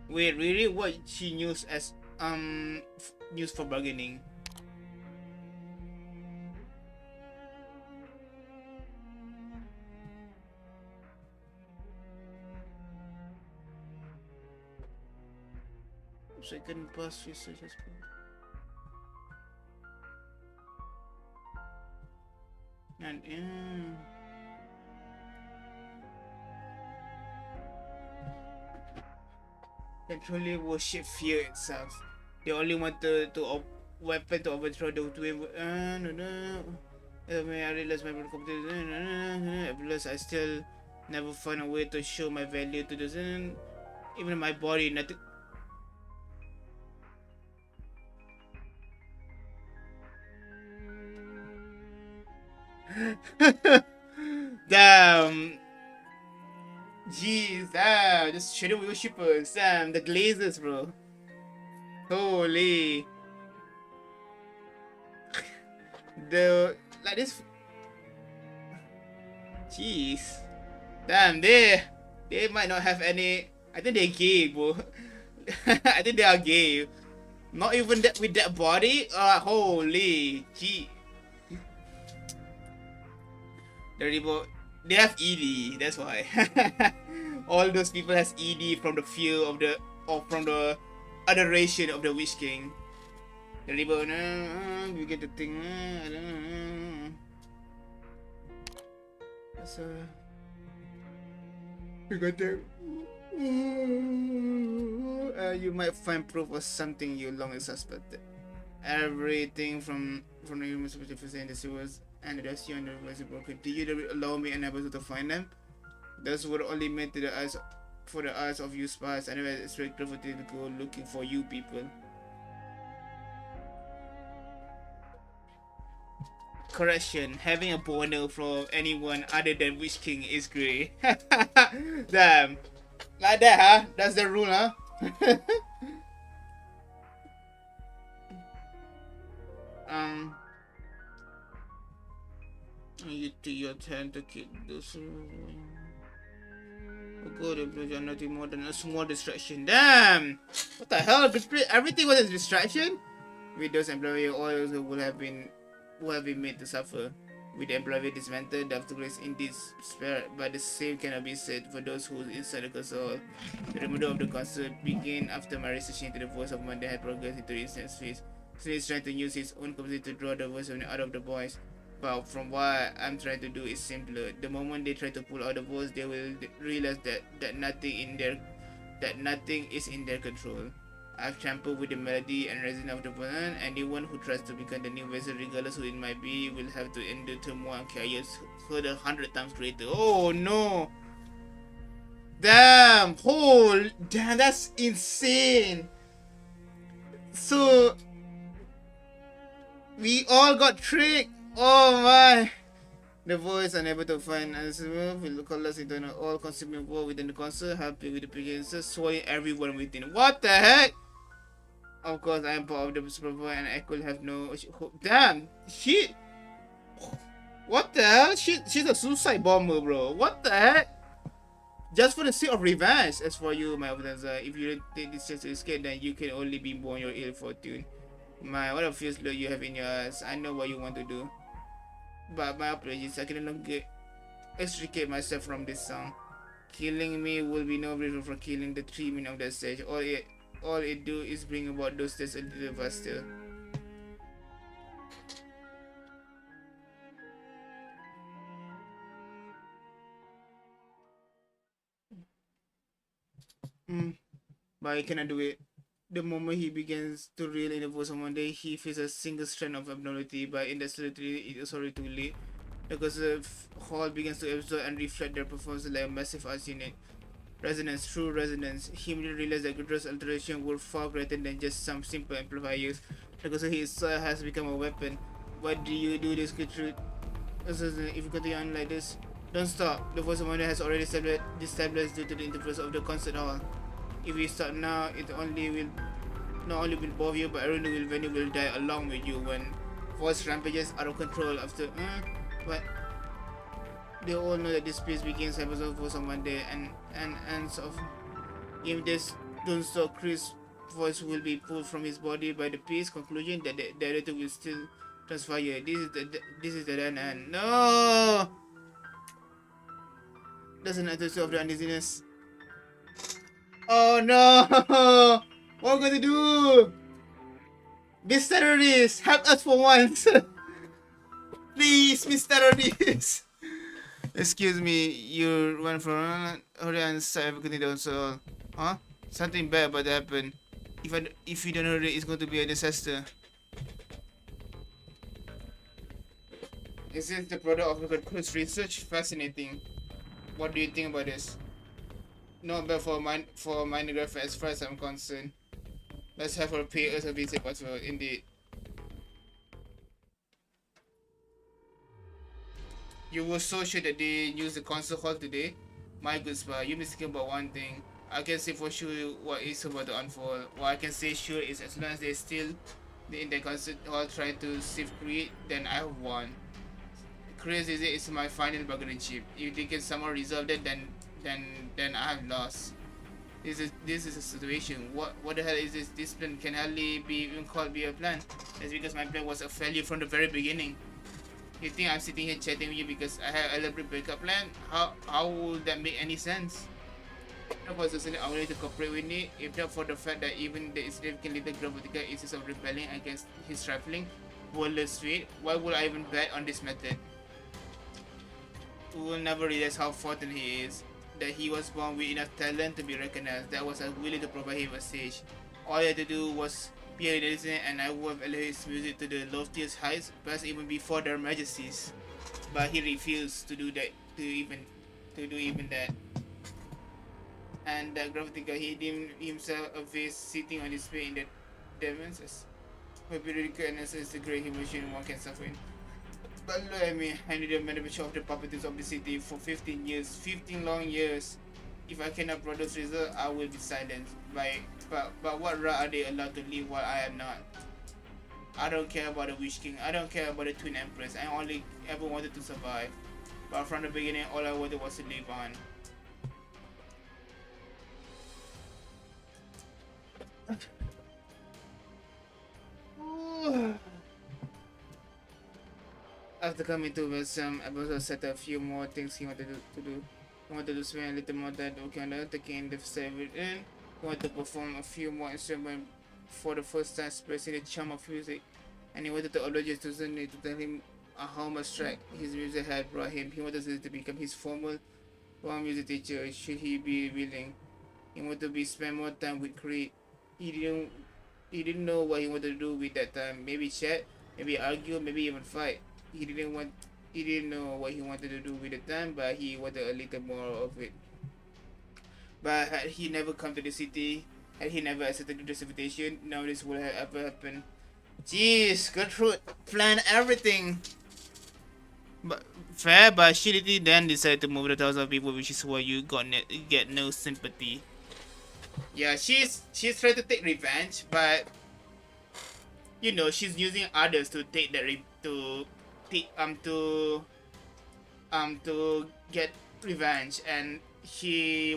Speaker 1: Wait, really? What she used as used for bargaining? Second pass research has been. And they truly worship fear itself. They only want to weapon to overthrow the twin. I realize my computer. Plus, I still never find a way to show my value to this. Even my body, nothing. Damn. Jeez, damn. Just shadow worshippers. Damn, the glazers, bro. Holy. Like this. Jeez. Damn, they might not have any. I think they're gay, bro. I think they are gay. Not even that with that body. Holy. Gee. They have ED, that's why. All those people has ED from the fear of the, or from the adoration of the Witch King. The rebel, we get the thing, I don't know. So, we got there. You might find proof of something you long suspected. Everything from the human perspective in the sewers and the rescue and the reservoir broken. Do you allow me and able to find them? Those were only meant to the eyes, for the eyes of you spies. Anyway, it's very clever to go looking for you people. Correction, having a boner from anyone other than Witch King is great. Damn. Like that, huh? That's the rule, huh? You take your time to keep this. Oh god, are nothing more than a small distraction. Damn! What the hell? Everything was a distraction? With those employee oils who will have been made to suffer. With the employee dismantled, the aftergrace in this spirit, but the same cannot be said for those who inside the console. The removal of the console began after my research into the voice of Monday had progressed into instance phase. So he's trying to use his own capacity to draw the voice out of the voice. But from what I'm trying to do is simpler. The moment they try to pull out the voice, they will realize that nothing is in their control. I've trampled with the melody and resin of the person. Anyone who tries to become the new vessel, regardless who it might be, will have to endure turmoil and chaos heard 100 times greater. Oh no! Damn! Damn, that's insane! So we all got tricked! Oh my! The voice unable to find answer will collapse into an all-consuming war within the console, happy with the precursors, swallowing everyone within. What the heck? Of course, I am part of the superpower and I could have no hope. Damn! What the hell? She's a suicide bomber, bro. What the heck? Just for the sake of revenge. As for you, my Avanza, if you don't take this chance to escape, then you can only be born your ill fortune. What a fierce look you have in your eyes. I know what you want to do. But my apologies, I can no longer extricate myself from this song. Killing me will be no reason for killing the treatment of that stage. All it do is bring about those tests a little faster. But I cannot do it. The moment he begins to reel in the voice of Monday, he feels a single strand of abnormality, but in the solitary, it is already too late. Because the hall begins to absorb and reflect their performance like a massive arts unit. Resonance, true resonance. He immediately realized that Gudra's alteration were far greater than just some simple amplifiers. Because his has become a weapon. Why do you do this, Gertrude? If you continue on like this, don't stop. The voice of Monday has already destabilized due to the interface of the concert hall. If we stop now, it only will Not only will both you, but everyone will when you will die along with you when force rampages out of control after. But they all know that this place begins episode for someone there and ends of. If this don't stop, Chris' voice will be pulled from his body by the piece. Conclusion that the director will still transpire. This is the end. No, doesn't episode of the uneasiness. Oh no! What are we gonna do? Miss Terrorist, help us for once! Please, Miss Terrorist! Excuse me, you run from hurry and start everything down so huh? Something bad about to happen. If you don't hurry, it's going to be a disaster. Is this the product of close research? Fascinating. What do you think about this? Not bad for minograph as far as I'm concerned. Let's have her pay us a visit as well, indeed. You were so sure that they used the concert hall today? My good spy, you're mistaken about one thing. I can say for sure what is about to unfold. What I can say sure is as long as they still in the concert hall try to save Creed, then I have won. Crazy is my final bargaining chip. If they can somehow resolve it, then I have lost. This is a situation. What the hell is this? This plan can hardly be even called be a plan. That's because my plan was a failure from the very beginning. You think I'm sitting here chatting with you because I have a elaborate breakup plan? How would that make any sense? If not for society I wanted to cooperate with me, if not for the fact that even the significant little grammatical instance of rebelling against his trifling, wordless trait, why would I even bet on this method? We will never realize how fortunate he is. That he was born with enough talent to be recognized, that was willing to provide him a stage. All he had to do was be a listener and I would have elevated his music to the loftiest heights, perhaps even before their majesties. But he refused to do that, to do even that. And that gravitica, he deemed himself a vase sitting on his bed in the dimensions. But periodical analysis is the great emotion one can suffer in. But look at me, I need a management of the properties of the city for 15 years, 15 long years. If I cannot produce results, I will be silenced. But what right are they allowed to live while I am not? I don't care about the Witch King, I don't care about the Twin Empress, I only ever wanted to survive. But from the beginning, all I wanted was to live on. After coming to some episode set a few more things he wanted to do. He wanted to spend a little more time working on the taking the server in. He wanted to perform a few more instruments for the first time, expressing the charm of music. And he wanted to apologize to Sunny to tell him how much track his music had brought him. He wanted to become his formal music teacher should he be willing. He wanted to be spend more time with Creed. He didn't know what he wanted to do with that time. Maybe chat, maybe argue, maybe even fight. He didn't know what he wanted to do with the time, but he wanted a little more of it. But had he never come to the city, had he never accepted this invitation, none of this would have ever happened. Jeez, Gertrude planned everything. But fair, but she then decided to move the thousands of people, which is why you get no sympathy. Yeah, she's trying to take revenge, but you know she's using others to take that to get revenge, and she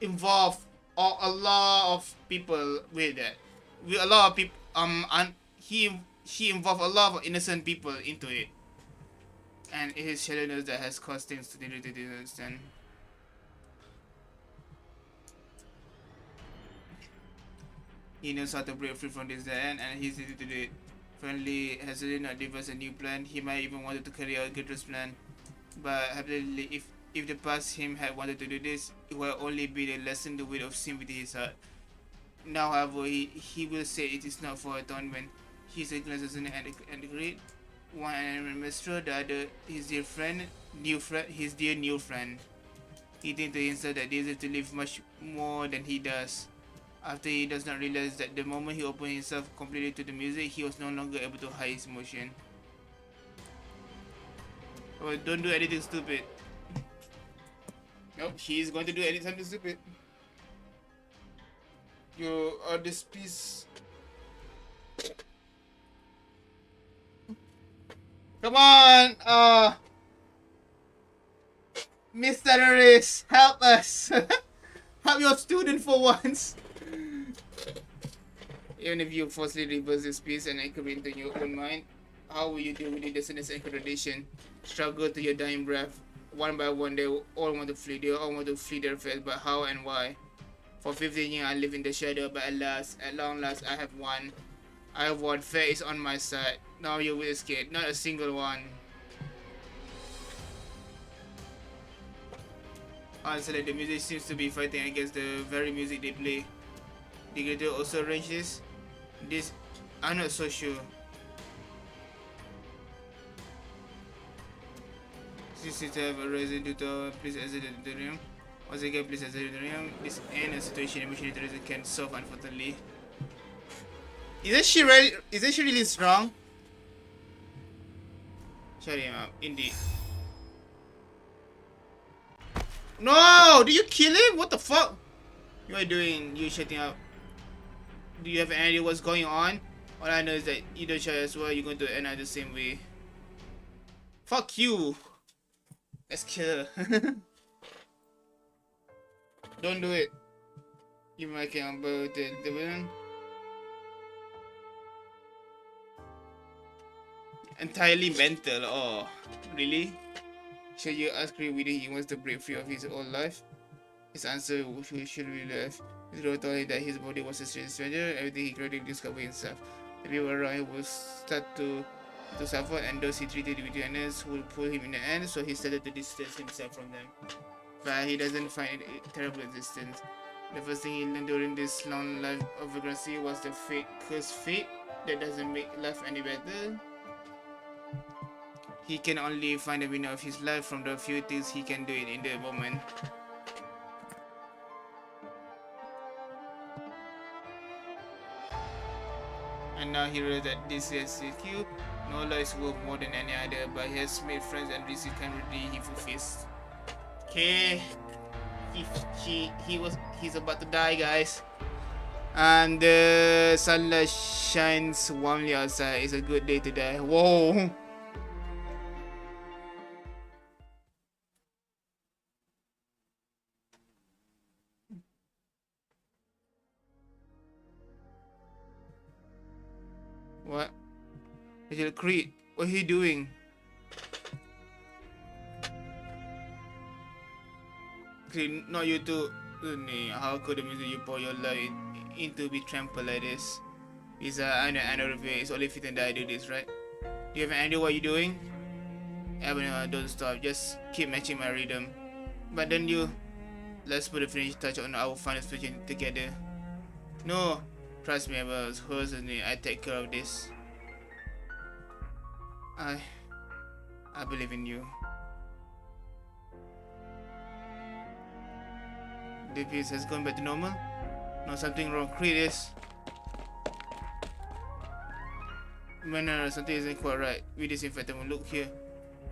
Speaker 1: involved a lot of people with that. With a lot of people, and she involved a lot of innocent people into it, and it is shallowness that has caused things to understand. He knows how to break free from this end, and he's easy to do it. Friendly has really not devised a new plan. He might even wanted to carry out Gertrude's plan. But happily, if the past him had wanted to do this, it will only be the lesson the weight of sin within his heart. Now, however, he will say it is not for atonement. He's a glass and the great one and maestro, the other his dear new friend. He thinks to himself that he deserves to live much more than he does. After he does not realize that the moment he opened himself completely to the music, he was no longer able to hide his emotion. Oh, don't do anything stupid. Nope, she's going to do anything stupid. You are this piece. Come on, Mr. Terrorist, help us. Help your student for once. Even if you falsely reverse this piece and anchor it into your own mind, how will you deal with the dissonance and contradiction? Struggle to your dying breath. One by one, they all want to flee. They all want to flee their faith, but how and why? For 15 years, I live in the shadow, but at long last, I have won. I have won. Fair is on my side. Now you will escape. Not a single one. Honestly, the music seems to be fighting against the very music they play. Did Gator also arrange this? I'm not so sure. Since it have a resident to please exit the room. Once again, please exit the room. This ain't a situation in which the terrorism can solve, unfortunately. Isn't she really strong? Shut him up, indeed. No! Did you kill him? What the fuck? You are doing? You shutting up? Do you have any idea what's going on? All I know is that you don't shut as well. You're going to end up the same way. Fuck you. Let's kill her. Don't do it. You might get on board the villain. Entirely mental. Oh, really? Should you ask Creed whether he wants to break free of his old life? His answer should be left. His girl told him that his body was a stranger, everything he gradually discovered himself. The people around him will start to suffer, and those he treated with kindness will pull him in the end, so he started to distance himself from them. But he doesn't find it a terrible existence. The first thing he learned during this long life of vagrancy was the cursed fate that doesn't make life any better. He can only find the winner of his life from the few things he can do in the moment. And now he realized that this is CQ. No law is worth more than any other, but he has made friends and received kindly he fulfills. Okay, he's about to die, guys. And the sunlight shines warmly outside. It's a good day to die. Whoa. What? Little Creed, what are you doing? Creed, not you too. How could the music you pour your life into be trampled like this? I know it's only fitting that I do this, right? Do you have any idea what you're doing? Avenue, don't stop, just keep matching my rhythm. But then let's put a finishing touch on our final speech together. No, trust me, I take care of this. I believe in you. The piece has gone back to normal. No, something wrong. Creed is. Man, something isn't quite right. We disinfect them. Look here.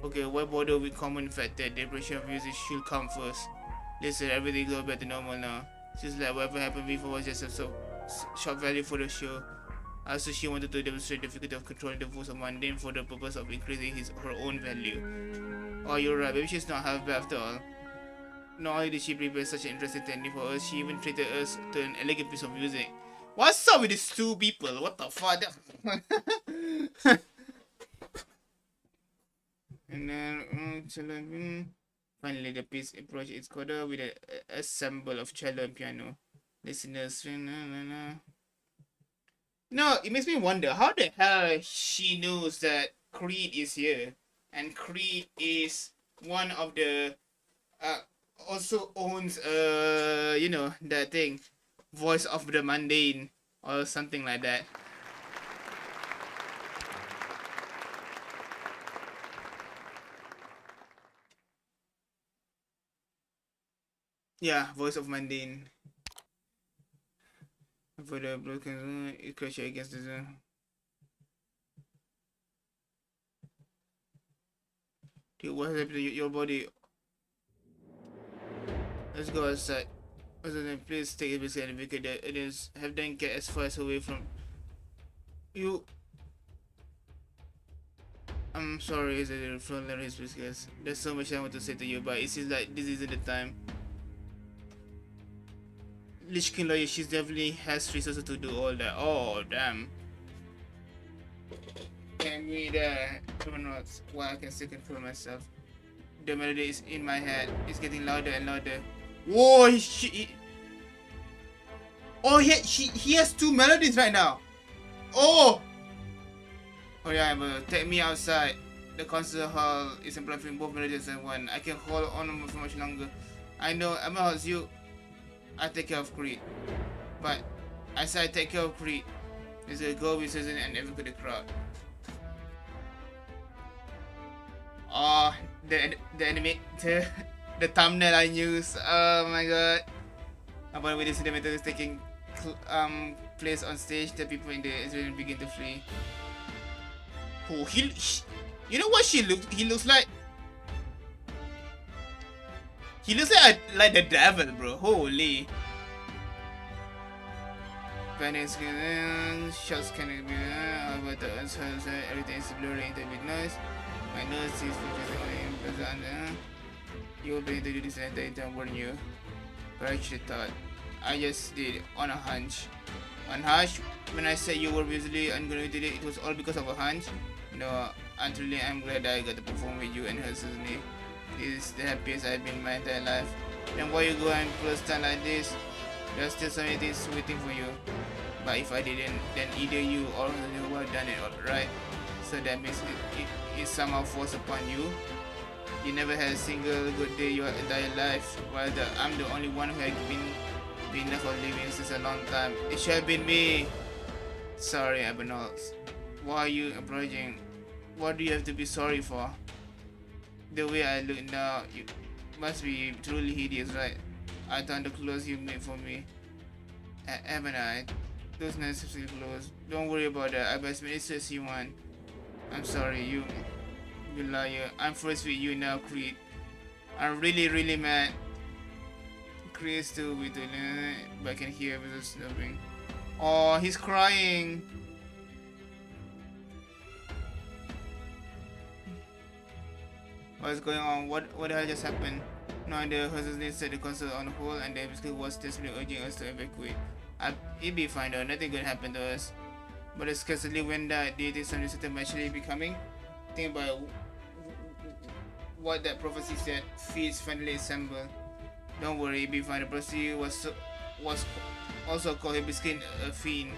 Speaker 1: Okay, why bother with common infected? The impression of music should come first. Listen, everything goes back to normal now. Seems like whatever happened before was just a short value for the show. Also, she wanted to demonstrate the difficulty of controlling the voice of mundane for the purpose of increasing her own value. Oh, you're right. Maybe she's not half bad after all. Not only did she prepare such an interesting technique for us, she even treated us to an elegant piece of music. What's up with these two people? What the fuck? And then, finally, the piece approached its coda with an ensemble of cello and piano. Listeners, no, it makes me wonder how the hell she knows that Creed is here, and Creed is one of the also owns that thing, Voice of the Mundane or something like that. Yeah, Voice of Mundane. For the broken it crashed against the zone. Dude, what happened to your body? Let's go outside. Please take it beside because it is have them get as far as away from you. I'm sorry, is it from his because there's so much I want to say to you, but it seems like this isn't the time. Lich King lawyer, she definitely has resources to do all that. Oh damn. Can we notes while I can still control myself. The melody is in my head. It's getting louder and louder. Whoa, oh yeah, he has two melodies right now. Oh yeah, but take me outside. The concert hall is amplifying both melodies at one. I can hold on for much longer. I know, I'm gonna you. I take care of Creed. But I say I take care of Creed. There's a go with Susan and everybody crowd. Oh, the the thumbnail I use. Oh my god. About with the cinematic is taking place on stage, the people in the Israel begin to flee. Oh, you know what he looks like? He looks like the devil, bro. Holy. Panic, shots can be but the everything is blurry into bit noise. My nose is present. You will be able to do this and don't warn you. But I actually thought I just did on a hunch. On hunch, when I said you were visually ungonna do it, it was all because of a hunch. No, truly I'm glad I got to perform with you and her Susan. This is the happiest I've been in my entire life. Then why you go and pull a stunt like this? There's still so many things waiting for you. But if I didn't, then either you or you would have done it, right? So that means it somehow forced upon you. You never had a single good day your entire life, while I'm the only one who had been there for living since a long time. It should have been me. Sorry, Abanals. Why are you approaching? What do you have to be sorry for? The way I look now, you must be truly hideous, right? I thought the clothes you made for me. Haven't I? Those necessary clothes. Don't worry about that. I best made it you want. I'm sorry, you liar. I'm first with you now, Creed. I'm really mad. Creed is still with it, but I can hear with the snubbing. Oh, he's crying. What's going on? What the hell just happened? No idea. Husband set the concert on hold, and the basically was desperately urging us to evacuate. It'd be fine though. Nothing gonna happen to us. But it's scarcely when that do you think something certain actually be coming? Think about what that prophecy said. Feast finally assembled. Don't worry, it'd be fine. The prophecy was also called Hibiscus a fiend.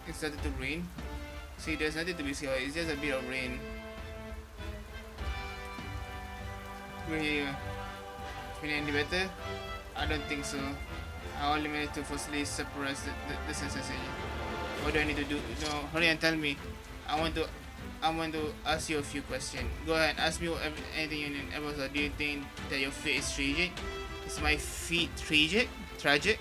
Speaker 1: It started to rain. See, there's nothing to be scared. It's just a bit of rain. We're here. Feeling any better? I don't think so. I only managed to forcibly suppress the sensation. What do I need to do? No, hurry and tell me. I want to ask you a few questions. Go ahead, ask me anything you need. Episode. Do you think that your fate is tragic? Is my fate tragic? Tragic?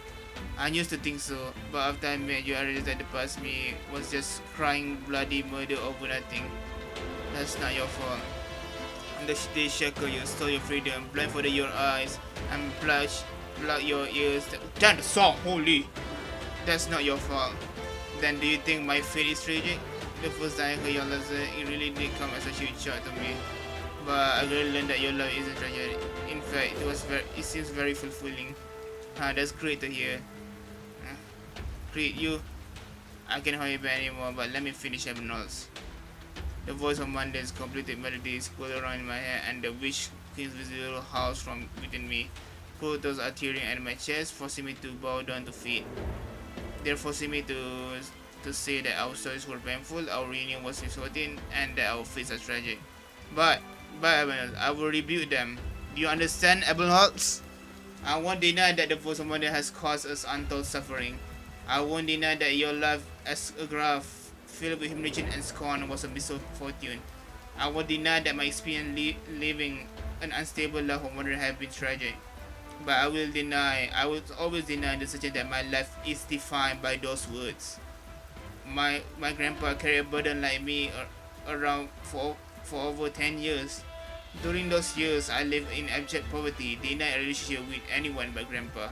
Speaker 1: I used to think so, but after I met you, I realized that the past me was just crying bloody murder over nothing. That's not your fault. They shackle you, stole your freedom, blindfolded your eyes, and plug your ears. Damn the song, holy! That's not your fault. Then do you think my fate is tragic? The first time I heard your lesson, it really did come as a huge shock to me. But I really learned that your love isn't tragic. In fact, it seems very fulfilling. That's great to hear. Creed, I can't hold you back anymore, but let me finish everything else. The voice of Monday's completed melodies go around in my head, and the witch Queen's visible howls from within me. Portals are tearing at my chest, forcing me to bow down to feet. They're forcing me to say that our stories were painful, our reunion was insulting, and that our fates are tragic. But Abelholtz, I will rebuke them. Do you understand, Abelholtz? I won't deny that the voice of Monday has caused us untold suffering. I won't deny that your life as a graph filled with humiliation and scorn was a misfortune. I won't deny that my experience living an unstable life of wonder have been tragic. But I will always deny the suggestion that my life is defined by those words. My grandpa carried a burden like me around for over 10 years. During those years, I lived in abject poverty, denied a relationship with anyone but Grandpa.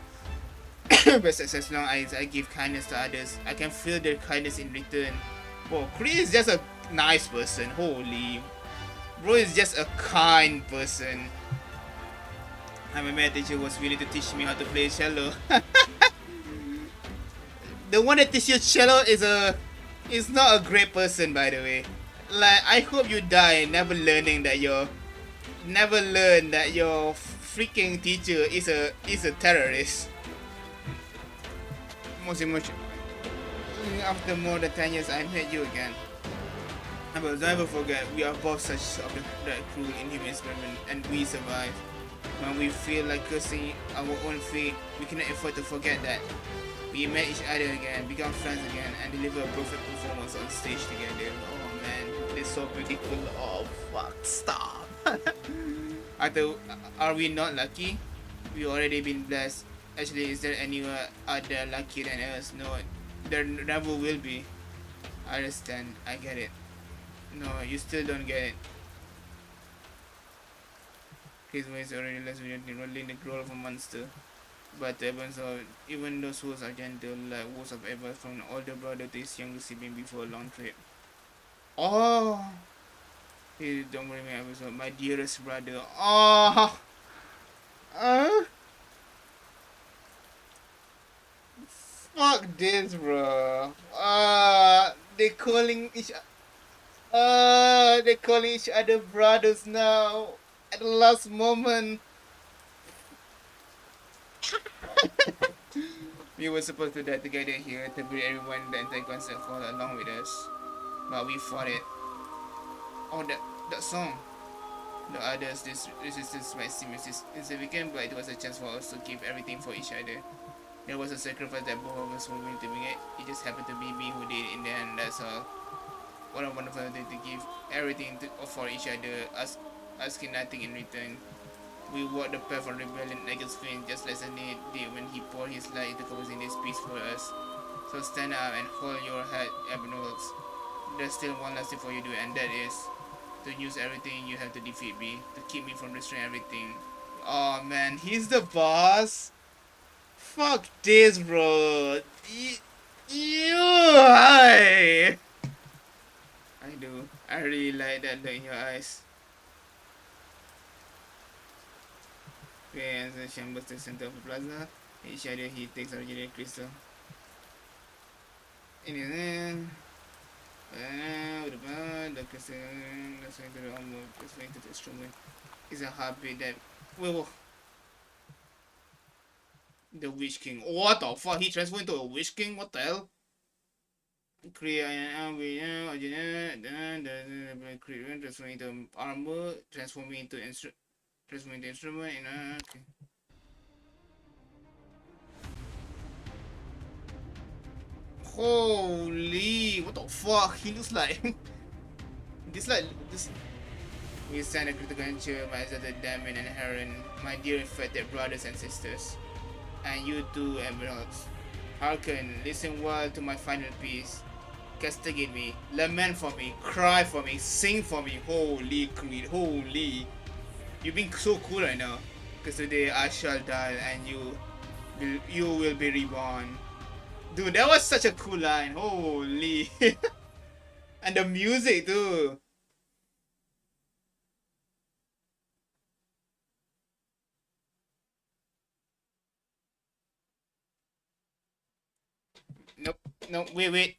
Speaker 1: But as long as I give kindness to others, I can feel their kindness in return. Bro, Chris is just a nice person. Holy. Bro is just a kind person. And my math teacher was willing to teach me how to play cello. The one that teaches you cello is not a great person, by the way. Like, I hope you die never learn that your freaking teacher is a terrorist. Most emotional. After more than 10 years, I met you again. I will never forget, we are both such of that cruel, inhuman experiment, and we survive. When we feel like cursing our own fate, we cannot afford to forget that. We met each other again, become friends again, and deliver a perfect performance on stage together. Oh man, it's so beautiful. Oh fuck, stop. Are we not lucky? We already been blessed. Actually, is there anyone other luckier than us? No, there never will be. I understand, I get it. No, you still don't get it. His ways already less rolling the growl of a monster. But even those souls are gentle, like wolves of ever from an older brother to his younger sibling before a long trip. Oh! Hey, don't worry, my episode. My dearest brother. Oh! Fuck this, bro. They're calling each other brothers now. At the last moment. We were supposed to die together here to bring everyone the entire concert hall along with us. But we fought it. Oh, that song. The others, this resistance might seem insignificant, but it was a chance for us to give everything for each other. There was a sacrifice that both of us were willing to make. It just happened to be me who did it in the end, that's all. What a wonderful thing to give everything for each other, asking nothing in return. We walked the path of rebellion against Finn, just like Sunday did when he poured his light into composing this peace for us. So stand up and hold your head, Abnormals. There's still one last thing for you to do, and that is to use everything you have to defeat me, to keep me from destroying everything. Oh man, he's the boss? Fuck this, bro. Hi. I do. I really like that look in your eyes. Okay, and the chambers the center of the plaza. Each other he takes original crystal. In his hand, the crystal, that's going to the armor, that's going to the instrument. It's a heartbeat that. Whoa. The Witch King. What the fuck? He transformed into a Witch King? What the hell? Create transforming into armor, transforming into instrument, okay. Holy, what the fuck? He looks like this. We stand a critical venture, my exalted Damon and Heron, my dear infected brothers and sisters, and you too, Emeralds. Hearken, listen well to my final piece. Castigate me, lament for me, cry for me, sing for me. Holy Creed, holy. You're being so cool right now. Because today I shall die and you will be reborn. Dude, that was such a cool line. Holy. And the music too. Nope, wait.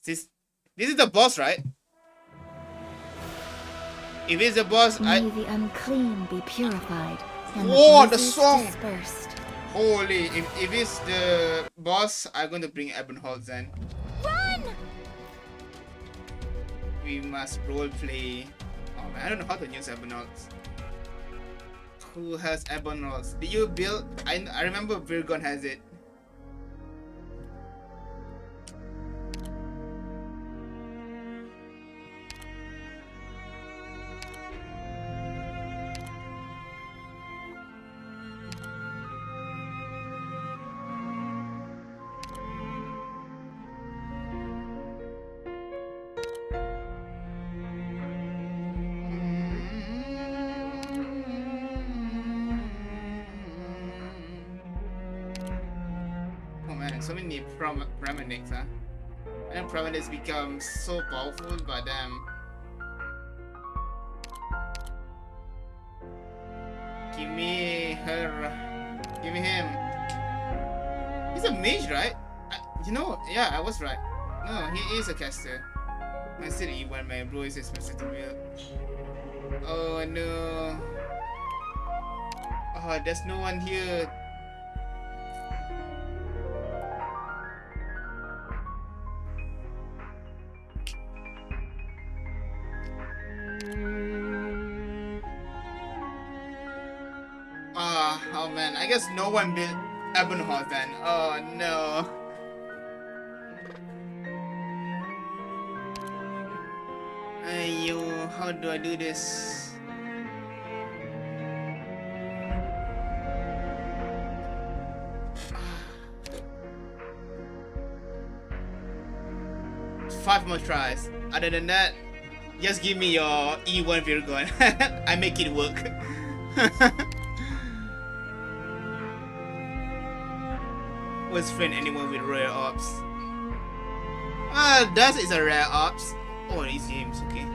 Speaker 1: This is the boss, right? If it's the boss,
Speaker 2: May the unclean be purified and
Speaker 1: whoa, the
Speaker 2: blizzards
Speaker 1: song!
Speaker 2: dispersed.
Speaker 1: Holy, if it's the boss, I'm going to bring Ebonholz then.
Speaker 2: Run!
Speaker 1: We must roleplay. Oh man, I don't know how to use Ebonholz. Who has Ebonholz? Did you build? I remember Virgon has it. so many paramedics, huh? And paramedics become so powerful, but give me her. Give me him. He's a mage, right? You know, yeah, I was right. No, he is a caster. I said E1, my bro is expensive to build. Oh no. Oh, there's no one here. Oh man, I guess no one built Ebonhorse then. Oh no. Ayo, how do I do this? Five more tries. Other than that, just give me your E1 Virgon. I make it work. Was friend anyone with rare ops? That is a rare ops. Oh, easy games, okay.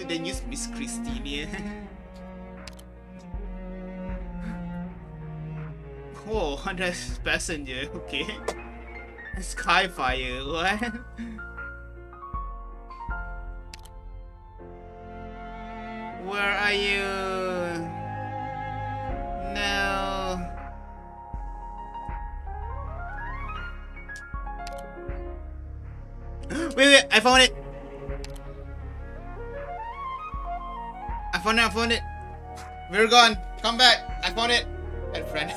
Speaker 1: The news Miss Christine. Oh, 100 passenger, okay. Skyfire, what? Where are you? No. Wait, I found it. I found it. We're gone. Come back. I found it. That friend.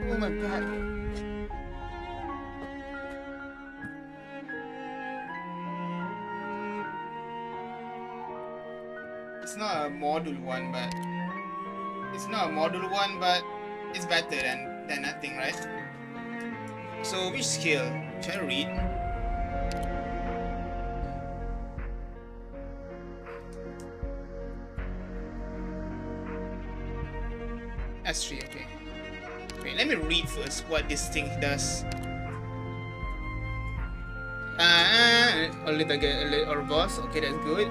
Speaker 1: Oh my god. It's not a module one, but it's better than nothing, right? So which skill? Should I read? S3, okay. Wait, let me read first what this thing does. Only target or boss. Okay, that's good.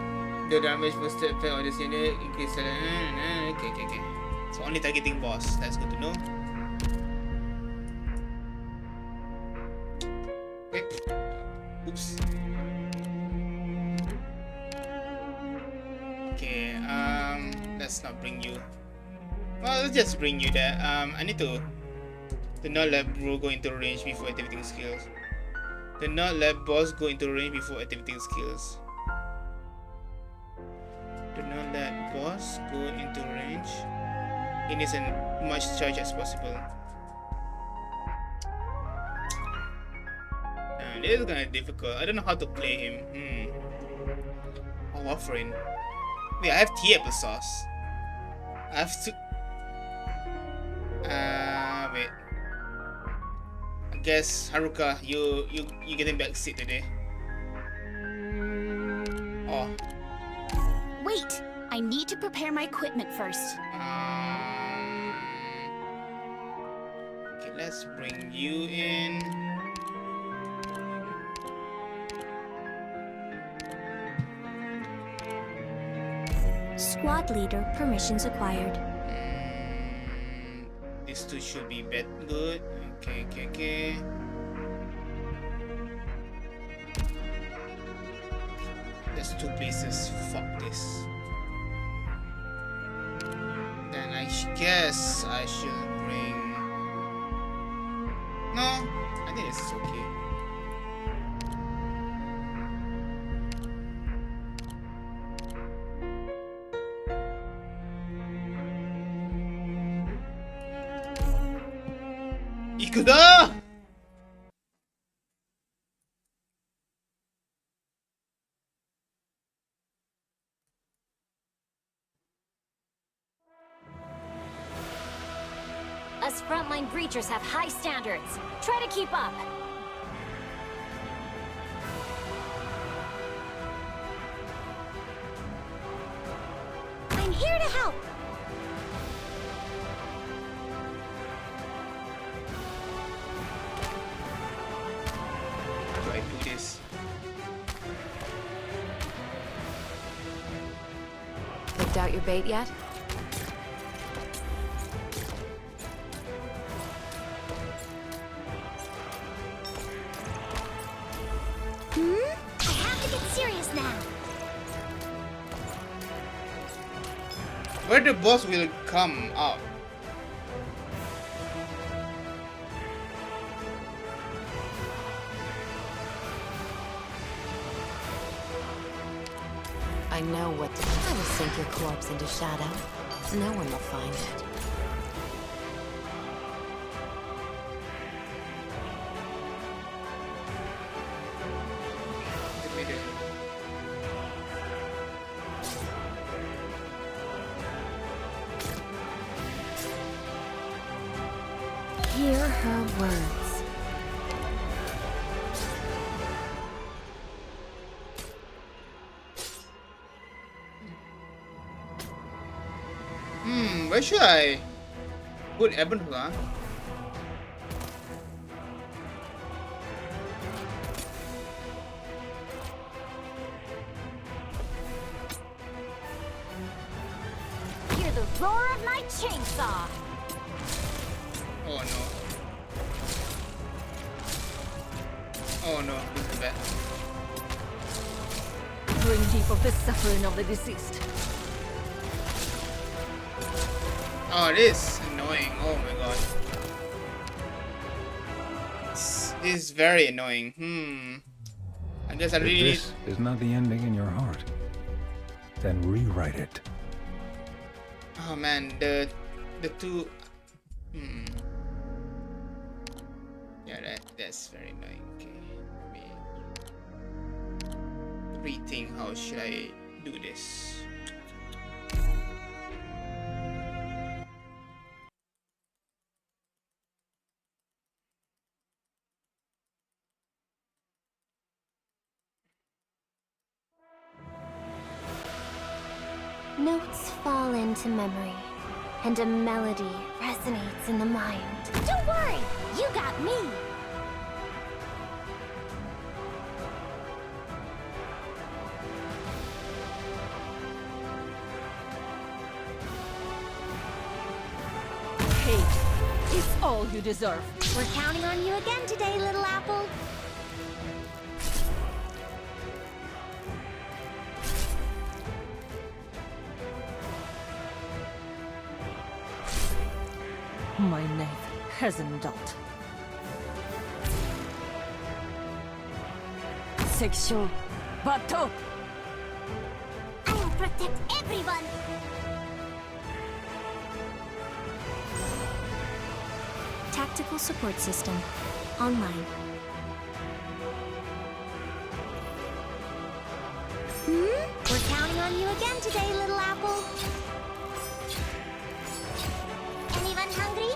Speaker 1: The damage boosted effect on this unit increase. Okay. So only targeting boss. That's good to know. Okay. Oops. Okay. Let's not bring you. Well, let's just bring you there. I need to not let bro go into range before activating skills. Do not let boss go into range before activating skills. Do not let boss go into range. He needs as much charge as possible. This is kinda difficult. I don't know how to play him. Oh, Warframe. Wait, I have tea applesauce. I have to. Wait. I guess Haruka, you getting back seat today. Oh.
Speaker 8: Wait! I need to prepare my equipment first.
Speaker 1: Okay, let's bring you in.
Speaker 8: Squad leader permissions acquired.
Speaker 1: These two should be good. Okay. There's two places. Fuck this. Then I guess I should bring. No, I think this is okay. Ikuda!
Speaker 4: Us frontline breachers have high standards. Try to keep up.
Speaker 8: I'm here to help.
Speaker 1: Do I do this?
Speaker 7: Picked out your bait yet?
Speaker 8: I have to get serious now.
Speaker 1: Where the boss will come up?
Speaker 7: I know what to do. I will sink your corpse into shadow. No one will find it.
Speaker 1: The middle.
Speaker 2: Hear her words.
Speaker 1: Where should I put Ebon Hua?
Speaker 4: Hear the roar of my chainsaw.
Speaker 1: Oh no. Oh no, this is bad.
Speaker 6: Bring deep of the suffering of the deceased.
Speaker 1: Oh, this is annoying. Oh my god. This is very annoying. I guess I
Speaker 9: If
Speaker 1: really need.
Speaker 9: this is not the ending in your heart, then rewrite it.
Speaker 1: Oh man, the two. Yeah, that's very annoying. Okay, let me rethink. How should I do this?
Speaker 2: Notes fall into memory, and a melody resonates in the mind.
Speaker 8: Don't worry, you got me.
Speaker 6: Hate is all you deserve.
Speaker 8: We're counting on you again today, little apple.
Speaker 6: My knife hasn't dulled. Sexual battle.
Speaker 8: I will protect everyone. Tactical support system online. We're counting on you again today, little apple. Anyone hungry?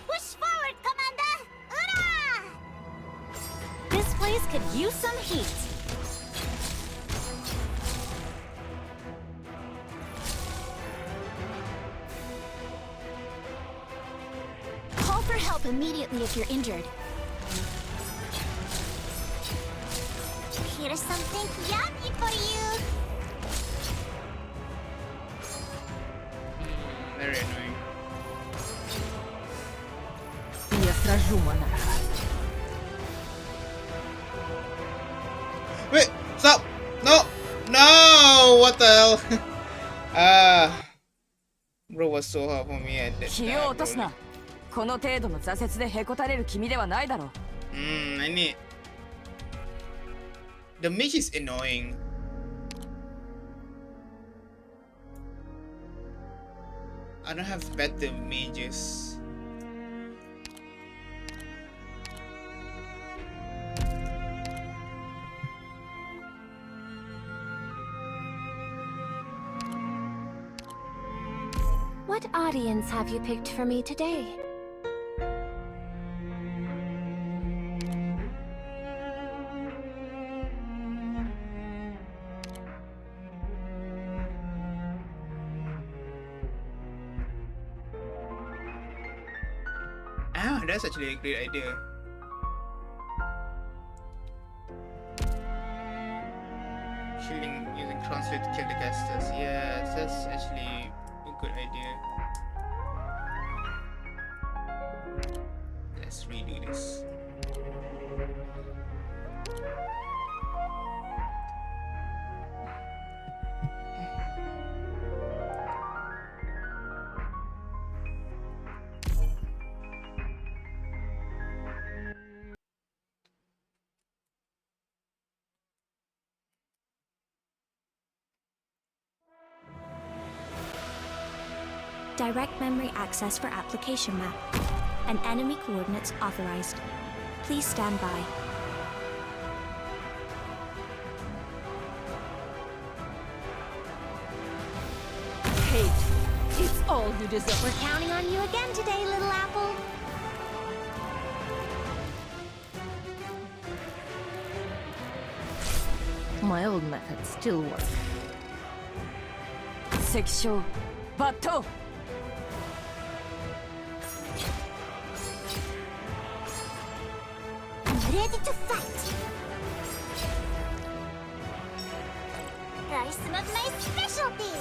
Speaker 8: Push forward, Commander! Hurrah!
Speaker 4: This place could use some heat.
Speaker 8: Call for help immediately if you're injured. Here's something yummy for you.
Speaker 1: Very annoying.
Speaker 6: Я сражу монарха.
Speaker 1: Wait, stop! No! No! What the hell? Bro was so hard for me at that
Speaker 6: 気を落とす
Speaker 1: time.
Speaker 6: な。この程度の挫折でへこたれる君ではないだろう。
Speaker 1: I need. The mage is annoying. I don't have better mages.
Speaker 2: What audience have you picked for me today?
Speaker 1: Ah, that's actually a great idea. Killing using translate to kill the casters. Yeah, that's actually a good idea. Let's redo this.
Speaker 10: Direct memory access for application map. And enemy coordinates authorized. Please stand by.
Speaker 6: Hate. It's all you deserve.
Speaker 8: We're counting on you again today, little apple.
Speaker 6: My old methods still work. Section. Bateau.
Speaker 8: Ready to fight. Try some of my specialty.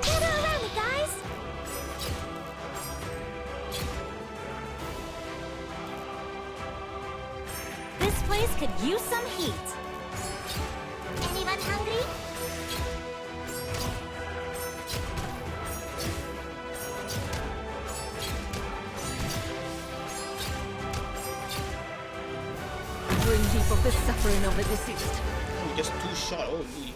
Speaker 8: Gather around me, guys. This place could use some heat. Anyone hungry?
Speaker 6: Bring heap of the suffering of the deceased.
Speaker 1: Oh, just 2 shot. Oh, Louis.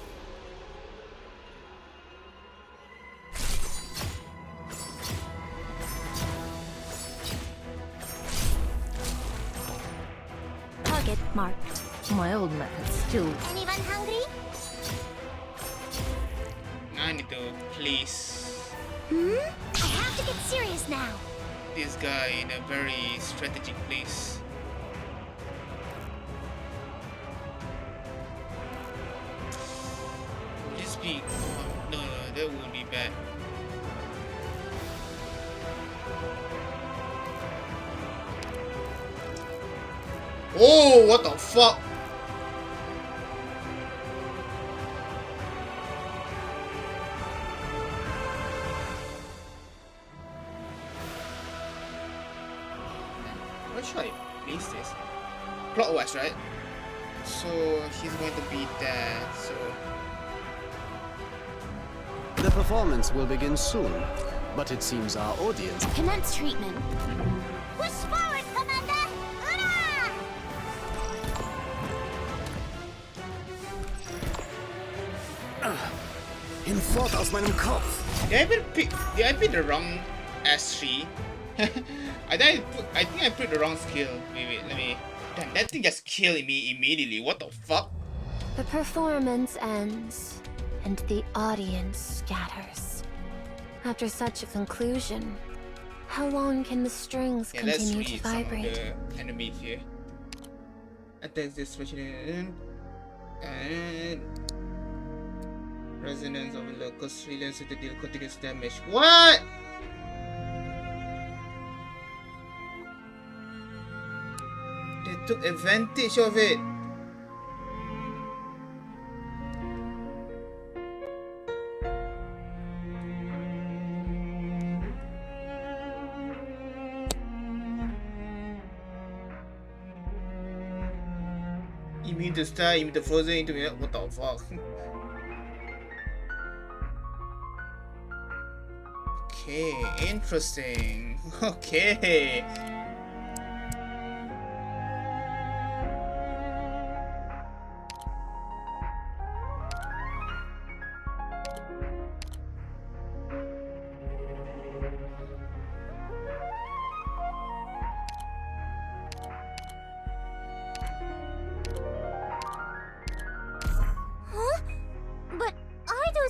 Speaker 10: Target marked.
Speaker 6: My old methods still.
Speaker 8: Anyone hungry?
Speaker 1: I need to place
Speaker 8: I have to get serious now.
Speaker 1: this guy in a very strategic place. Will this be? No, that would be bad. Oh, what the fuck? Where should I place this? Clockwise, right? So he's going to be there. So
Speaker 11: The performance will begin soon, but it seems our audience...
Speaker 8: Commence treatment. Push forward, Commander! Hurrah!
Speaker 11: Hinfort aus meinem Kopf!
Speaker 1: Did I pick the wrong S3? I think I put the wrong skill. Wait, let me. Damn, that thing just killed me immediately. What the fuck?
Speaker 2: The performance ends, and the audience scatters. After such a conclusion, how long can the strings
Speaker 1: Yeah, let's
Speaker 2: continue to
Speaker 1: read some of
Speaker 2: vibrate?
Speaker 1: the enemies here. Attacks this special and resonance of the cause relates to deal continuous damage. What? They took advantage of it. Immune to star, immune to frozen, into what the fuck? Okay, interesting. Okay.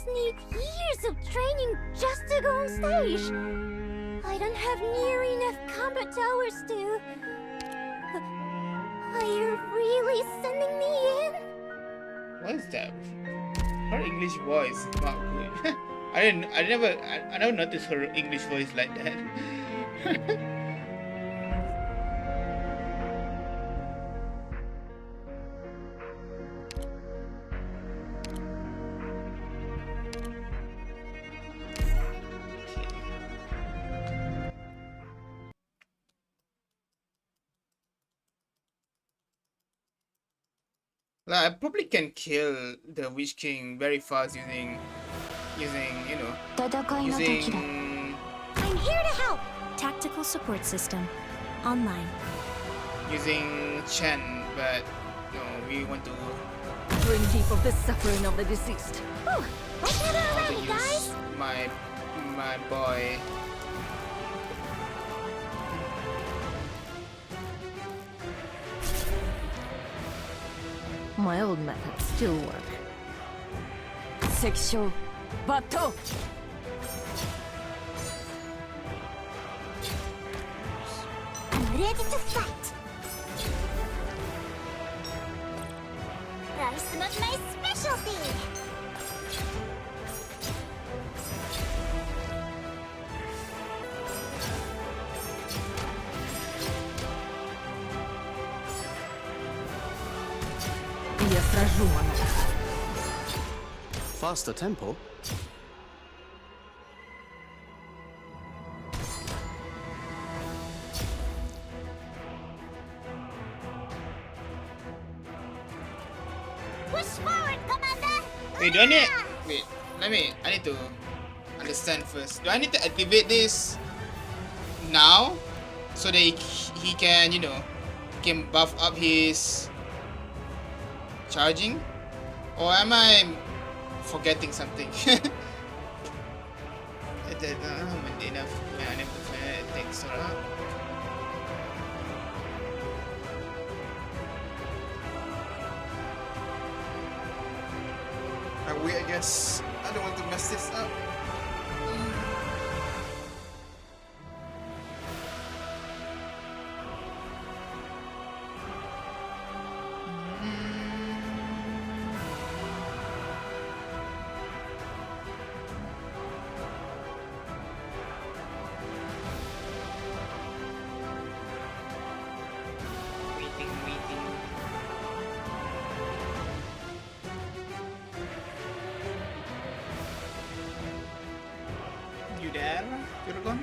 Speaker 10: just need years of training just to go on stage. I don't have near enough combat hours to... Are you really sending me in?
Speaker 1: What is that? Her English voice is not good. I never noticed her English voice like that. Like, I probably can kill the Witch King very fast using you know, using
Speaker 10: I'm here to help. Tactical support system online.
Speaker 1: using Chen, but no, we want to
Speaker 6: Bring deep of the suffering of the deceased.
Speaker 10: Whew, let's get it already,
Speaker 1: use
Speaker 10: guys.
Speaker 1: my boy.
Speaker 6: My old methods still work. Sexual battle.
Speaker 10: I'm ready to fight. That's not my specialty.
Speaker 6: Я сражу монах.
Speaker 11: Faster tempo?
Speaker 10: Push forward, Commander.
Speaker 1: Wait, do I need? Wait, I need to understand first. Do I need to activate this now so that he can, you know, can buff up his charging, or am I forgetting something? Hindi na text or
Speaker 12: wait, I guess. I don't want to mess this up.
Speaker 1: waiting. You there, Jurgon?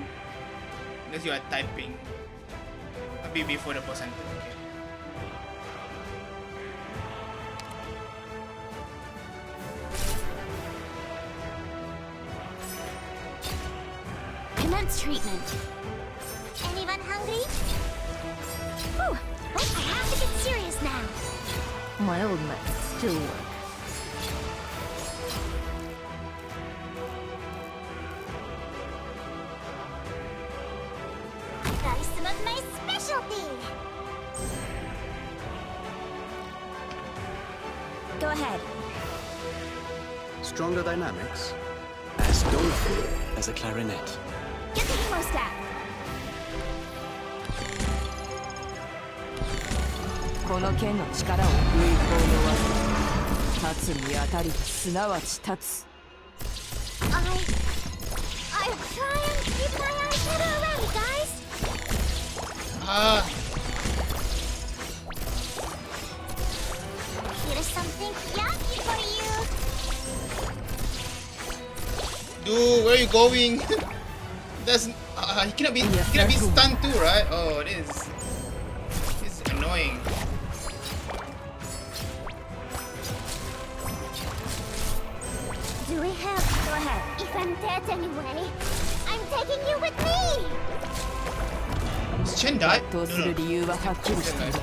Speaker 1: Unless you are typing. Maybe before the boss enter. Okay.
Speaker 10: Commence treatment. Anyone hungry? Whew, I have to get serious now.
Speaker 6: My old methods still work.
Speaker 10: That's some of my specialty. Go ahead.
Speaker 11: Stronger dynamics? As doleful as a clarinet.
Speaker 10: Get the hemostat.
Speaker 6: この剣の力を有効の技。立つに当たり、すなわち立つ。
Speaker 10: I'll try and keep my eyes set already, guys. Here's something yummy for you.
Speaker 1: Dude, where are you going? That's he cannot be stunned too, right? Oh, this is annoying.
Speaker 10: Do we have? Go ahead. If I'm dead anyway, I'm taking you with me.
Speaker 1: Is Chen died?
Speaker 6: どうする理由ははっきりしている。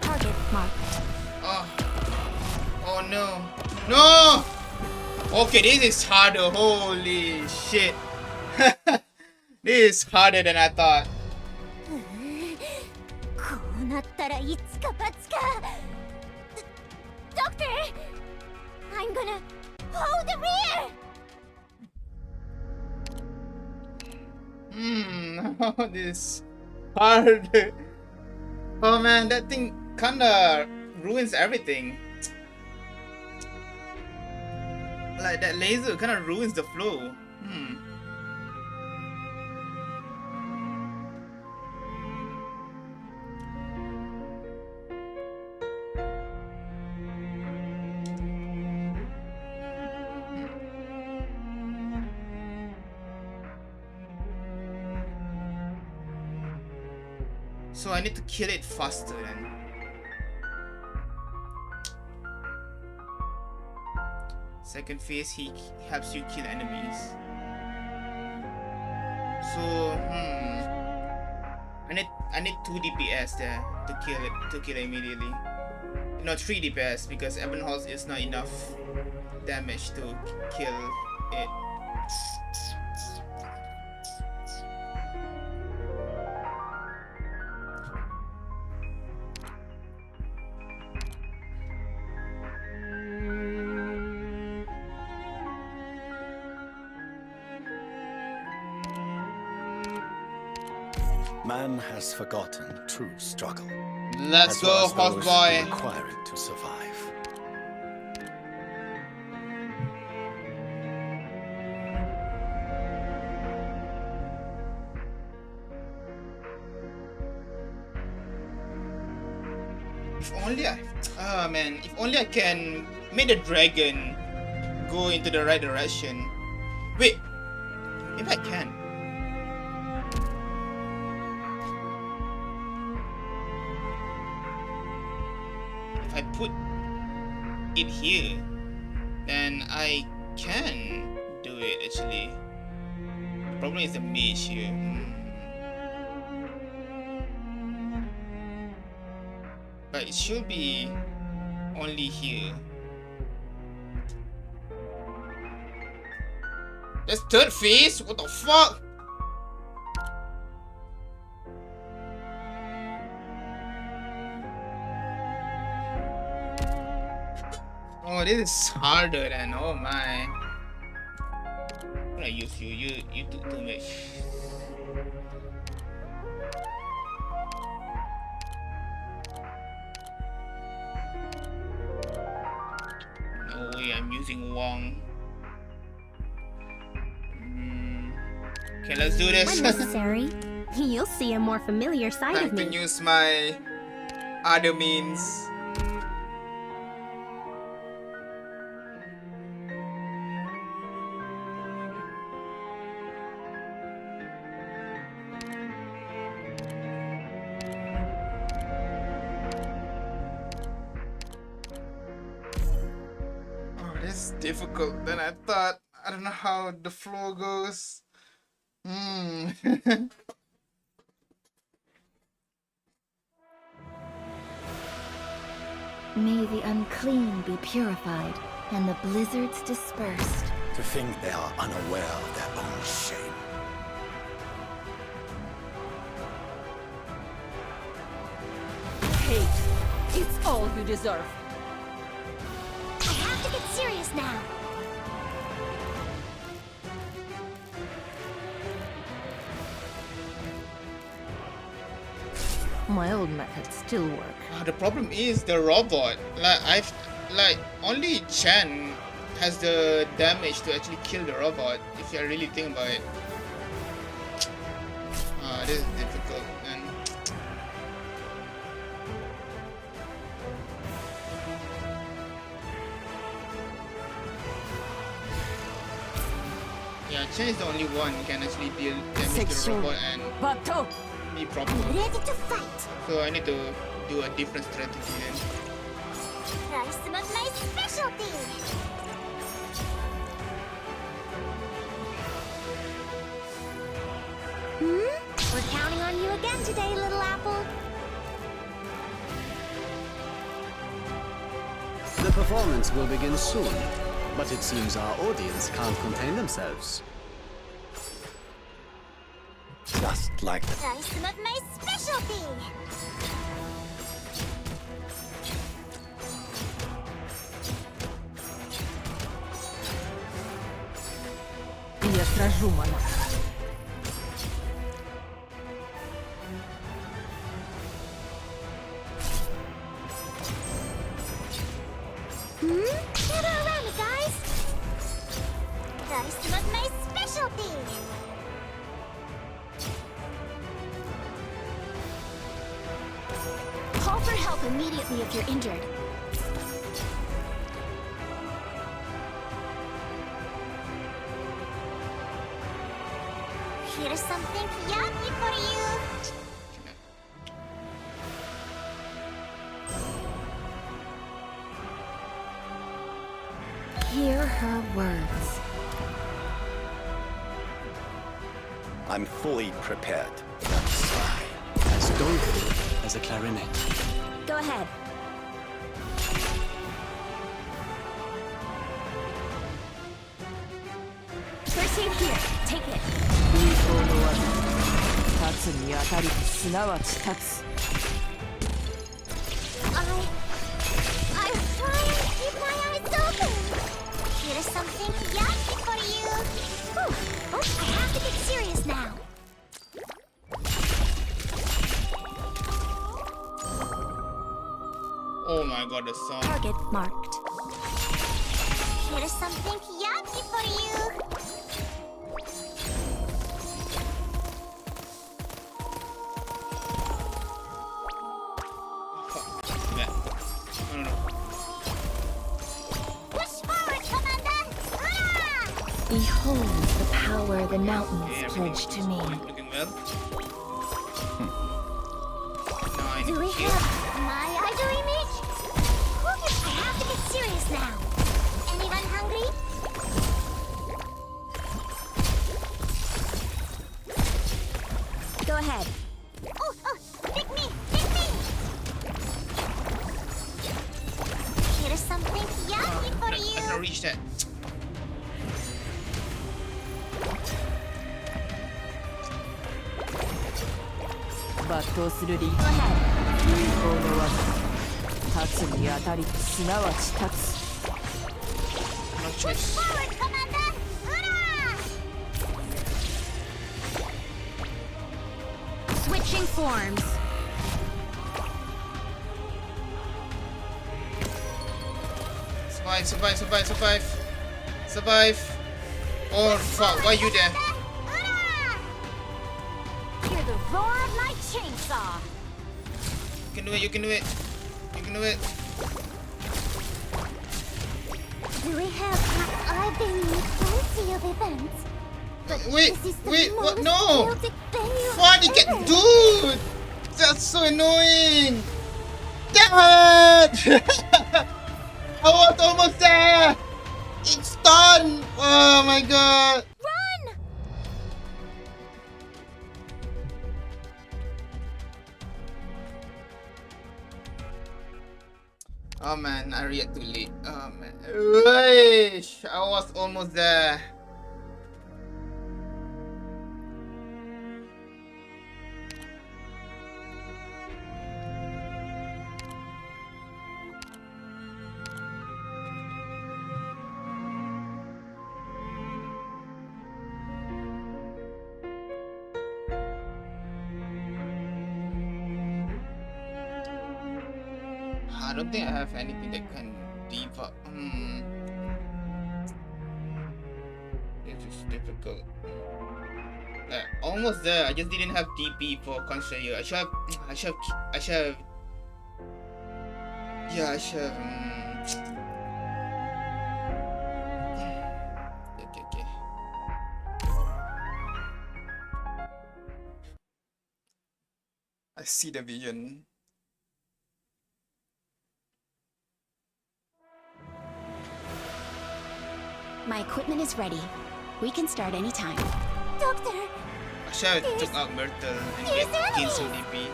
Speaker 10: Target marked.
Speaker 1: Oh no. No! Okay, this is harder. Holy shit. This is harder than I thought.
Speaker 8: こうなったらいつか罰か。Doctor! I'm gonna hold the rear!
Speaker 1: Oh, this hard. Oh man, that thing kinda ruins everything. Like that laser kinda ruins the flow. So I need to kill it faster then. Second phase, he helps you kill enemies. So I need 2 DPS there to kill it immediately. No, 3 DPS because Ebonholz is not enough damage to kill it.
Speaker 13: Man has forgotten true struggle.
Speaker 1: Let's go,
Speaker 13: well as
Speaker 1: hot
Speaker 13: those
Speaker 1: boy.
Speaker 13: who require it to survive.
Speaker 1: If only if only I can make the dragon go into the right direction. Wait, maybe I can. If I put it here, then I can do it actually. The problem is the mage here. But it should be only here. That's third phase? What the fuck? Oh, this is harder than, oh my. I'm gonna use you. You do too much. No way, I'm using Wong. Okay, let's do this.
Speaker 10: When necessary, you'll see a more familiar side
Speaker 1: Time
Speaker 10: of
Speaker 1: to
Speaker 10: me.
Speaker 1: use my other means. Oh, this is difficult than I thought. I don't know how the flow goes.
Speaker 2: May the unclean be purified and the blizzards dispersed.
Speaker 13: To think they are unaware of their own shame.
Speaker 6: Hate. It's all you deserve.
Speaker 8: I have to get serious now.
Speaker 6: My old methods still work.
Speaker 1: The problem is the robot. Like only Chen has the damage to actually kill the robot. If you really think about it. This is difficult, man. Yeah, Chen is the only one who can actually deal damage to the robot and be proper.
Speaker 8: Ready to fight.
Speaker 1: So I need to do a different strategy then.
Speaker 8: Try some of my specialty. We're counting on you again today, little apple.
Speaker 11: The performance will begin soon, but it seems our audience can't contain themselves.
Speaker 13: Just like the
Speaker 8: Try some of my specialty.
Speaker 6: Я сражу монарха.
Speaker 8: Gather around me, guys. Try some of my specialty. Call for help immediately if you're injured. Here's something yummy for you.
Speaker 2: Hear her words.
Speaker 13: I'm fully prepared.
Speaker 11: As doleful as a clarinet.
Speaker 10: Go ahead.
Speaker 8: First aid here. Take it.
Speaker 6: 流行の技。立つに当たりすなわち立つ。
Speaker 8: I'm trying to keep my eyes open. Here's something yummy for you. Whew. Oh, I have to get serious now.
Speaker 1: Oh my god, the song.
Speaker 10: Target marked.
Speaker 8: Here's something yummy for you.
Speaker 1: Yeah. No.
Speaker 8: Push forward, Commander. Hurrah!
Speaker 2: Behold the power the mountains
Speaker 1: Yeah,
Speaker 2: pledge to me.
Speaker 1: looking well. Now I
Speaker 8: Do
Speaker 1: need
Speaker 8: we
Speaker 1: to kill.
Speaker 8: have my idol image? I have to get serious now. Anyone hungry?
Speaker 10: Go ahead.
Speaker 8: Oh, pick me, pick me. Here's something yummy for
Speaker 1: I
Speaker 8: you.
Speaker 1: cannot reach that.
Speaker 6: 抜刀する理。
Speaker 8: Go ahead.
Speaker 6: 流行の技。立つに当たりすなわち立つ。
Speaker 1: No
Speaker 8: Push
Speaker 1: choice.
Speaker 8: forward, Commander. Hurrah! Switching forms.
Speaker 1: Survive. Oh fuck, why you there?
Speaker 8: Hurrah! Hear the roar of my chainsaw.
Speaker 1: You can do it.
Speaker 8: Do we have? I've been in plenty of events, but
Speaker 1: Wait,
Speaker 8: this is the
Speaker 1: what?
Speaker 8: most
Speaker 1: No!
Speaker 8: chaotic venue
Speaker 1: Funny
Speaker 8: ever.
Speaker 1: dude! That's so annoying! Damn it! I was almost there! It's done! Oh my god!
Speaker 8: Run!
Speaker 1: Oh man, I react too late. Oh man. Wish! I was almost there. I don't think I have anything that can debuff. This is difficult. Almost there. I just didn't have DP for Constrayer. I should have. Yeah, I should have. Okay. I see the vision.
Speaker 8: My equipment is ready. We can start anytime. Doctor!
Speaker 1: I should have took out Myrtle and gain some DP.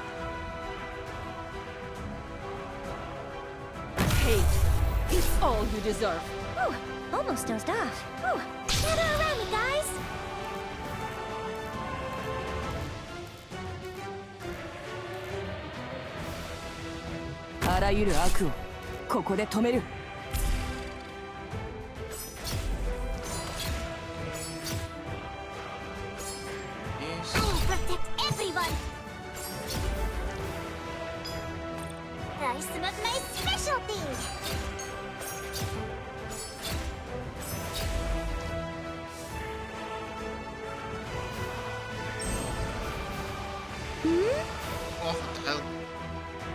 Speaker 6: Hate is all you deserve.
Speaker 8: Ooh, almost dozed off. Ooh, gather around me, guys!
Speaker 6: あらゆる悪をここで止める。
Speaker 8: I will protect everyone. Try some of my specialty.
Speaker 1: Oh, what the hell?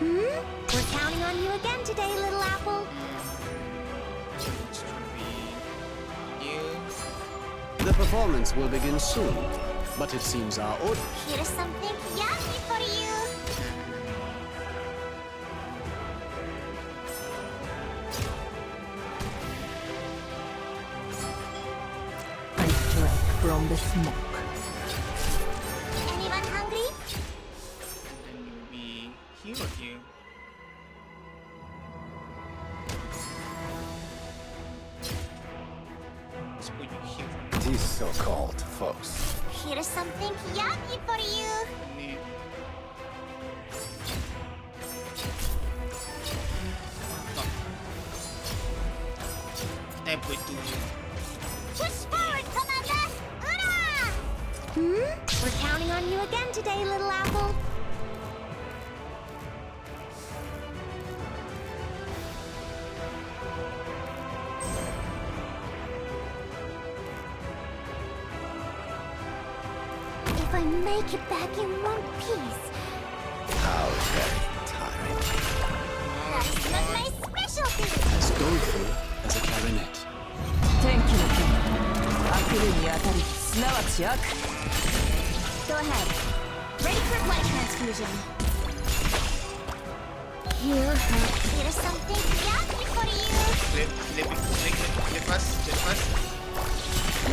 Speaker 8: We're counting on you again today, little apple.
Speaker 1: It's gonna be you.
Speaker 11: The performance will begin soon, but it seems our order.
Speaker 8: Here's something yummy for you.
Speaker 6: I strike from the smoke.
Speaker 8: Anyone hungry?
Speaker 1: Then you'll be here or here. Let's put you here.
Speaker 13: These so-called foes.
Speaker 8: Here's something yummy for you.
Speaker 1: Need. I put two.
Speaker 8: Push forward, Commander! Ura! We're counting on you again today, little apple. If I make it back in one piece,
Speaker 13: How very tiring.
Speaker 8: that's some of my specialty.
Speaker 11: As doleful as a clarinet.
Speaker 6: 天気の剣悪霊に当たりすなわち悪。
Speaker 8: Go ahead. Ready for blood transfusion. Here's something yummy for you.
Speaker 1: Let us.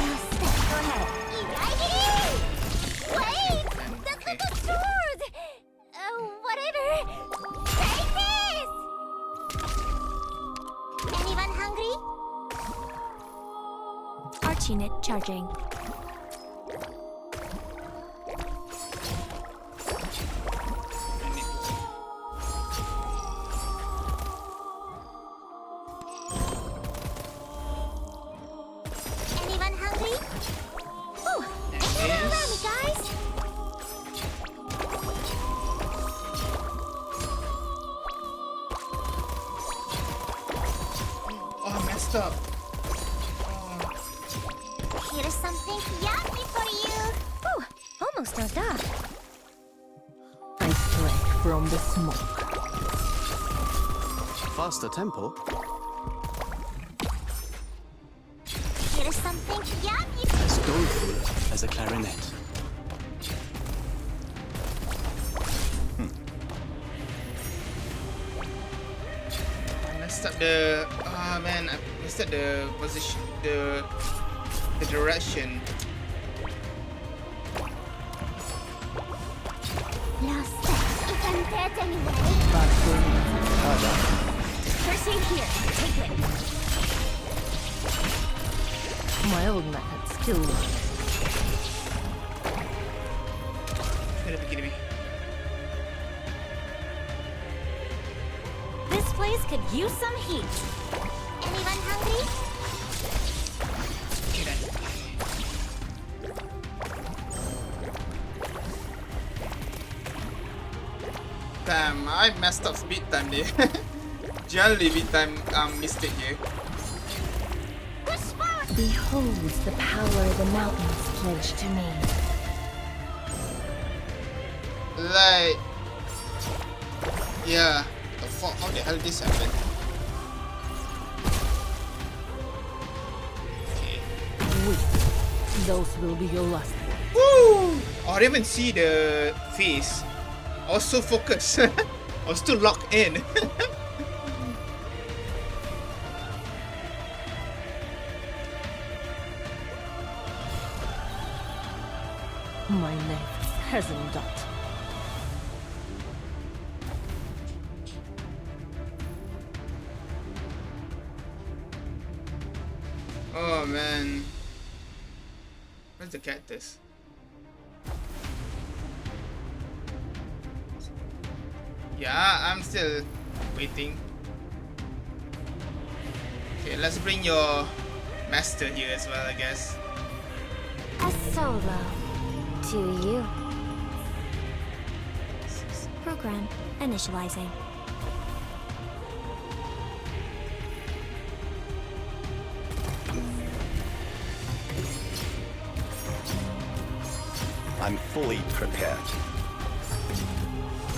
Speaker 8: Go ahead. Wait! That's
Speaker 1: Okay.
Speaker 8: not a sword! Whatever. Take this! Anyone hungry?
Speaker 10: Arch unit charging.
Speaker 8: Anyone hungry? Ooh! Gather around me, guys!
Speaker 1: Oh, I messed up.
Speaker 8: Here's something yummy for you. Ooh! Almost no done.
Speaker 6: I strike from the smoke.
Speaker 11: Faster tempo.
Speaker 8: Here's something yummy.
Speaker 11: As doleful as a clarinet.
Speaker 1: I messed up the. Oh man, I messed up the position, the direction.
Speaker 8: Lost if I'm dead anyway. First aid here. Take it.
Speaker 6: My old method still works.
Speaker 1: At the beginning.
Speaker 8: This place could use some heat. Anyone hungry?
Speaker 1: Okay then. Damn, I messed up big time there. Generally big time mistake here.
Speaker 8: Push forward.
Speaker 10: Behold the power the mountains pledge to me.
Speaker 1: Like, yeah, the fuck, how the hell this happened? Okay.
Speaker 6: Wait, those will be your last words.
Speaker 1: Woo! I didn't even see the face. I was so focused. I was too locked in.
Speaker 6: My knife hasn't dot.
Speaker 1: Oh man. Where's the cactus? Yeah, I'm still Waiting. Okay, let's bring your master here as well, I guess.
Speaker 2: A solo. To you.
Speaker 10: Program initializing.
Speaker 13: I'm fully prepared.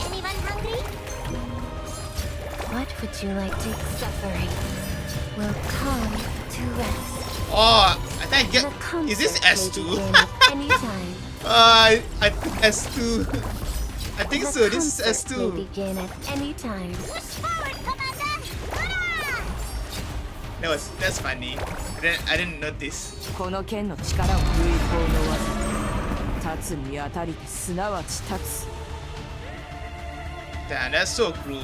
Speaker 8: Anyone hungry?
Speaker 2: What would you like to suffering? Will come to rest.
Speaker 1: Oh, I think I get.
Speaker 2: The
Speaker 1: Is this
Speaker 2: comfort
Speaker 1: S2?
Speaker 2: may begin at any time.
Speaker 1: I think S2. I think so. This is
Speaker 2: Comfort may
Speaker 1: S2.
Speaker 2: begin at any time.
Speaker 8: Push forward, Commander! Hurrah!
Speaker 1: That's funny. I didn't notice.
Speaker 6: この剣の力を有効の技立つにあたりてすなわち立つ
Speaker 1: Damn, that's so cruel.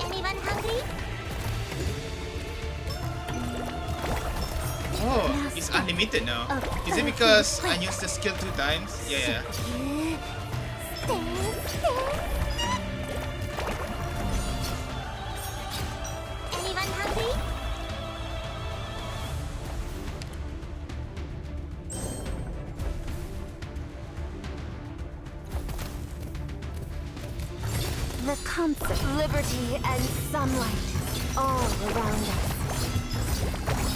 Speaker 8: Anyone hungry?
Speaker 1: Oh, it's unlimited now. Is it because I used the skill 2 times? Yeah.
Speaker 8: Anyone hungry?
Speaker 2: The comfort, liberty, and sunlight all around us.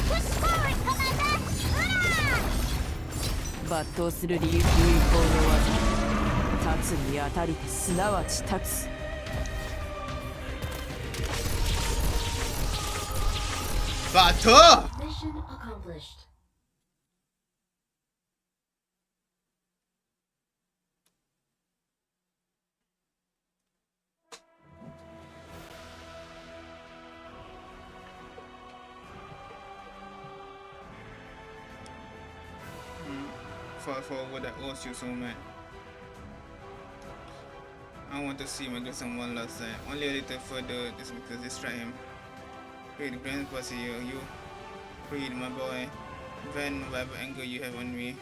Speaker 8: Push forward, Commander! Hurrah!
Speaker 6: 抜刀する理由有効の技立つにあたりてすなわち立つ
Speaker 1: Bato!
Speaker 2: Mission accomplished.
Speaker 1: For what I owes you so much. I want to see him against someone last time. Only a little further this because distract him. Read grand pussy you. Read my boy. Vent whatever anger you have on me.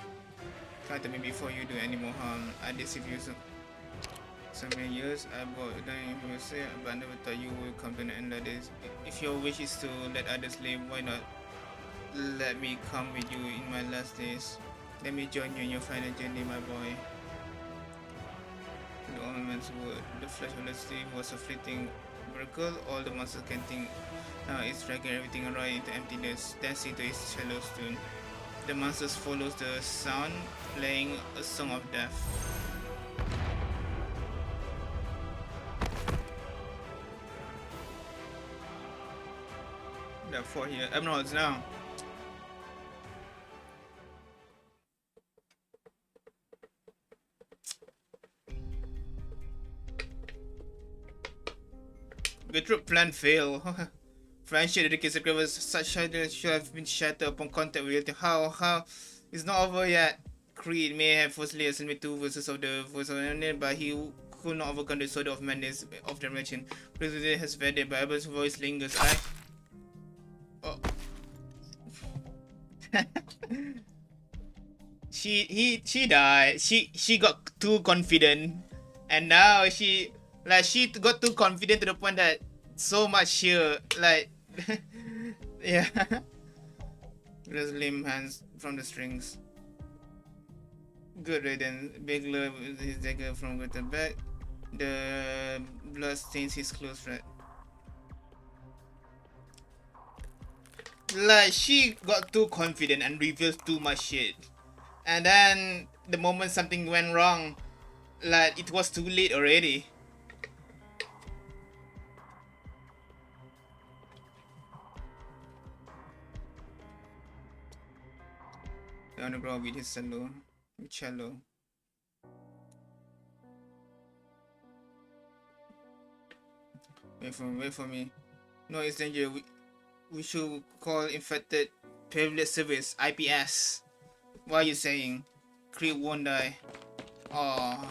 Speaker 1: Try to me before you do any more harm. I deceive you so many years. I bought dying you say, but I never thought you would come to the end of this. If your wish is to let others live, why not let me come with you in my last days? Let me join you in your final journey, my boy. The old man's word. The flesh of the sea was a fleeting miracle. All the monsters can think now it's dragging everything right into emptiness, dancing to its shallow tune. The monsters follows the sound, playing a song of death. There are 4 here. Emeralds now. Betrayed plan fail. Friendship dedicated sacrifice such shattered should have been shattered upon contact with reality. How? It's not over yet. Creed may have firstly assembled 2 verses of the voice of an but he could not overcome the sword of madness of the dimension. President has faded, but Abel's voice lingers. Oh. She died. She got too confident, and now she got too confident to the point that so much here, like, yeah. Just limb hands from the strings. Good riddance. Big love with his dagger from the back. The blood stains his clothes red. Like, she got too confident and revealed too much shit. And then, the moment something went wrong, like, it was too late already. The underground with his cello. Wait for me. No, it's danger. We should call infected privilege service, IPS. What are you saying? Creed won't die. Oh,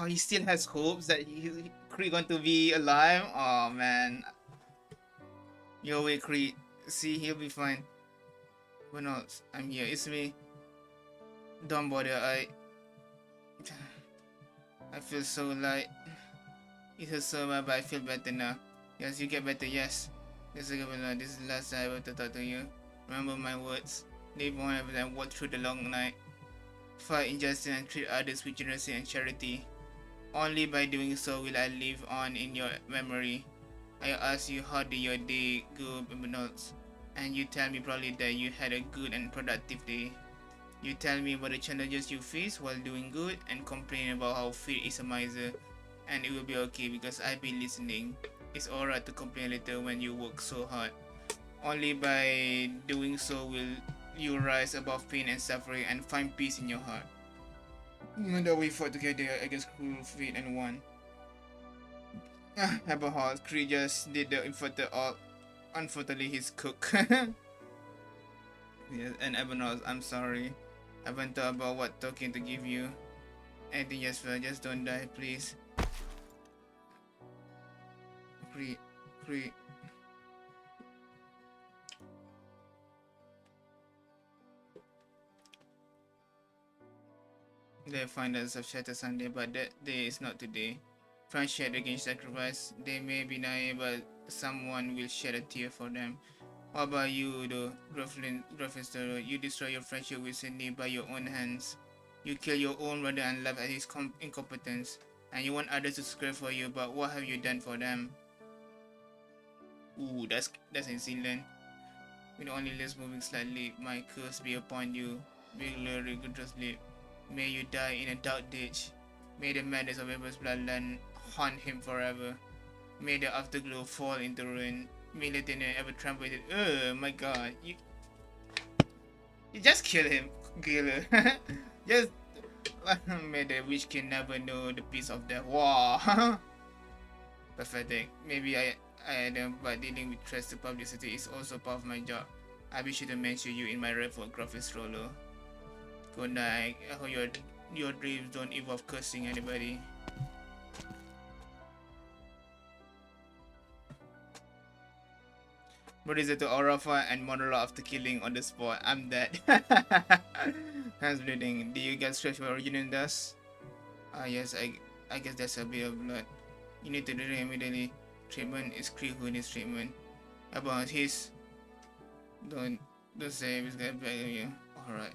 Speaker 1: he still has hopes that Creed going to be alive. Oh man, Your way, Creed. See, he'll be fine. But no, I'm here. It's me. Don't bother. I feel so light. It hurts so bad, but I feel better now. Yes, you get better. Yes. This is the last time I ever talk to you. Remember my words. Live on every time. Walk through the long night. Fight injustice and treat others with generosity and charity. Only by doing so will I live on in your memory. I ask you how did your day go, Reynolds, and you tell me probably that you had a good and productive day. You tell me about the challenges you face while doing good and complain about how fate is a miser, and it will be okay because I've been listening. It's alright to complain later when you work so hard. Only by doing so will you rise above pain and suffering and find peace in your heart. Even though we fought together against cruel fate and won. Eberhard, Kree just did the infected all. Unfortunately, his cook. Yes, and Eberhard, I'm sorry. I haven't thought about what token to give you. Anything, just don't die, please. Kree. They find us of Shatter Sunday, but that day is not today. Friends shed against sacrifice. They may be naive, but someone will shed a tear for them. What about you, though, Gruffenster? You destroy your friendship with Sydney by your own hands. You kill your own brother and laugh at his incompetence. And you want others to scream for you, but what have you done for them? Ooh, that's insane. With only lips moving slightly, my curse be upon you. Big Larry, good sleep. May you die in a dark ditch. May the madness of Ever's bloodline haunt him forever. May the afterglow fall into ruin. May Lieutenant ever trample it. My god. You just kill him. Kill her. Just may the witch king never know the peace of death. Wow. Pathetic. Maybe I am, but dealing with threats to publicity is also part of my job. I be sure to mention you in my report graphics roller. Good night. I hope your dreams don't involve cursing anybody. But is it to Orafa and monologue after killing on the spot? I'm dead. Hands bleeding. Do you get stretched for original dust? Yes, I guess that's a bit of blood. You need to do it immediately. Treatment is Kree who needs treatment. About his don't say he's gonna beg you. Alright.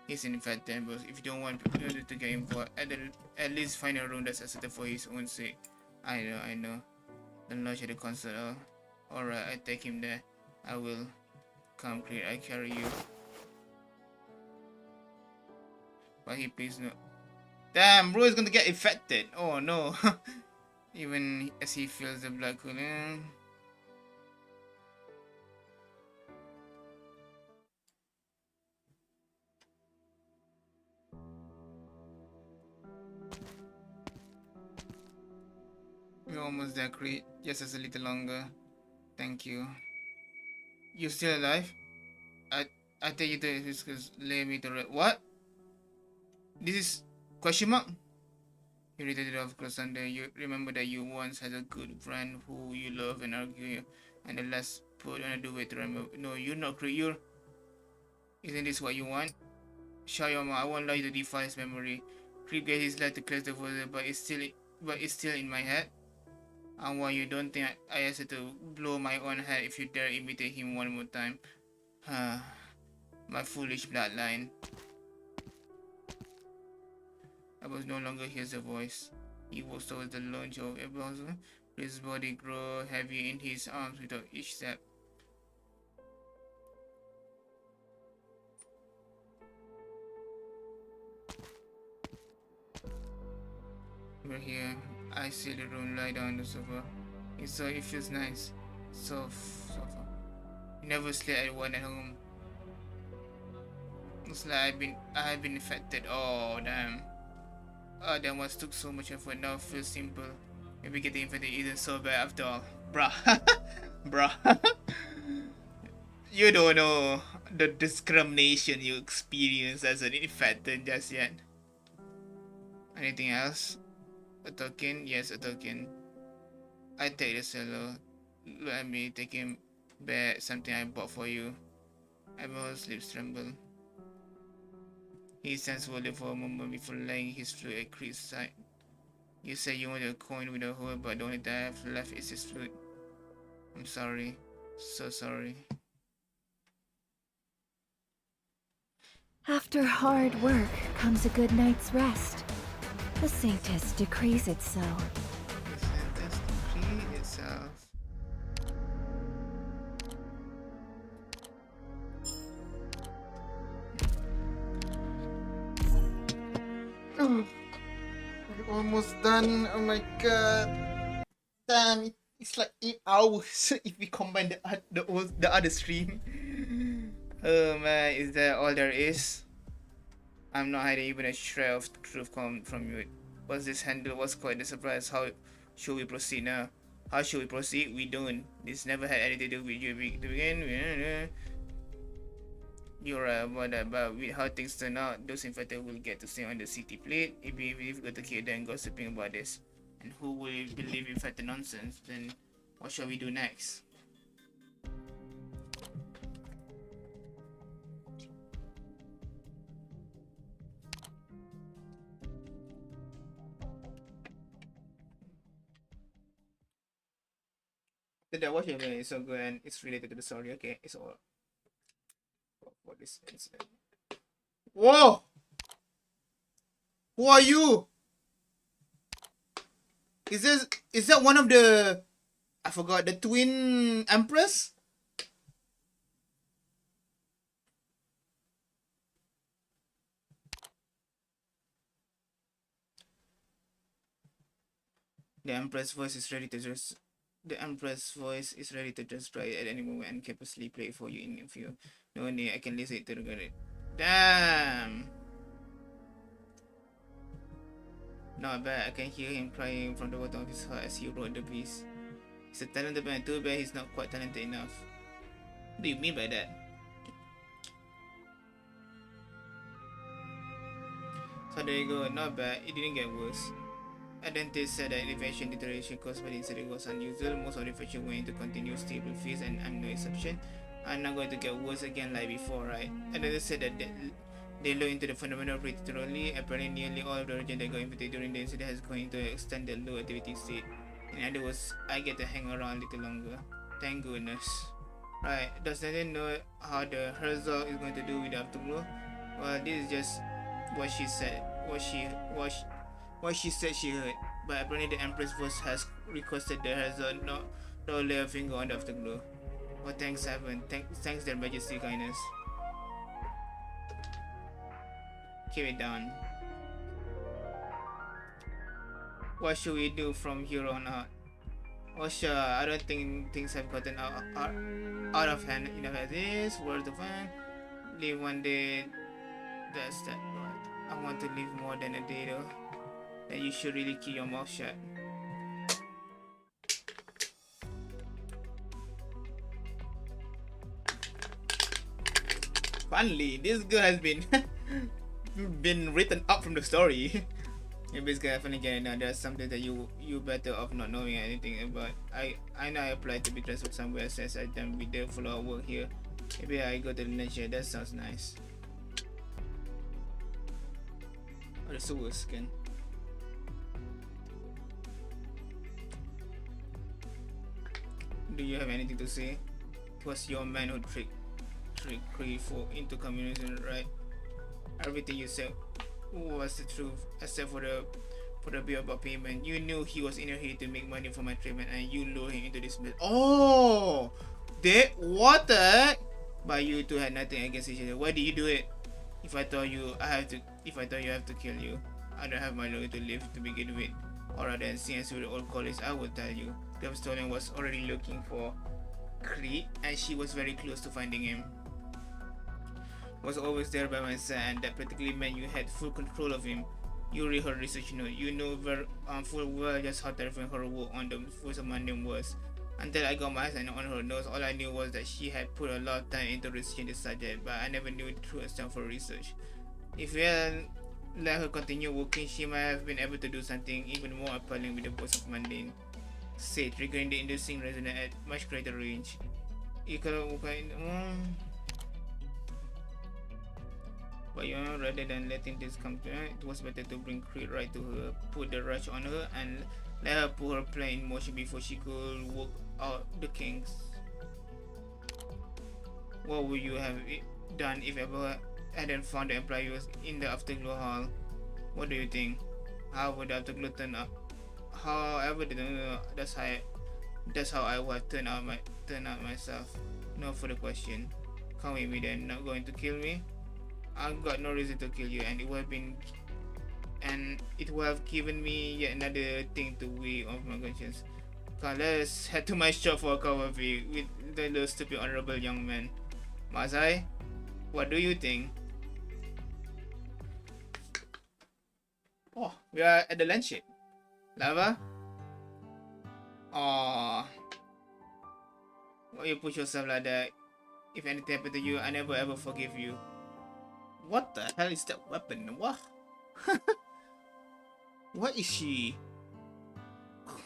Speaker 1: He's infected, but if you don't want people to get involved, at least find a room that's accepted for his own sake. I know. Don't lodge at the console. Alright, I take him there. I will. Come, Kree, I carry you. But he please no. Damn, bro is gonna get infected. Oh no. Even as he feels the blood cooling. We're almost there, Creed. Just a little longer. Thank you. You still alive? I tell you this because lay me to what? This is question mark? You read it off close under. You remember that you once had a good friend who you love and argue, and the last put on a do it to remember. No, you're not Creed. Isn't this what you want? Shayama, I won't allow you to defy his memory. Creep gave his life to cleanse the water, but it's still in my head. And why you don't think I asked to blow my own head if you dare imitate him one more time? My foolish bloodline. I was no longer hears the voice. He walks towards the launch of a browser. His body grew heavy in his arms with each step. We're here. I see the room lie down on the sofa. It feels nice. Soft sofa. You never sleep at one at home. Looks like I have been infected. Oh damn. Oh, that once took so much effort. Now it feels simple. Maybe getting infected isn't so bad after all. Bruh. Bruh. You don't know the discrimination you experience as an infected just yet. Anything else? A token? Yes, a token. I take the cello. Let me take him Bet something I bought for you. Everyone's lips tremble. He stands slowly for a moment before laying his flute at Creed's side. You said you wanted a coin with a hole, but the only thing I have left is his flute. I'm sorry. So sorry.
Speaker 14: After hard work comes a good night's rest. The Sanctus decrees it so.
Speaker 1: The sentence decree itself.
Speaker 12: Oh, we're almost done. Oh my god. Damn, it's like 8 hours if we combine the other stream.
Speaker 1: Oh man, is that all there is? I'm not hiding even a shred of truth come from you. Once this handle was quite a surprise. How should we proceed now? How should we proceed? We don't. This never had anything to do with you to begin with. You're right about that, but with how things turn out, those infected will get to stay on the city plate. It'd be difficult to keep them gossiping about this. And who will believe infected nonsense? Then what shall we do next? Did I watch it? It's so good and it's related to the story. Okay, it's all for this incident.
Speaker 12: Whoa! Who are you? Is that one of the, I forgot, the twin empress?
Speaker 1: The Empress voice is ready to just try at any moment and capacity play for you in a few. No need, I can listen to it. Damn! Not bad, I can hear him crying from the bottom of his heart as he wrote the piece. He's a talented man, too bad he's not quite talented enough. What do you mean by that? So there you go, not bad, it didn't get worse. Adventist said that infection deterioration caused by the incident was unusual. Most of the infection went into continuous stable phase and I'm no exception. I'm not going to get worse again like before, right? Adventist said that they look into the phenomenon pretty thoroughly. Apparently nearly all of the region that got infected during the incident has gone into an extended low activity state. In other words, I get to hang around a little longer. Thank goodness. Right, does Nathan know how the Herzog is going to do with the afterglow? Well, this is just what she said. What she said she heard, but apparently the Empress voice has requested the Herzog not lay a finger on the afterglow. Oh, thanks heaven, thanks their majesty kindness. Keep it down. What should we do from here on out? Oh sure, I don't think things have gotten out of hand enough as is. Worth the fun. Live one day. That's that. But I want to live more than a day though. Then you should really keep your mouth shut. Finally, this girl has been written up from the story. You're basically finally getting down. There's something that you better off not knowing anything about. I know I applied to be transferred somewhere since I done with the follow-up work here. Maybe I go to the next year. That sounds nice. Or the sewer skin. Do you have anything to say? It was your man who tricked Creed into communism, right? Everything you said was the truth, except for the bill about payment. You knew he was in here to make money for my treatment, and you lured him into this mess. Oh, that what the? But you two had nothing against each other. Why did you do it? If I told you I have to kill you, I don't have my lawyer to live to begin with. Or rather than seeing as with the old colleagues, I would tell you. Gravestone was already looking for Creed, and she was very close to finding him. Was always there by my side, and that practically meant you had full control of him. You read her research note. You know very full well just how terrifying her work on the first of Monday was. Until I got my eyes on her notes, all I knew was that she had put a lot of time into researching the subject, but I never knew the true extent for research. If we had let her continue working, she might have been able to do something even more appalling with the voice of Mundane. Say, triggering the inducing resonance at much greater range. You could but you know, rather than letting this come to her, it was better to bring Creed right to her, put the rush on her, and let her put her plan in motion before she could work out the kinks. What would you have done if ever hadn't found the employees in the Afterglow hall? What do you think? How would the Afterglow turn up? However, that's how I would have turned out myself. No further question. Come with me then. Not going to kill me? I've got no reason to kill you, and it would have given me yet another thing to weigh on my conscience. Come, let's head to my shop for a cup of tea with the little stupid honorable young man. Masai, what do you think? Oh, we are at the lunch ship. Lava? Oh, why you push yourself like that? If anything happened to you, I never ever forgive you. What the hell is that weapon? What? What is she?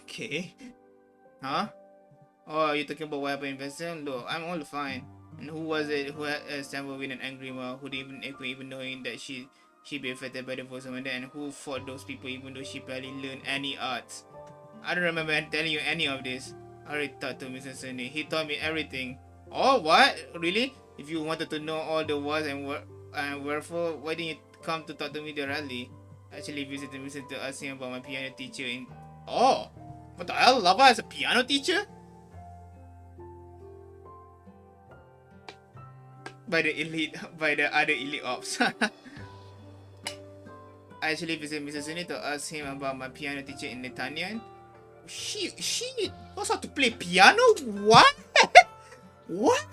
Speaker 1: Okay. Huh? Oh, you're talking about what happened in Vincent? Look, I'm all fine. And who was it who had assembled with an angry mouth, who didn't even knowing that she'd be affected by the voice of my dad, and who fought those people even though she barely learned any arts? I don't remember telling you any of this. I already talked to Mr. Sunny. He taught me everything. Oh, what? Really? If you wanted to know all the whys and wherefore, why didn't you come to talk to me directly? Actually visited Mr. to ask him about my piano teacher in... Oh! What the hell? Lava has a piano teacher? By the other elite ops. I actually visited Mr. Sunny to ask him about my piano teacher in Lithuanian. She knows how to play piano? What? What?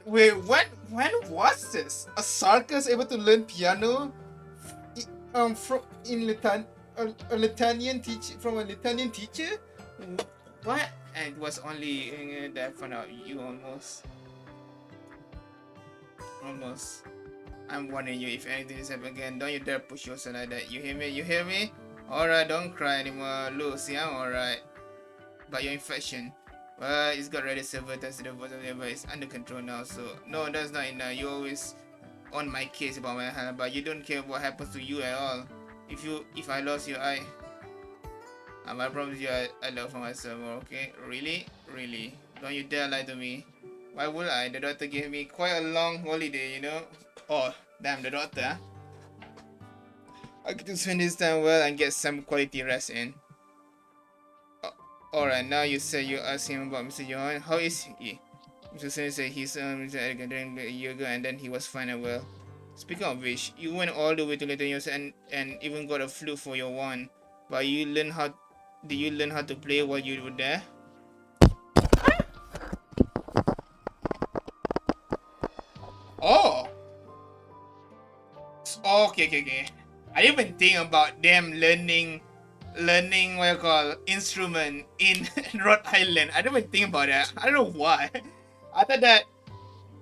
Speaker 1: Wait, when was this? A Sarkis able to learn piano from a Lithuanian teacher from a Lithuanian teacher? What? And it was only that I found out you almost. I'm warning you, if anything is happening again, don't you dare push yourself like that. You hear me? You hear me? Alright, don't cry anymore. Look, see, I'm alright. But your infection, well, it's got ready several times to the bottom, but it's under control now. So no, that's not enough. You always on my case about my health, but you don't care what happens to you at all. If I lost you, I promise you I love for myself more. Okay? Really? Don't you dare lie to me. Why would I? The doctor gave me quite a long holiday, you know. Oh, damn, the doctor. I get to spend this time well and get some quality rest in. Alright, now you say you asked him about Mr. Johan. How is he? Mr. Sunny said he's Mr. Elegant during a year ago, and then he was fine and well. Speaking of which, you went all the way to Lithuania and even got a flute for your one. But did you learn how to play while you were there? Oh! Okay. I didn't even think about them learning what you call instrument in Rhode Island. I didn't even think about that. I don't know why. I thought that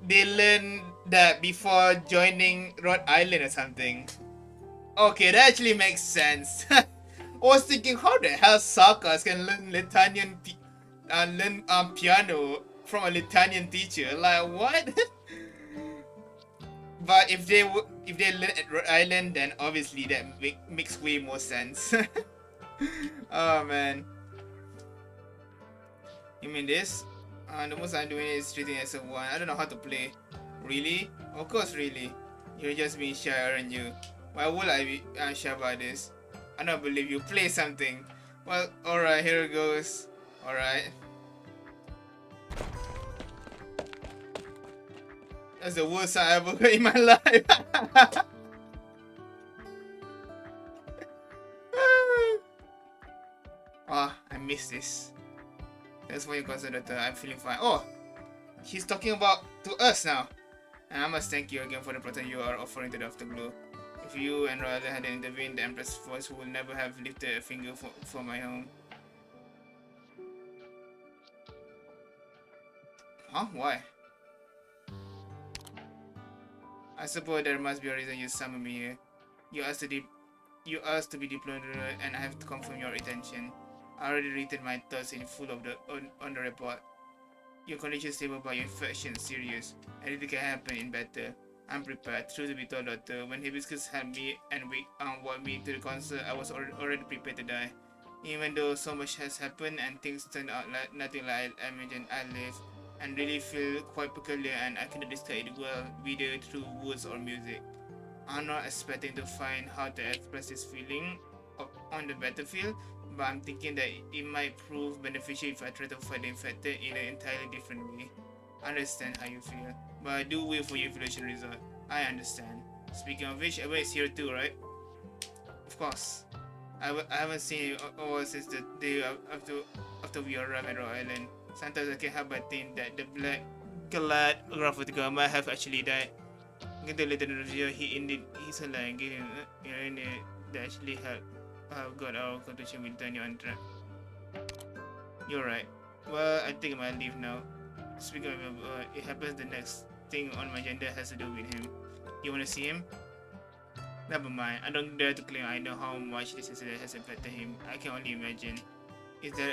Speaker 1: they learned that before joining Rhode Island or something. Okay, that actually makes sense. I was thinking, how the hell Sarkis can learn Lithuanian piano from a Lithuanian teacher? Like, what? But if they learn at Rhode Island, then obviously that makes way more sense. Oh man. You mean this? The most I'm doing is treating it as a one. I don't know how to play. Really? Of course, really. You're just being shy, aren't you? Why would I be shy about this? I don't believe you. Play something. Well, alright, here it goes. Alright. That's the worst I ever heard in my life. Oh, I missed this. That's why you consider that I'm feeling fine. Oh, she's talking about to us now. And I must thank you again for the protection you are offering to the Afterglow. If you and Royal hadn't intervened, the Empress Force would never have lifted a finger for my home. Huh? Why? I suppose there must be a reason you summoned me here. You asked to be deployed and I have to confirm your intention. I already written my thoughts in full of on the report. Your condition is stable, but your infection is serious. Anything can happen in battle. I'm prepared. Truth to be told, doctor, when Hibiscus had me and walked me to the concert, I was already prepared to die. Even though so much has happened and things turned out like nothing like I imagined, I live and really feel quite peculiar, and I cannot describe it well, whether through words or music. I'm not expecting to find how to express this feeling on the battlefield, but I'm thinking that it might prove beneficial if I try to fight the infected in an entirely different way. I understand how you feel, but I do wait for your evaluation result. I understand. Speaking of which, everyone is here too, right? Of course. I haven't seen you all since the day after we arrived at Rock Island. Sometimes I can't help but think that the black-clad Graphotica might have actually died. Get the later in the video, he's alive, getting that actually have got our conversation with Daniel on track. You're right. Well, I think I might leave now. Speaking of it happens the next thing on my agenda has to do with him. You wanna see him? Never mind, I don't dare to claim I know how much this incident has affected him. I can only imagine. Is there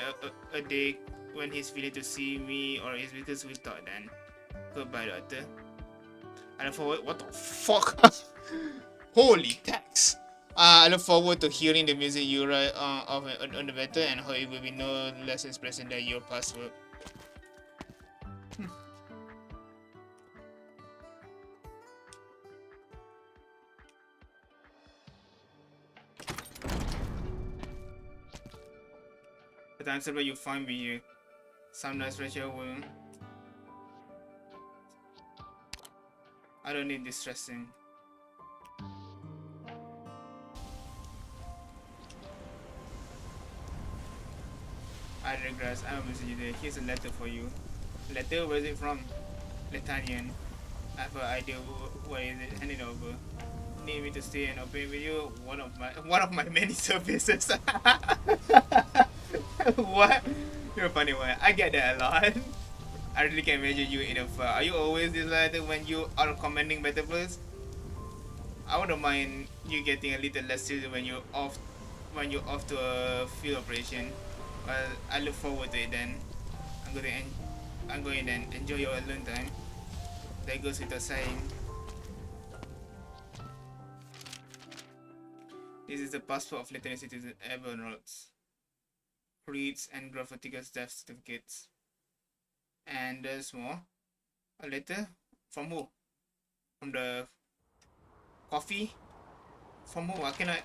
Speaker 1: a day when he's feeling to see me, or is it because we thought then? Goodbye, doctor. I look forward. What the fuck? Holy text! I look forward to hearing the music you write on the battle, and how it will be no less expressing than your past work. The answer that you find with you. Some nice Rachel will. I don't need distressing. I regress. I'm a message you there. Here's a letter for you. Letter? Where is it from? Letanian. I have an idea where is it. Hand it over. Need me to stay and open with you? One of my many services. What? You're a funny one. I get that a lot. I really can imagine you in a fire. Are you always this like when you are commanding battlefields? I wouldn't mind you getting a little less serious when you're off to a field operation. Well, I look forward to it then. I'm going then. Enjoy your alone time. That goes without saying. This is the passport of Lieutenant Citizen Evernotes. Creeds and Graphitica's death certificates. And there's more. A letter? From who? From the coffee? From who? I cannot.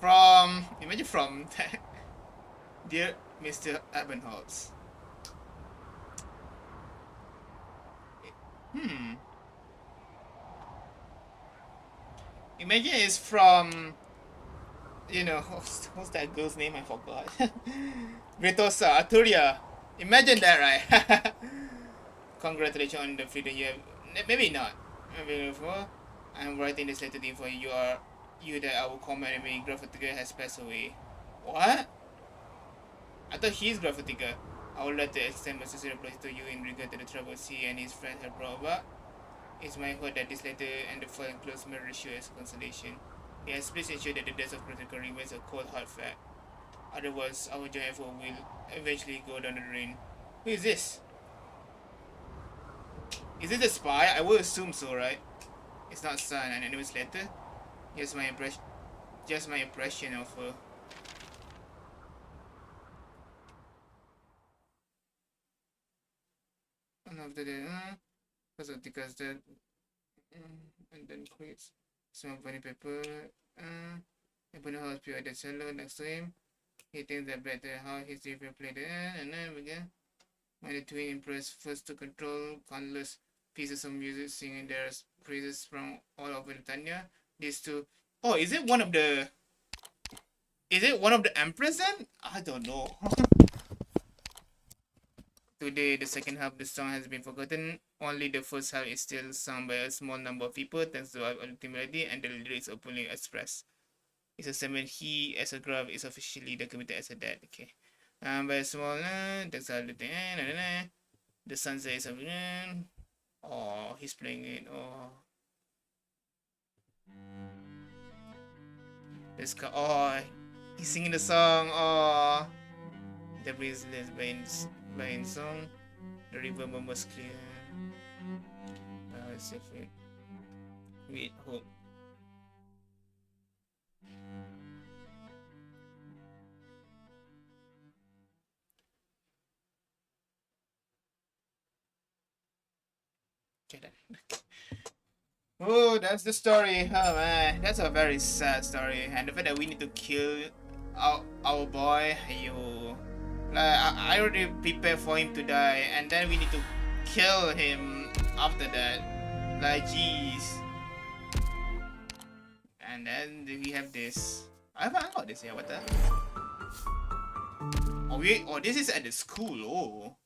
Speaker 1: From. Imagine from. Dear Mr. Ebenholz. Imagine it's from. You know, what's that girl's name? I forgot. Britosa, Arturia. Imagine that, right? Congratulations on the freedom you have. Maybe not. Maybe before. I'm writing this letter to you for you that our common enemy Graphitica has passed away. What? I thought he's Graphitica. I would like to extend my sincere apology to you in regard to the troubles he and his friends have brought about. It's my hope that this letter and the following close may reach you as consolation. Yes, please ensure that the death of Graphitica remains a cold hard fact. Otherwise, our joint effort will eventually go down the drain. Who is this? Is it a spy? I would assume so, right? It's not son, an enemy's letter? Just my impression of her. And after that, because that, and then quits. Some funny paper. Open the house at the cellar next to him. He thinks that better how his different played and then began. When the twin impressed first to control countless pieces of music, singing their praises from all over Tanya. These two. Oh, is it one of the? Is it one of the empress then? I don't know. Today, the second half of the song has been forgotten. Only the first half is still sung by a small number of people, thanks to our melody and the lyrics openly expressed. It's a statement he, as a graph, is officially documented as a dead. Okay. By a small, that's how the sun says something. Oh, he's playing it. Oh. This guy. Oh, he's singing the song. Oh. breeze led by in song. The river murmurs clear. Let's see if we hope. Okay then. Oh, that's the story. Oh man, that's a very sad story. And the fact that we need to kill our boy, you. Like, I already prepared for him to die, and then we need to kill him after that. Like, jeez. And then we have this. I haven't unlocked this yet. What the? Oh, this is at the school. Oh,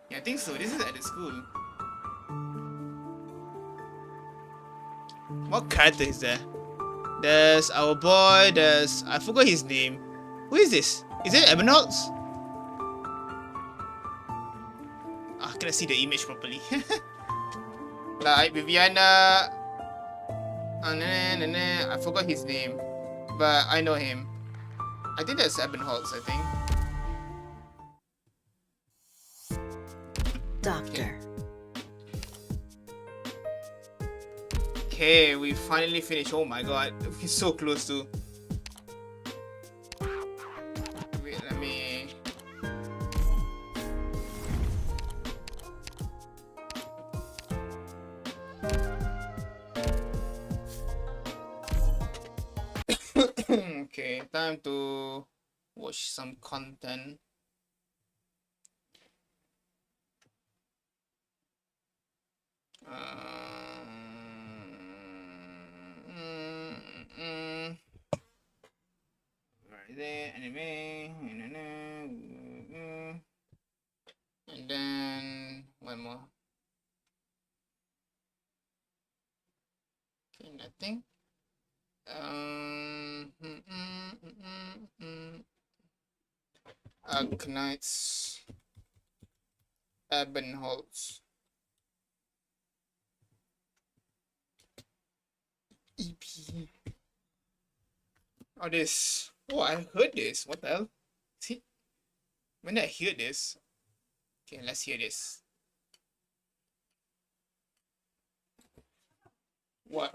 Speaker 1: yeah, I think so. This is at the school. What character is there? There's our boy. I forgot his name. Who is this? Is it Arknights? I cannot see the image properly. Like Viviana. I forgot his name, but I know him. I think that's Arknights, I think.
Speaker 7: Doctor.
Speaker 1: Okay, we finally finished. Oh my god, we're so close to. Wait, let me. Okay, time to watch some content. Where is it? Anime. And then one more. Okay, nothing. Arknights. Arknights. EP. Oh, this. Oh, I heard this. What the hell? See? When did I hear this? Okay, let's hear this. What?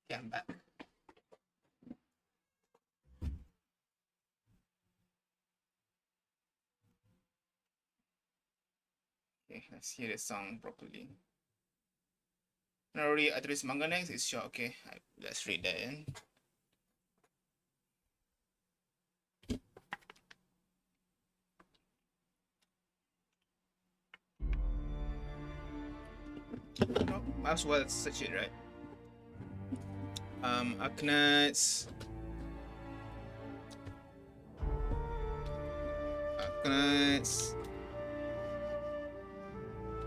Speaker 1: Yeah, I'm back. Okay, let's hear the song properly. Narori Address manga next. It's short. Okay, let's read that in. No, as well search it, right? Arknights. Arknights.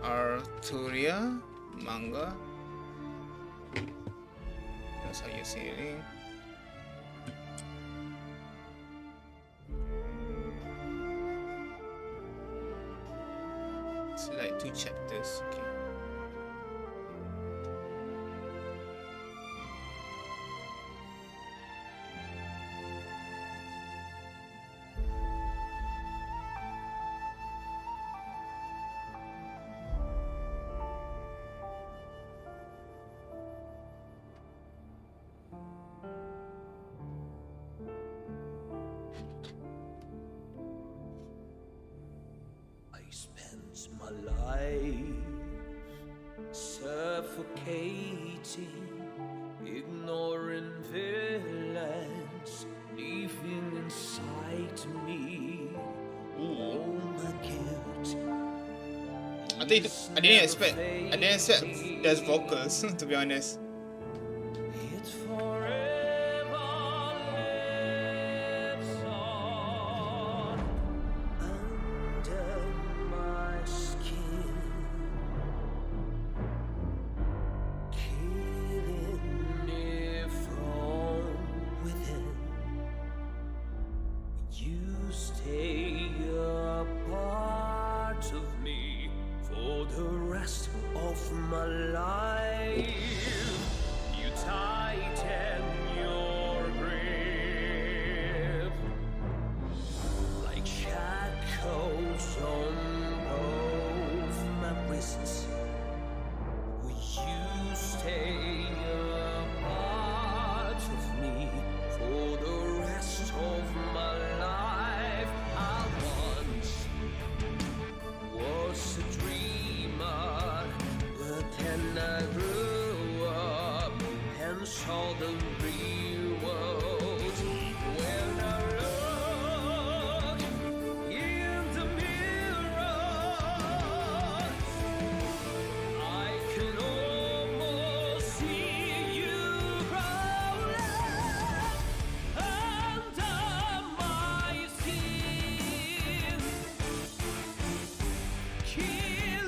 Speaker 1: Arturia manga. That's how you see it. It's like 2 chapters. Okay.
Speaker 15: Spends my life suffocating, ignoring villains, leaving inside me all my guilt.
Speaker 1: I didn't expect there's vocals to be honest.
Speaker 15: It forever lives on under my skin, killing me from within. You stay a part of me for the rest of my life. You tighten your grip like shackles on both my wrists. Will you stay a part of me for the rest of my life? I once was a dreamer, but then I grew up and saw the real world. When I look in the mirror, I can almost see you crawling under my skin, killing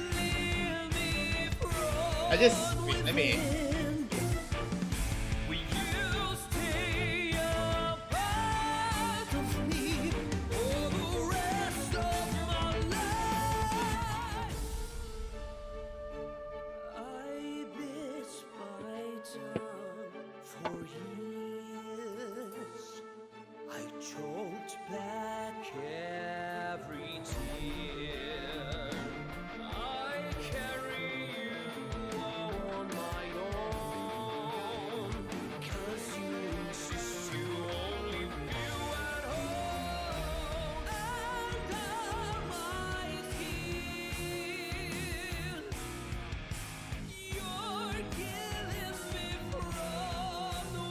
Speaker 15: me from
Speaker 1: I just wait, let me.
Speaker 15: Will you stay a part of me for the rest of my life? I bit my tongue for years. I choked back every tear. I carry you on my own, 'cause you insist you only feel at home under my skin. You're killing me from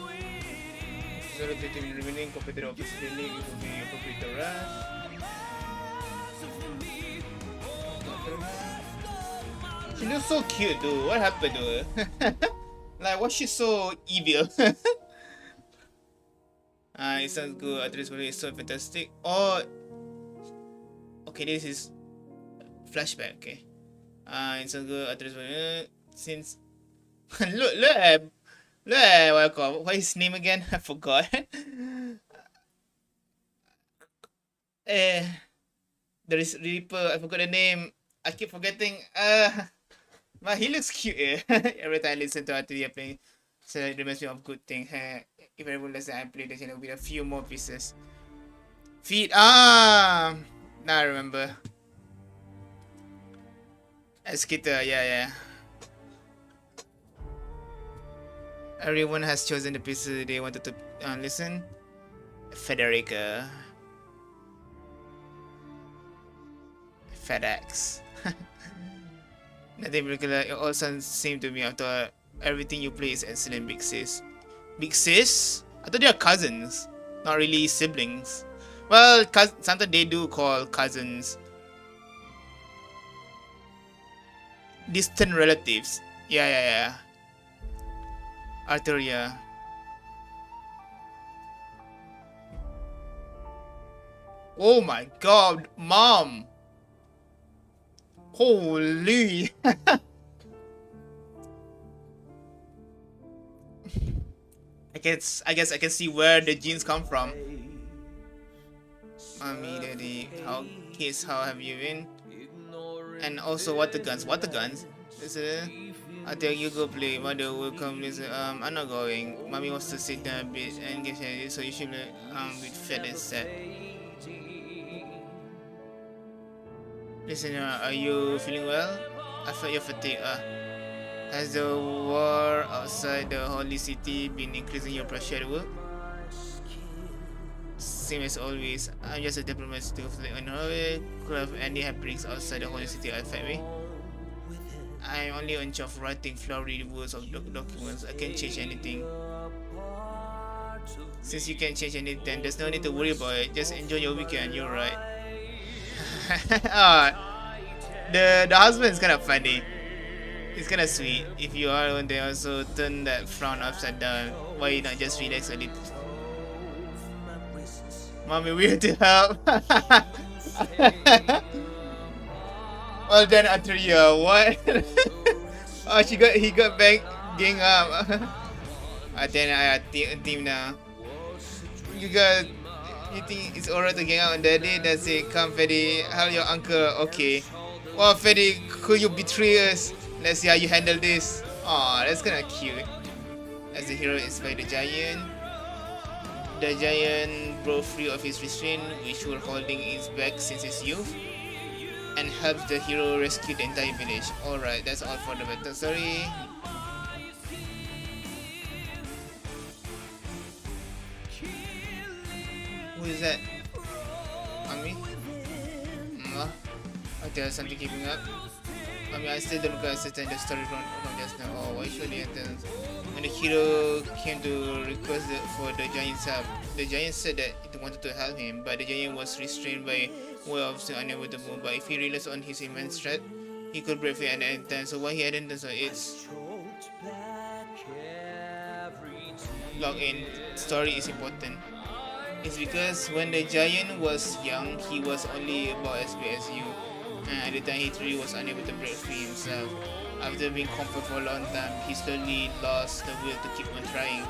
Speaker 15: within.
Speaker 1: 0 remaining competitor office building, it will be appropriate to rush. She looks so cute, dude. What happened to her? Like, why she so evil? It sounds good. Address value is so fantastic. Oh, okay. This is flashback. Okay. It sounds good. Address value since look at what is his name again? I forgot. There is Reaper. I forgot the name. I keep forgetting. But he looks cute. Every time I listen to RTD playing, so it reminds me of good thing. If everyone lets I play this, there will be a few more pieces. Feet. Now I remember. Skitter. Yeah. Everyone has chosen the pieces they wanted to listen. Federica. FedEx. Nothing particular. It all sounds same to me. I thought Everything you play is excellent, Big Sis. Big Sis? I thought they are cousins, not really siblings. Well, sometimes they do call cousins distant relatives. Yeah. Arthur, yeah. Oh my god, Mom! Holy! I guess I can see where the genes come from. Mommy, Daddy, how have you been? And also, what the guns? What the guns? This is. I tell you go play. Mother will come. Listen, I'm not going. Mommy wants to sit down a bit and get ready, so you should be fed and set. Listen, are you feeling well? I felt your fatigue. Has the war outside the holy city been increasing your pressure at work? Same as always. I'm just a diplomat to on her. Could have any happenings outside the holy city affect me? I'm only on charge of writing flowery words of documents. I can't change anything. Since you can't change anything, there's no need to worry about it. Just enjoy your weekend. You're right. The husband is kind of funny. It's kind of sweet. If you are one, they also turn that frown upside down. Why you not just relax a little? Mommy, we're here to help. Well then, Atreya, what? Oh, he got back, gang up. Then I team now. You think it's alright to gang out on Daddy? That's it. Come, Freddy. Help your uncle. Okay. Well, Freddy, could you betray us? Let's see how you handle this. Aw, that's kinda cute. As the hero inspired the giant broke free of his restraint, which were holding his back since his youth, and helps the hero rescue the entire village. Alright, that's all for the battle story. Who is that? Mommy? Okay, there's something keeping up. I mean, I still don't understand the story from just now. Oh, why should it? When the hero came to request for the giant's help, the giant said that it wanted to help him, but the giant was restrained by wolves and unable to move. But if he realized on his immense threat, he could break free at any time. So why he hadn't done so? It's log in. Story is important. It's because when the giant was young, he was only about as big as you. And at the time he truly was unable to break free himself. After being conquered for a long time, he slowly lost the will to keep on trying.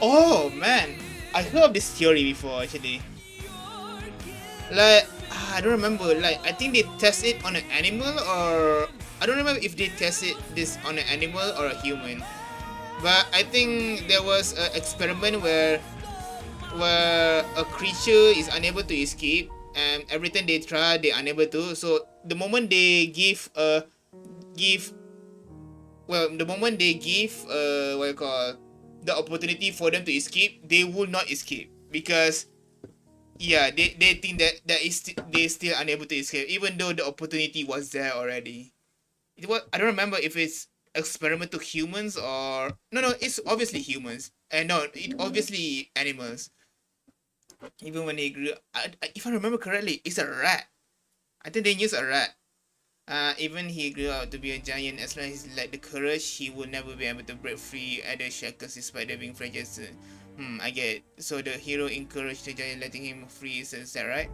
Speaker 1: Oh man, I heard of this theory before actually. Like, I don't remember, like, I think they test it on an animal, or I don't remember if they tested this on an animal or a human. But I think there was an experiment where a creature is unable to escape, and every time they try, they're unable to. So the moment they give what you call, the opportunity for them to escape, they will not escape, because yeah, they think that they still unable to escape even though the opportunity was there already. I don't remember if it's experiment to humans or no, it's obviously humans, and no, it obviously animals. Even when they grew, if I remember correctly, it's a rat. I think they use a rat. Even he grew up to be a giant, as long as he lacked the courage, he would never be able to break free at the shackles despite there being fragile. I get it. So the hero encouraged the giant, letting him free. Is that right?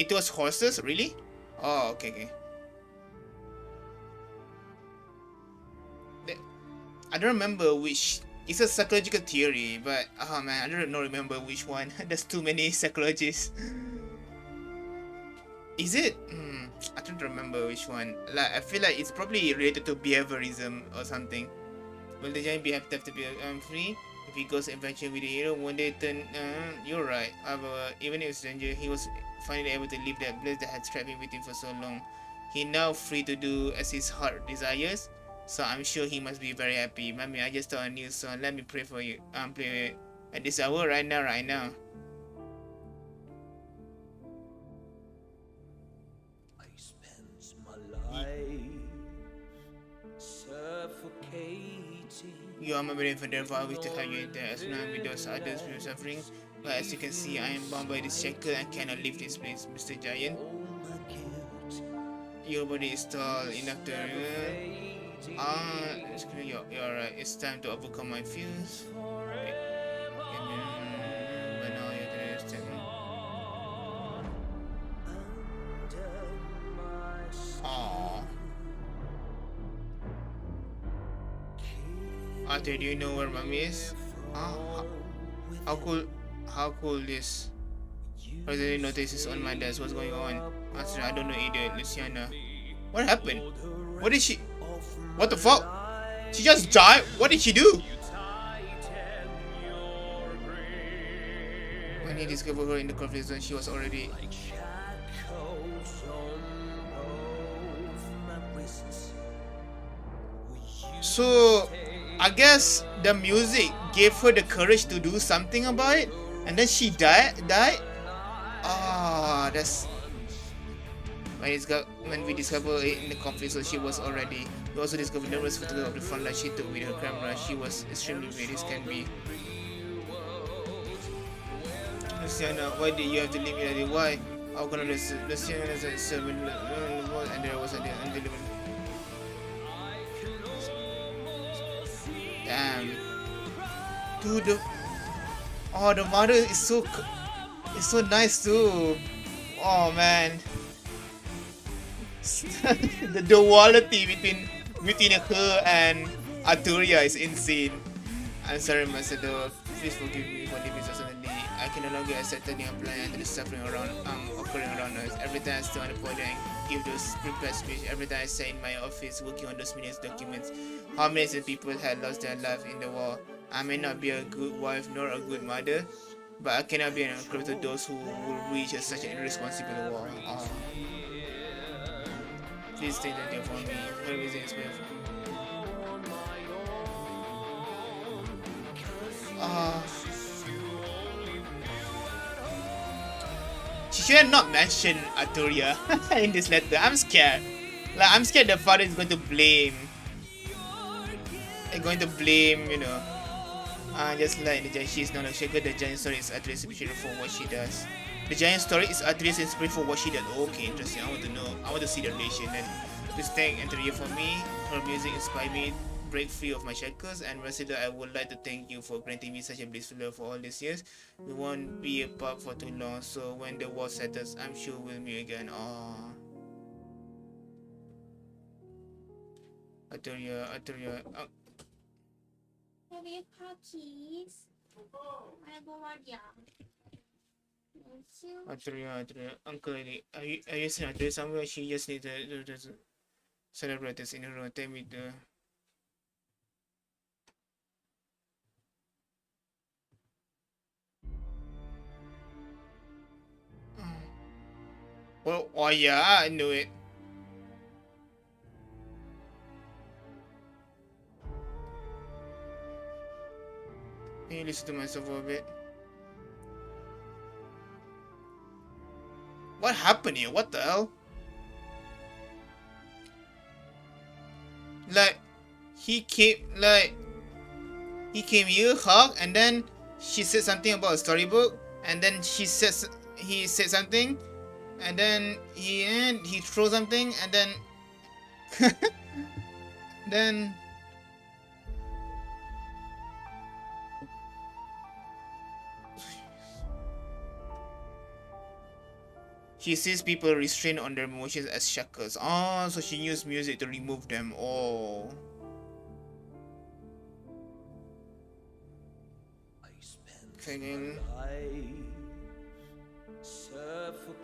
Speaker 1: It was horses, really? Oh, okay. I don't remember which. It's a psychological theory, but oh man, I don't remember which one. There's too many psychologists. Is it? I don't remember which one. Like, I feel like it's probably related to behaviorism or something. Will the giant have to be free? If he goes adventure with the hero, one day turn. You're right. However, even if it's danger, he was finally able to leave that bliss that had trapped him with him for so long. He now free to do as his heart desires. So I'm sure he must be very happy. Mommy, I just saw a new song. Let me pray for you. Play at this hour right now. You are my very therefore I wish to have you there as long with those others who are suffering. But as you can see, I am bound by this shackle and cannot leave this place, Mr. Giant. Your body is tall enough to you're right. It's time to overcome my fears. But now you're Aww. Arthur, do you know where Mommy is? How cool this? President notices on my desk. What's going on? Arthur, I don't know either. Luciana. What happened? What did she? What the fuck? She just died? What did she do? When he discovered her in the conflict zone, she was already... So, I guess the music gave her the courage to do something about it, and then she died? Ah, that's... When we discovered it in the conflict zone, she was already... We also discovered numerous photographs of the front line she took with her camera. She was extremely brave, this can be. Luciana, why did you have to leave me like that? Why? How can I just... Luciana is a servant, and there was a undelivered... Damn. Dude, the mother is so nice too. Oh man. the duality between her and Arturia is insane. I'm sorry, Macedo. Please forgive me for leaving so suddenly. I can no longer accept turning a blind to the suffering occurring around us. Every time I stand on the podium and give those prepared speech, every time I stay in my office working on those millions documents, how many people had lost their life in the war. I may not be a good wife nor a good mother, but I cannot be an encourage to those who will reach such an irresponsible war. Please stay there for me. Her reason is she should not mention Arturia in this letter. I'm scared. Like, I'm scared the father is going to blame. You know. Just like the giant, she's not a shaker. The giant story is Arturia's inspiration for what she does. The giant story is Arturia's inspiration for what she does. Okay, interesting. I want to know. I want to see the relation. Then, please thank Arturia for me. Her music inspired me break free of my shackles. And Resida, I would like to thank you for granting me such a blissful love for all these years. We won't be apart for too long, so when the war settles, I'm sure we'll meet again. Arturia.
Speaker 8: Have you cookies?
Speaker 1: Arturia, Uncle, are you seeing Arturia somewhere? She just needs to celebrate this in her room. Tell me the... Well, oh yeah, I knew it. Can you listen to myself for a bit? What happened here? What the hell? Like, he came here, hug, and then she said something about a storybook, and then he said something, and then he threw something, and then then she sees people restrained on their emotions as shackles. Oh, so she used music to remove them. Oh.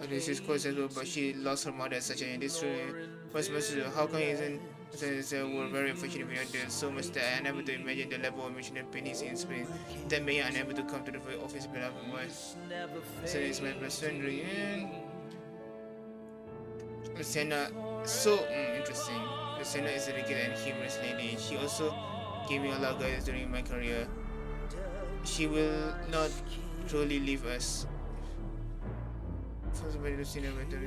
Speaker 1: This is quite sad, but she lost her mother at such an industry. First message, how come isn't were very unfortunate with her so much that I unable to imagine the level of emotional pain is in Spain. That may unable to come to the office beloved wife. So it's my best friend reunion. Luciana, so interesting. Luciana is a regular and humorous lady. She also gave me a lot of guidance during my career. She will not truly leave us. Sounds very Luciana better.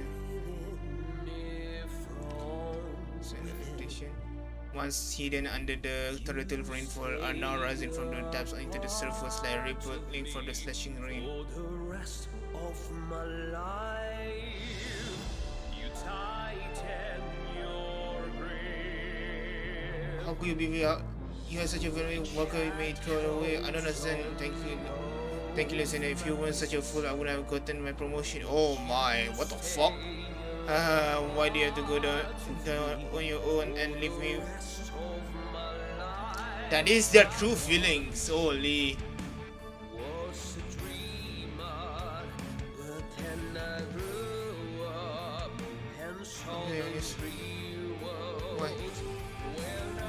Speaker 1: once hidden under the torrential rainfall, are now rising from the depths into the surface like rippling from the slashing rain.
Speaker 15: For the rest of my life, you tighten your grip.
Speaker 1: How could you be without? You have such a very worker made throw away. I don't understand. Thank you, listener. If you weren't such a fool, I would have gotten my promotion. Oh my, what the fuck? Why do you have to go down on your own and leave me? That is their true feelings. Holy.
Speaker 15: Was a dreamer, but then I grew up and saw the real world.
Speaker 1: Why?
Speaker 15: When I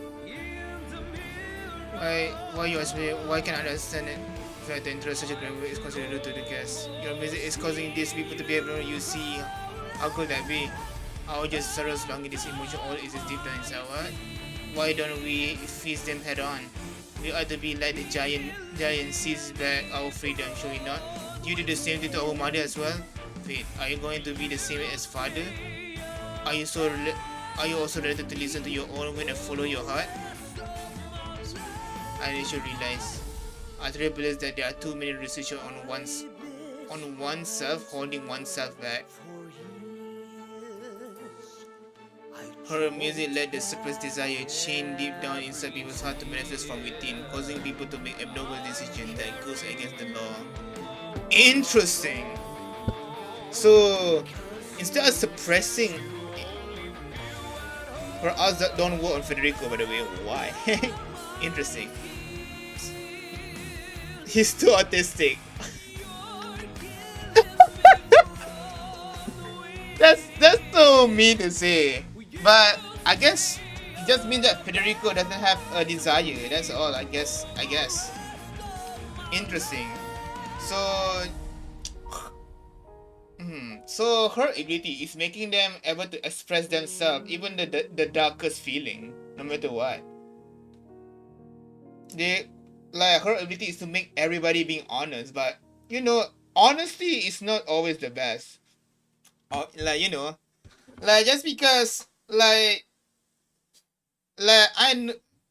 Speaker 15: looked in the mirror,
Speaker 1: Why you ask me? Why can't I understand it? If I enter such a great way, is considered rude to the guests. Your music is causing these people to be able to you see. How could that be? I was just sorrows longing this emotion all is deep down inside. What? Why don't we face them head on? We ought to be like the giant sees back our freedom, should we not? You do the same thing to our mother as well? Wait, are you going to be the same as father? Are you also ready to listen to your own wind and follow your heart? I should realize. I truly believe that there are too many restrictions on oneself, holding oneself back. Her music let the suppressed desire chain deep down inside people's heart to manifest from within, causing people to make abnormal decisions that goes against the law. Interesting. So instead of suppressing, for us that don't work on Federico, by the way, why? Interesting. He's too autistic. that's so mean to say. But I guess it just means that Federico doesn't have a desire. That's all, I guess. Interesting. So so her ability is making them able to express themselves, even the darkest feeling, no matter what. Like her ability is to make everybody being honest, but you know, honesty is not always the best. Like, you know, like just because like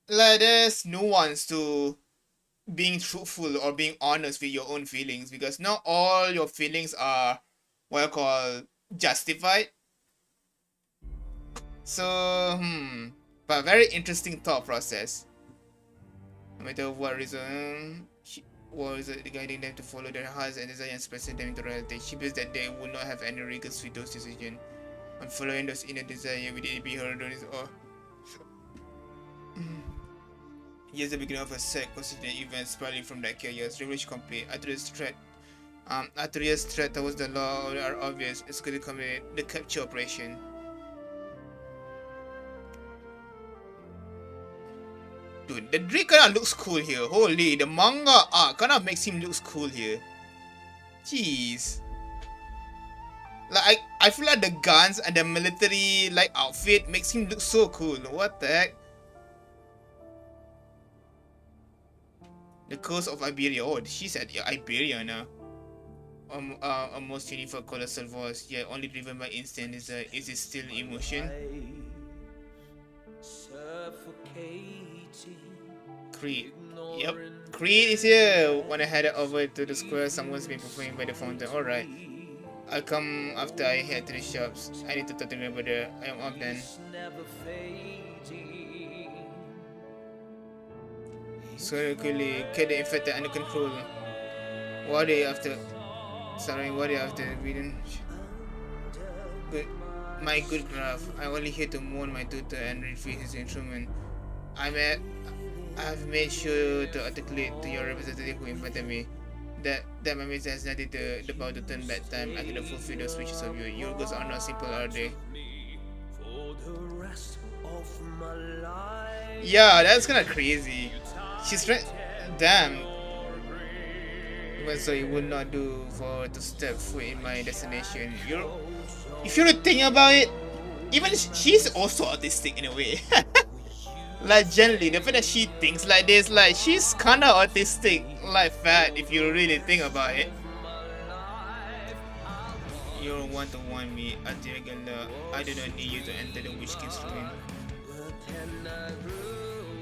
Speaker 1: there's nuance to being truthful or being honest with your own feelings, because not all your feelings are what I call justified. So but very interesting thought process. No matter what reason, was guiding them to follow their hearts and desire and expressing them into reality. She believes that they would not have any regrets with those decisions. On following those inner desire, would it be her doing or here's the beginning of a set considering events spiraling from that chaos. Revelation complete. Arteria's threat towards the law are obvious. It's going to commit the capture operation. Dude, the Drake kinda looks cool here. Holy, the manga art kinda makes him look cool here. Jeez. Like, I feel like the guns and the military like outfit makes him look so cool. What the heck? The coast of Iberia. Oh, she's at Iberia now. A most uniform colossal voice, yet only driven by instinct. Is it still emotion? Creed. Yep. Creed is here. When I headed over to the square, someone's been performing by the fountain. Alright. I'll come after I head to the shops. I need to talk to them about the I am up then. So quickly get the infected under control. What are they after? Sorry, what are they after? Good. My good graph. I'm only here to mourn my tutor and retrieve his instrument. I've made sure to articulate to your representative who invited me that my mission has nothing to about to turn back time. I cannot fulfill those wishes of you. Your goals are not simple, are they? Yeah, that's kinda crazy. She's trying. Damn. But so it would not do for her to step foot in my destination. If you think about it, even she's also autistic in a way. Like generally, the fact that she thinks like this, like she's kinda autistic, like fat, if you really think about it. You're one to want me at the regular. I do not need you to enter the Witch King's ruin.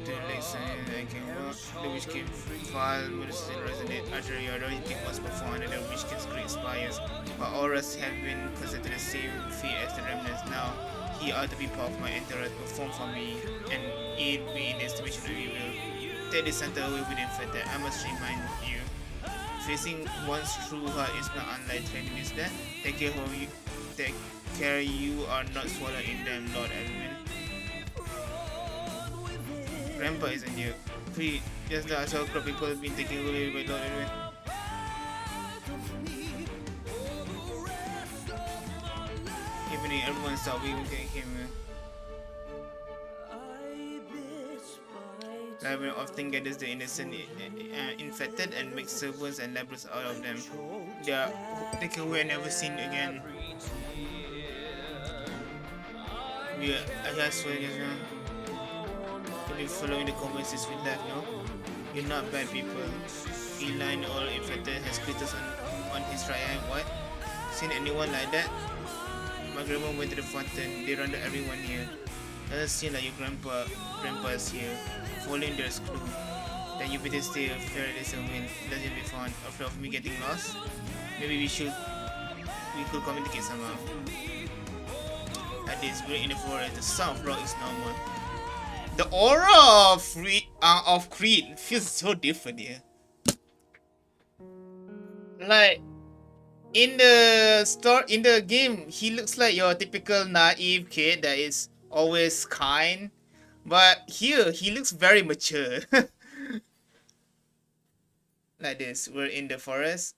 Speaker 1: The listen, I can walk. The Witch King file will still resonate after your royalty was performed under the Witch King's great spires. But auras have been considered the same fate as the remnants. Now, he ought to be part of my entourage, perform for me, and aid me in the estimation of evil. Take the center away with infected. I must remind you. Facing one's true heart is not unlike training is that. Take care you are not swallowed in them, Lord Edwin. Grandpa isn't here. Free, just the assault crowd people have been taken away by Lord Edwin. Evening, everyone saw we will get him. Library often gathers the innocent infected and makes servants and laborers out of them. They are taken away and never seen again. I swear just now. You've been following the conversations with life, no? You're not bad people. Feline or infected has critters on his right hand. What? Seen anyone like that? My grandma went to the fountain. They run to everyone here. Doesn't seem like your grandpa is here. Following their clue. Then you better stay a fair distance when doesn't be found. Afraid of me getting lost? Maybe we could communicate somehow. At this, we're in the forest. The sound of rock is normal. The aura of Creed feels so different here. Like in the game, he looks like your typical naive kid that is always kind. But here, he looks very mature. Like this, we're in the forest.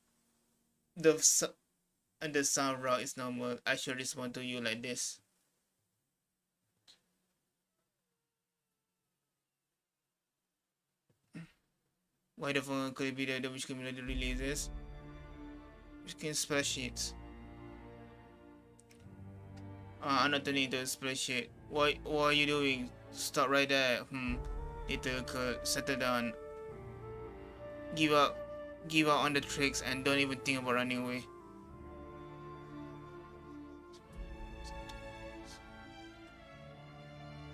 Speaker 1: And the sound rock is normal. I should respond to you like this. Why the fuck could it be that the Witch community releases? Which can spell sheets. I'm not turning into a spreadsheet. What are you doing? Stop right there. Little girl, settle down. Give up on the tricks and don't even think about running away.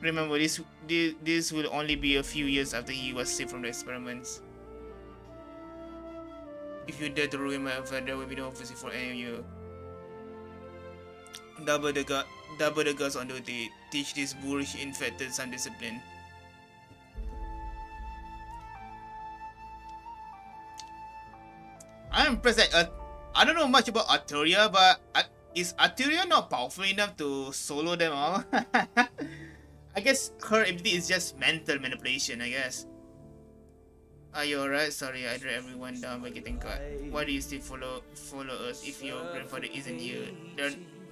Speaker 1: Remember, this will only be a few years after he was saved from the experiments. If you dare to ruin my affair, there will be no mercy for any of you. Double the guards on duty. Teach this boorish infected some discipline. I'm impressed that I don't know much about Arturia, but is Arturia not powerful enough to solo them all? I guess her ability is just mental manipulation, I guess. Are you alright? Sorry, I dragged everyone down by getting caught. Why do you still follow us if your grandfather isn't here?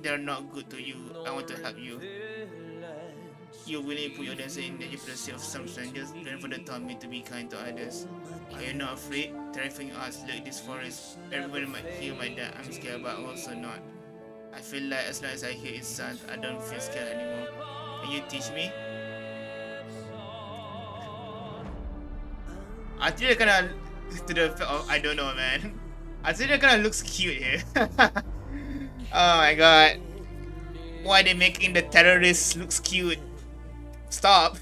Speaker 1: They're not good to you. I want to help you. You willingly put your dancer in danger for the sake of some strangers. Grandfather taught me to be kind to others. Are you not afraid? Terrifying us, look this forest. Everybody might hear my dad. I'm scared, but also not. I feel like as long as I hear his sounds, I don't feel scared anymore. Can you teach me? Arturia kinda to the I don't know, man. Arturia kinda looks cute here. Oh my god. Why they making the terrorists looks cute? Stop.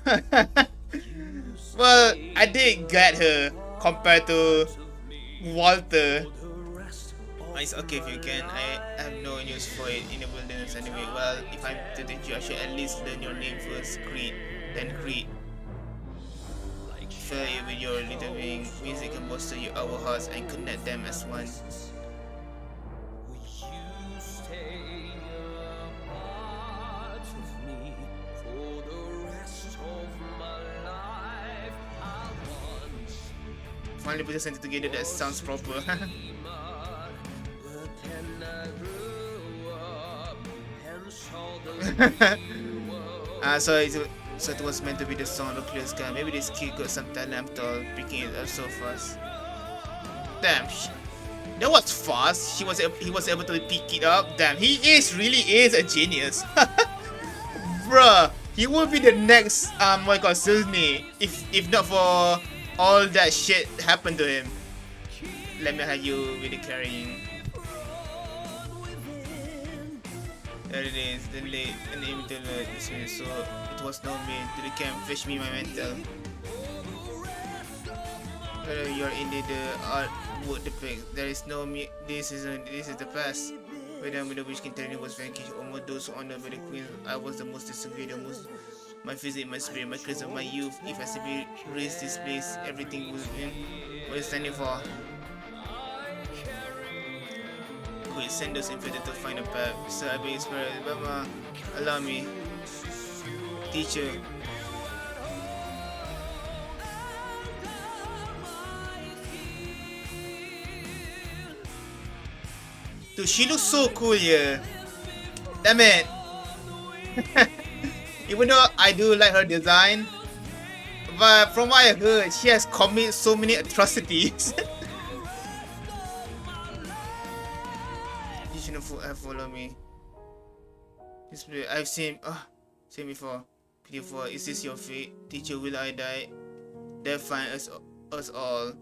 Speaker 1: Well, I did get her compared to Walter. It's okay if you can. I have no use for it in the wilderness anyway. Well, if I'm to teach you, I should at least learn your name first. Creed, then Creed. Fill it with your little wing. Music can bolster our hearts and connect them as one. Finally put something together that sounds proper. So it was meant to be the song of clear sky. Maybe this kid got some talent after all, picking it up so fast. Damn, that was fast. He was able to pick it up. Damn, he really is a genius. Bruh, he will be the next Michael Disney if not for all that shit happened to him. Let me have you with the carrying. There it is, the late and imital dismissed. So it was no me to the camp, fetch me my mental. Whether you're indeed the art would depict, there is no me. This is the past. Whether the witch king tyranny was vanquished, almost those who honored by the queen, I was the most disagreed, the most my physique, my spirit, my curse of my youth. If I simply raise this place, everything would win. What is standing for? Could send us infected to find a path. So I be inspired. Mama, allow me. Teacher. Dude, she looks so cool, yeah. Damn it. Even though I do like her design, but from what I heard, she has committed so many atrocities. You shouldn't follow me. This place I've seen before. Pitiful, is this your fate? Teacher, will I die? Death find us all,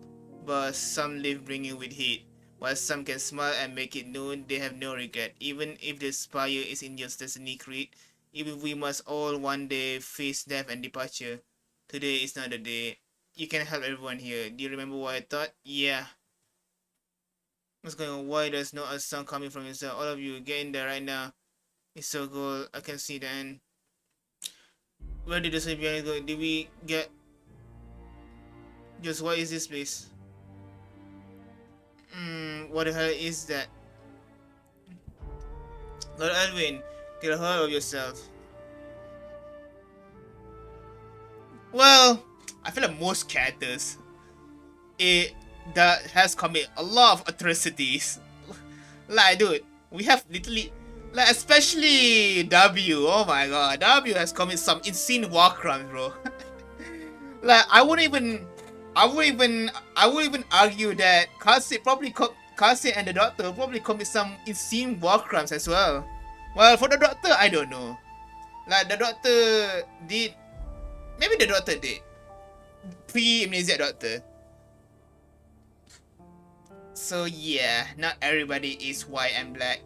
Speaker 1: but some live bringing with hate. While some can smile and make it known, they have no regret. Even if the spire is in your destiny creed, even we must all one day face death and departure. Today is not the day. You can help everyone here. Do you remember what I thought? Yeah. What's going on? Why there's no a sound coming from inside? All of you, get in there right now. It's so cold. I can see the end. Where did the Siberians go? Did we get... Just what is this place? What the hell is that? Lord Alwyn, get a hold of yourself. Well, I feel like most characters that has committed a lot of atrocities. Like, dude, we have literally, like, especially W. Oh my god, W has committed some insane war crimes, bro. Like, I wouldn't even argue that Kasi and the Doctor probably commit some insane war crimes as well. Well, for the Doctor, I don't know. Like, the Doctor did... Maybe the Doctor did. Pre-amnesia Doctor. So yeah, not everybody is white and black.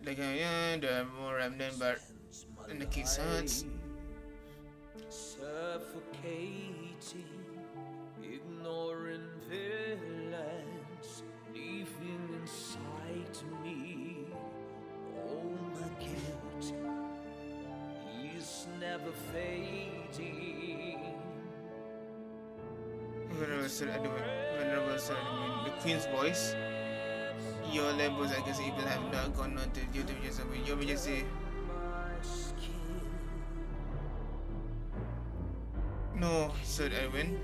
Speaker 1: Like, yeah, there are more remnant, but in the king's hearts.
Speaker 15: Suffocating, ignoring villains, leaving inside me all my guilt is never fading.
Speaker 1: The Queen's voice. Your labels, I guess, even have not gone on to YouTube just away. Your majesty. No, Sir Edwin.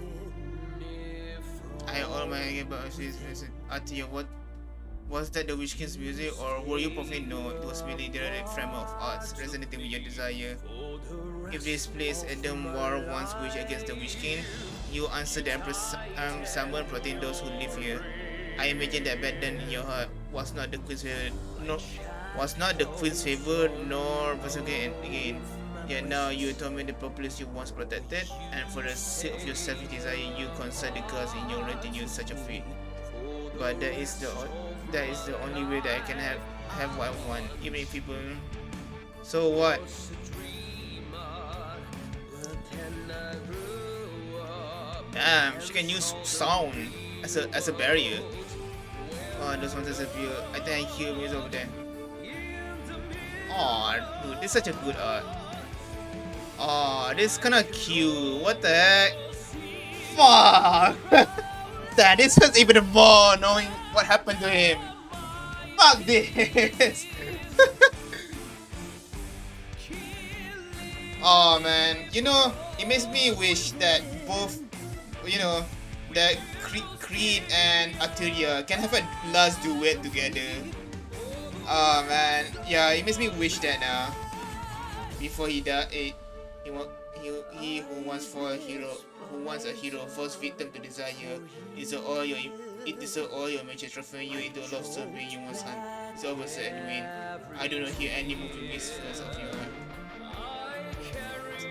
Speaker 1: I all my about Atia, what was that the Witch King's music, or were you probably no? It was merely the frame of arts resonating with your desire. If this place Adam war once waged against the Witch King, you answer the Empress summon protecting those who live here. I imagine that back then in your heart was not the Queen's favor, nor persecuted again. Yet now you torment the populace you once protected, and for the sake of your selfish desire, you consult the gods in your right to use such a fate. But that is the only way that I can have what I want, even if people. So what? Damn, she can use sound as a barrier. Oh, those ones disappear. I think I hear music over there. Oh, dude, this is such a good art. Oh, this is kinda cute. What the heck? Fuck! That this was even more knowing what happened to him. Fuck this! Oh man, you know, it makes me wish that both, you know, that Creed and Arturia can have a last duet together. Oh man, yeah, it makes me wish that now. Before he died, he who wants for a hero, who wants a hero, falls victim to desire. It deserves all your major transforming you into a love story you once had. It's over, Sir Edwin. I do not hear any moving whispers of your heart.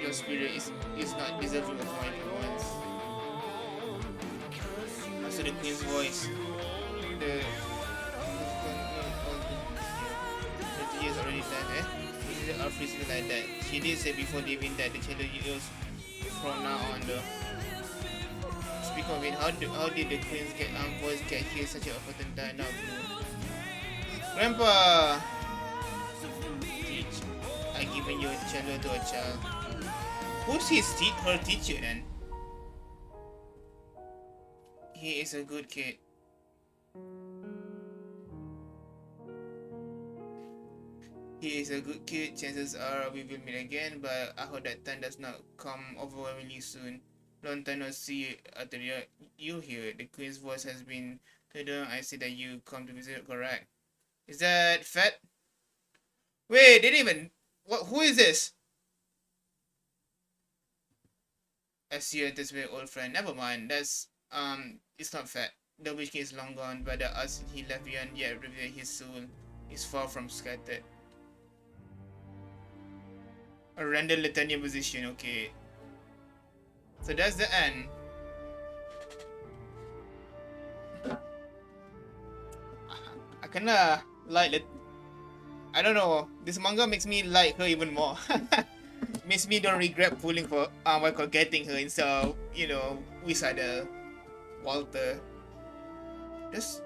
Speaker 1: Your spirit is not deserving of my influence. Also the Queen's voice. that, eh? This is our freezing like that. She did say before leaving that the channel used from now on though. Speak of it, how did the queen's voice get here such a important time now, Blue? Grandpa! Teach. I given you a channel to a child. Who's her teacher then? He is a good kid. He is a good kid. Chances are we will meet again, but I hope that time does not come overwhelmingly soon. Long time no see, Arteria. You here. The queen's voice has been heard. I see that you come to visit, correct? Is that Fat? Wait, they didn't even... What? Who is this? I see you this way, old friend. Never mind. That's... It's not Fat. The Witch King is long gone, but the us he left behind yet reveal his soul is far from scattered. A random litania position, okay. So that's the end. I kinda like it. I don't know. This manga makes me like her even more. Makes me don't regret pulling for getting her instead of, you know, Wizard Walter. Just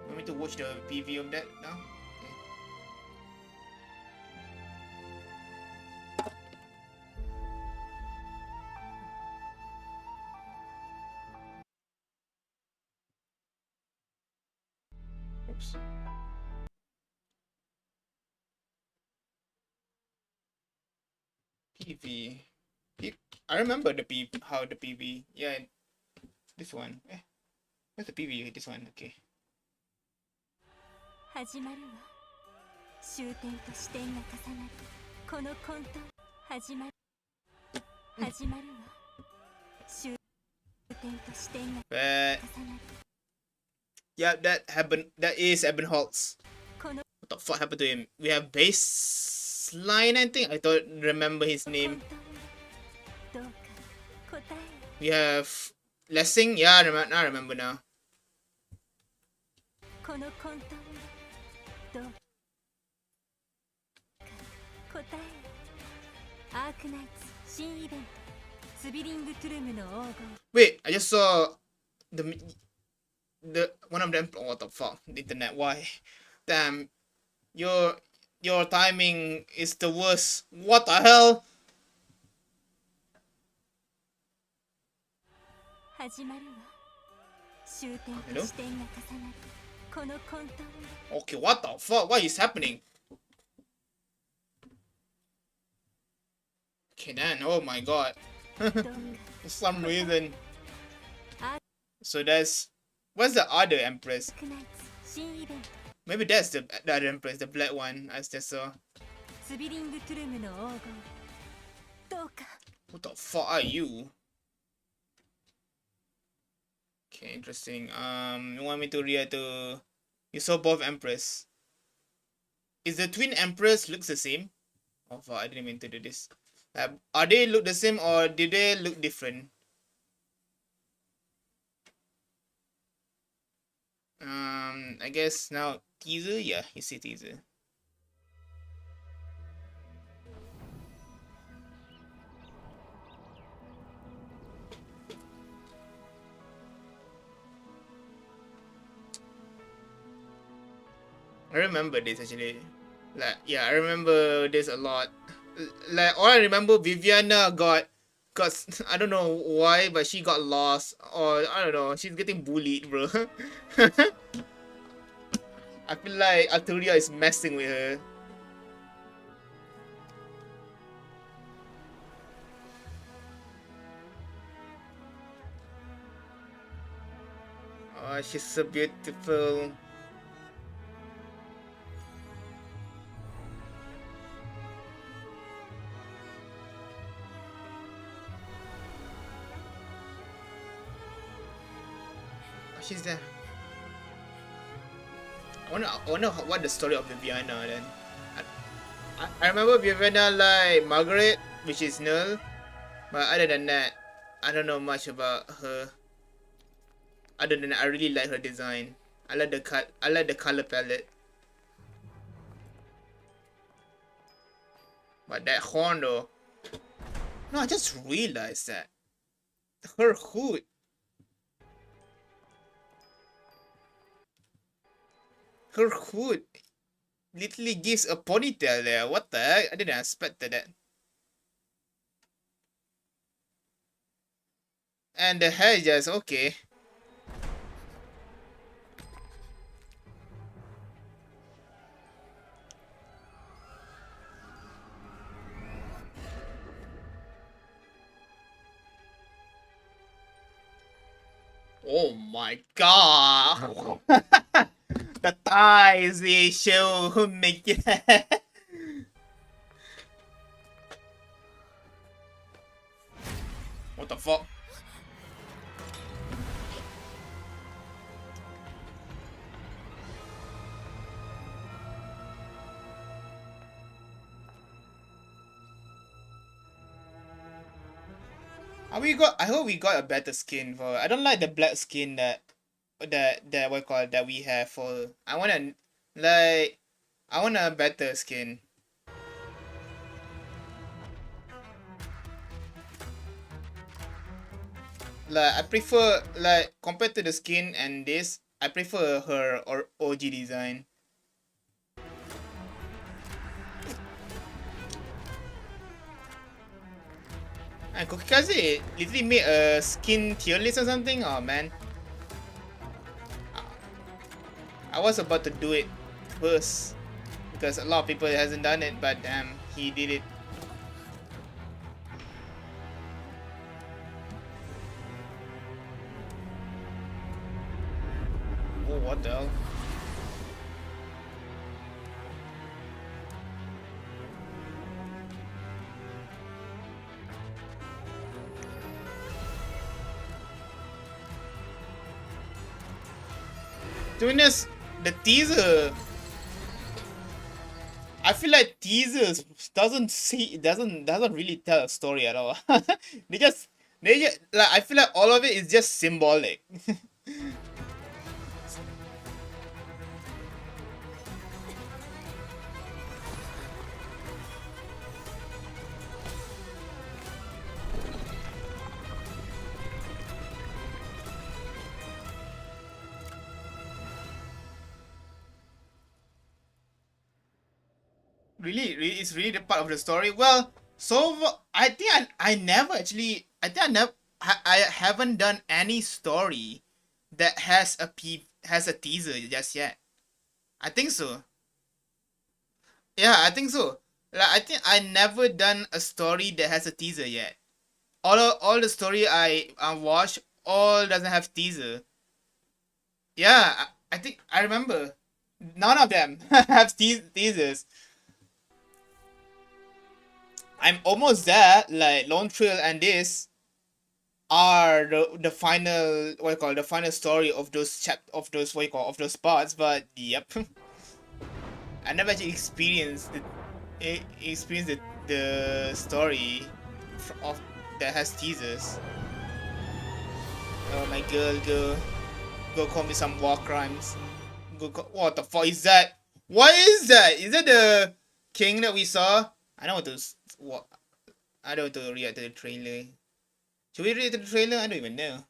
Speaker 1: want me to watch the PV of that now? Oops. PV. I remember the how the PV. Yeah, this one. Where's the PV? This one. Okay.
Speaker 10: 始まるわ。終点と視点が重なる。この混沌。始まる。始まるわ。終点と視点が重なる。
Speaker 1: Yeah, that happened. That is Ebenholz. What the fuck happened to him? We have Baseline, I think. I don't remember his name. We have Lessing. Yeah, I remember now. Wait, I just saw the one of them. Oh, what the fuck? The internet. Why? Damn. Your timing is the worst. What the hell? Hello? Okay, what the fuck? What is happening? Okay, then. Oh my god. For some reason. So that's... What's the other Empress? Maybe that's the other Empress, the black one, as I saw. What the fuck are you? Okay, interesting. You want me to react to... You saw both Empress. Is the twin Empress looks the same? Oh fuck, I didn't mean to do this. Are they look the same or do they look different? I guess now teaser, yeah, you see teaser. I remember this actually. Like, yeah, I remember this a lot. Like, all I remember, Viviana got I don't know why, but she got lost, or I don't know, she's getting bullied, bro. I feel like Arturia is messing with her. Oh, she's so beautiful. She's there. I wonder what the story of Viviana then. I remember Viviana like Margaret, which is Null, but other than that, I don't know much about her. Other than that, I really like her design. I like the color palette. But that horn though. No, I just realized that her hood. Her hood literally gives a ponytail there. What the heck? I didn't expect that. And the hair is just okay. Oh my god. The thighs they show who make it. What the fuck? I hope we got a better skin for. I don't like the black skin that what you call it, that we have for. I want a better skin. Like I prefer, like, compared to the skin and this, I prefer her or OG design. And Kokikaze literally made a skin tier list or something. Oh man, I was about to do it first because a lot of people hasn't done it, but damn, he did it. Oh, what the hell? Doing this, the teaser. I feel like teasers doesn't really tell a story at all. they just like, I feel like all of it is just symbolic. Really, it's really the part of the story. Well, so I think I never actually I think I haven't done any story that has a teaser just yet. I think so. Yeah, I think so. Like, I think I never done a story that has a teaser yet. All the story I watch all doesn't have teaser. Yeah, I think I remember. None of them have teasers. I'm almost there. Like Lone Trail and this are the final, what you call, the final story of those what you call, of those parts. But yep, I never actually experienced the story of that has teasers. Oh my girl, go call me some war crimes. What the fuck is that? What is that? Is that the king that we saw? I don't want to what. I don't want to react to the trailer. Should we react to the trailer? I don't even know.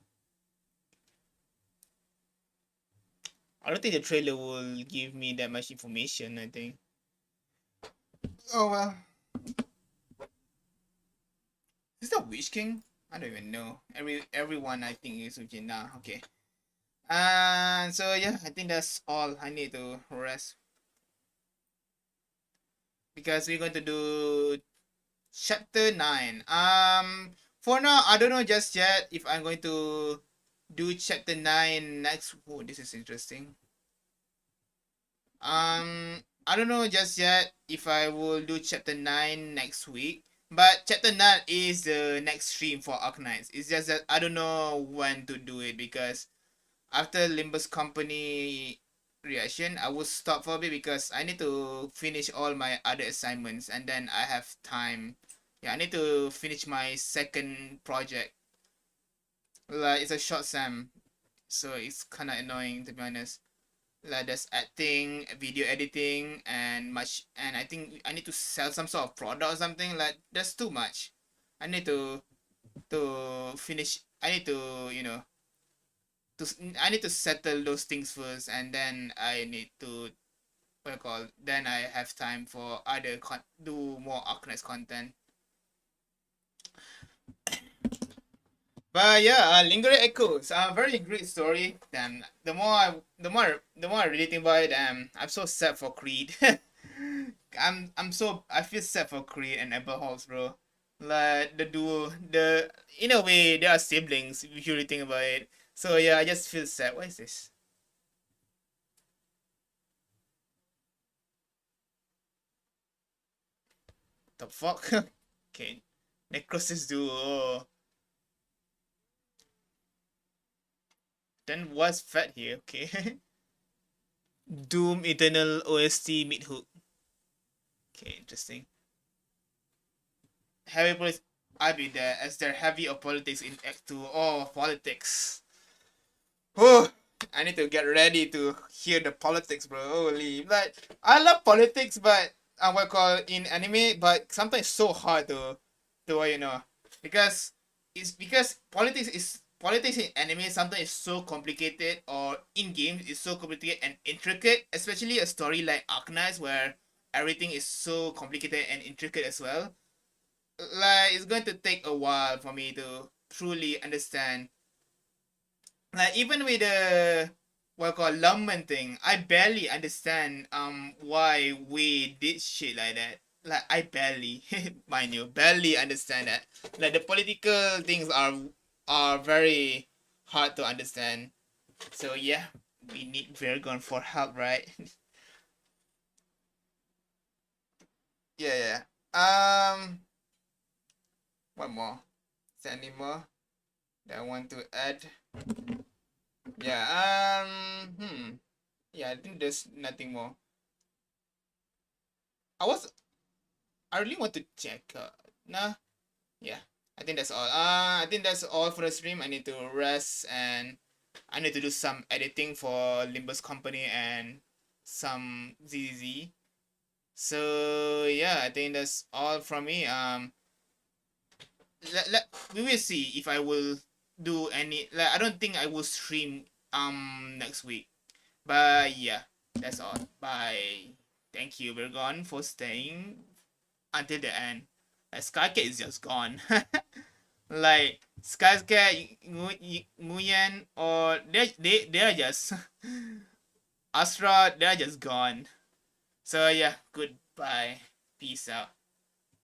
Speaker 1: I don't think the trailer will give me that much information, I think. Oh well. Is that Witch King? I don't even know. Everyone I think is Witch King now. Okay. And so yeah, I think that's all. I need to rest. Because we're going to do chapter 9. For now, I don't know just yet if I'm going to do chapter 9 next. Oh, this is interesting. I don't know just yet if I will do chapter 9 next week. But chapter 9 is the next stream for Arknights. It's just that I don't know when to do it because after Limbus Company reaction, I will stop for a bit because I need to finish all my other assignments and then I have time. Yeah, I need to finish my second project. Like, it's a short sem, so it's kind of annoying to be honest. Like there's acting, video editing, and I think I need to sell some sort of product or something. Like there's too much. I need to finish. I need to I need to settle those things first, and then I need to then I have time for do more Arknights content. But yeah, Lingering Echoes, very great story. Damn, the more I really think about it, I'm so sad for Creed. I feel sad for Creed and Eberholz, bro. Like the duo, in a way they are siblings if you really think about it. So yeah, I just feel sad. What is this? The fuck? Okay, Necrosis duo. Then what's fat here? Okay. Doom Eternal OST mid hook. Okay, interesting. Heavy politics. I'll be there as they're heavy of politics in Act 2. Oh, politics. Oh, I need to get ready to hear the politics, bro. Holy, like I love politics, but in anime, but sometimes it's so hard to because politics in anime sometimes is so complicated, or in games it's so complicated and intricate, especially a story like Arknights where everything is so complicated and intricate as well. Like it's going to take a while for me to truly understand. Like even with the Lummen thing, I barely understand why we did shit like that. Like I barely, mind you, barely understand that. Like the political things are very hard to understand. So yeah, we need Vergon for help, right? Yeah. What more? Is there any more that I want to add? Yeah. Yeah, I think there's nothing more. I really want to check. Nah. Yeah. I think that's all. I think that's all for the stream. I need to rest, and I need to do some editing for Limbus Company and some ZZ. So yeah, I think that's all from me. We will see if I will do any. Like I don't think I will stream next week. But yeah, that's all. Bye. Thank you, Virgon, for staying until the end. Like Skycat is just gone. Like Skycat, Nguyen, or they are just Astra. They are just gone. So yeah, goodbye. Peace out.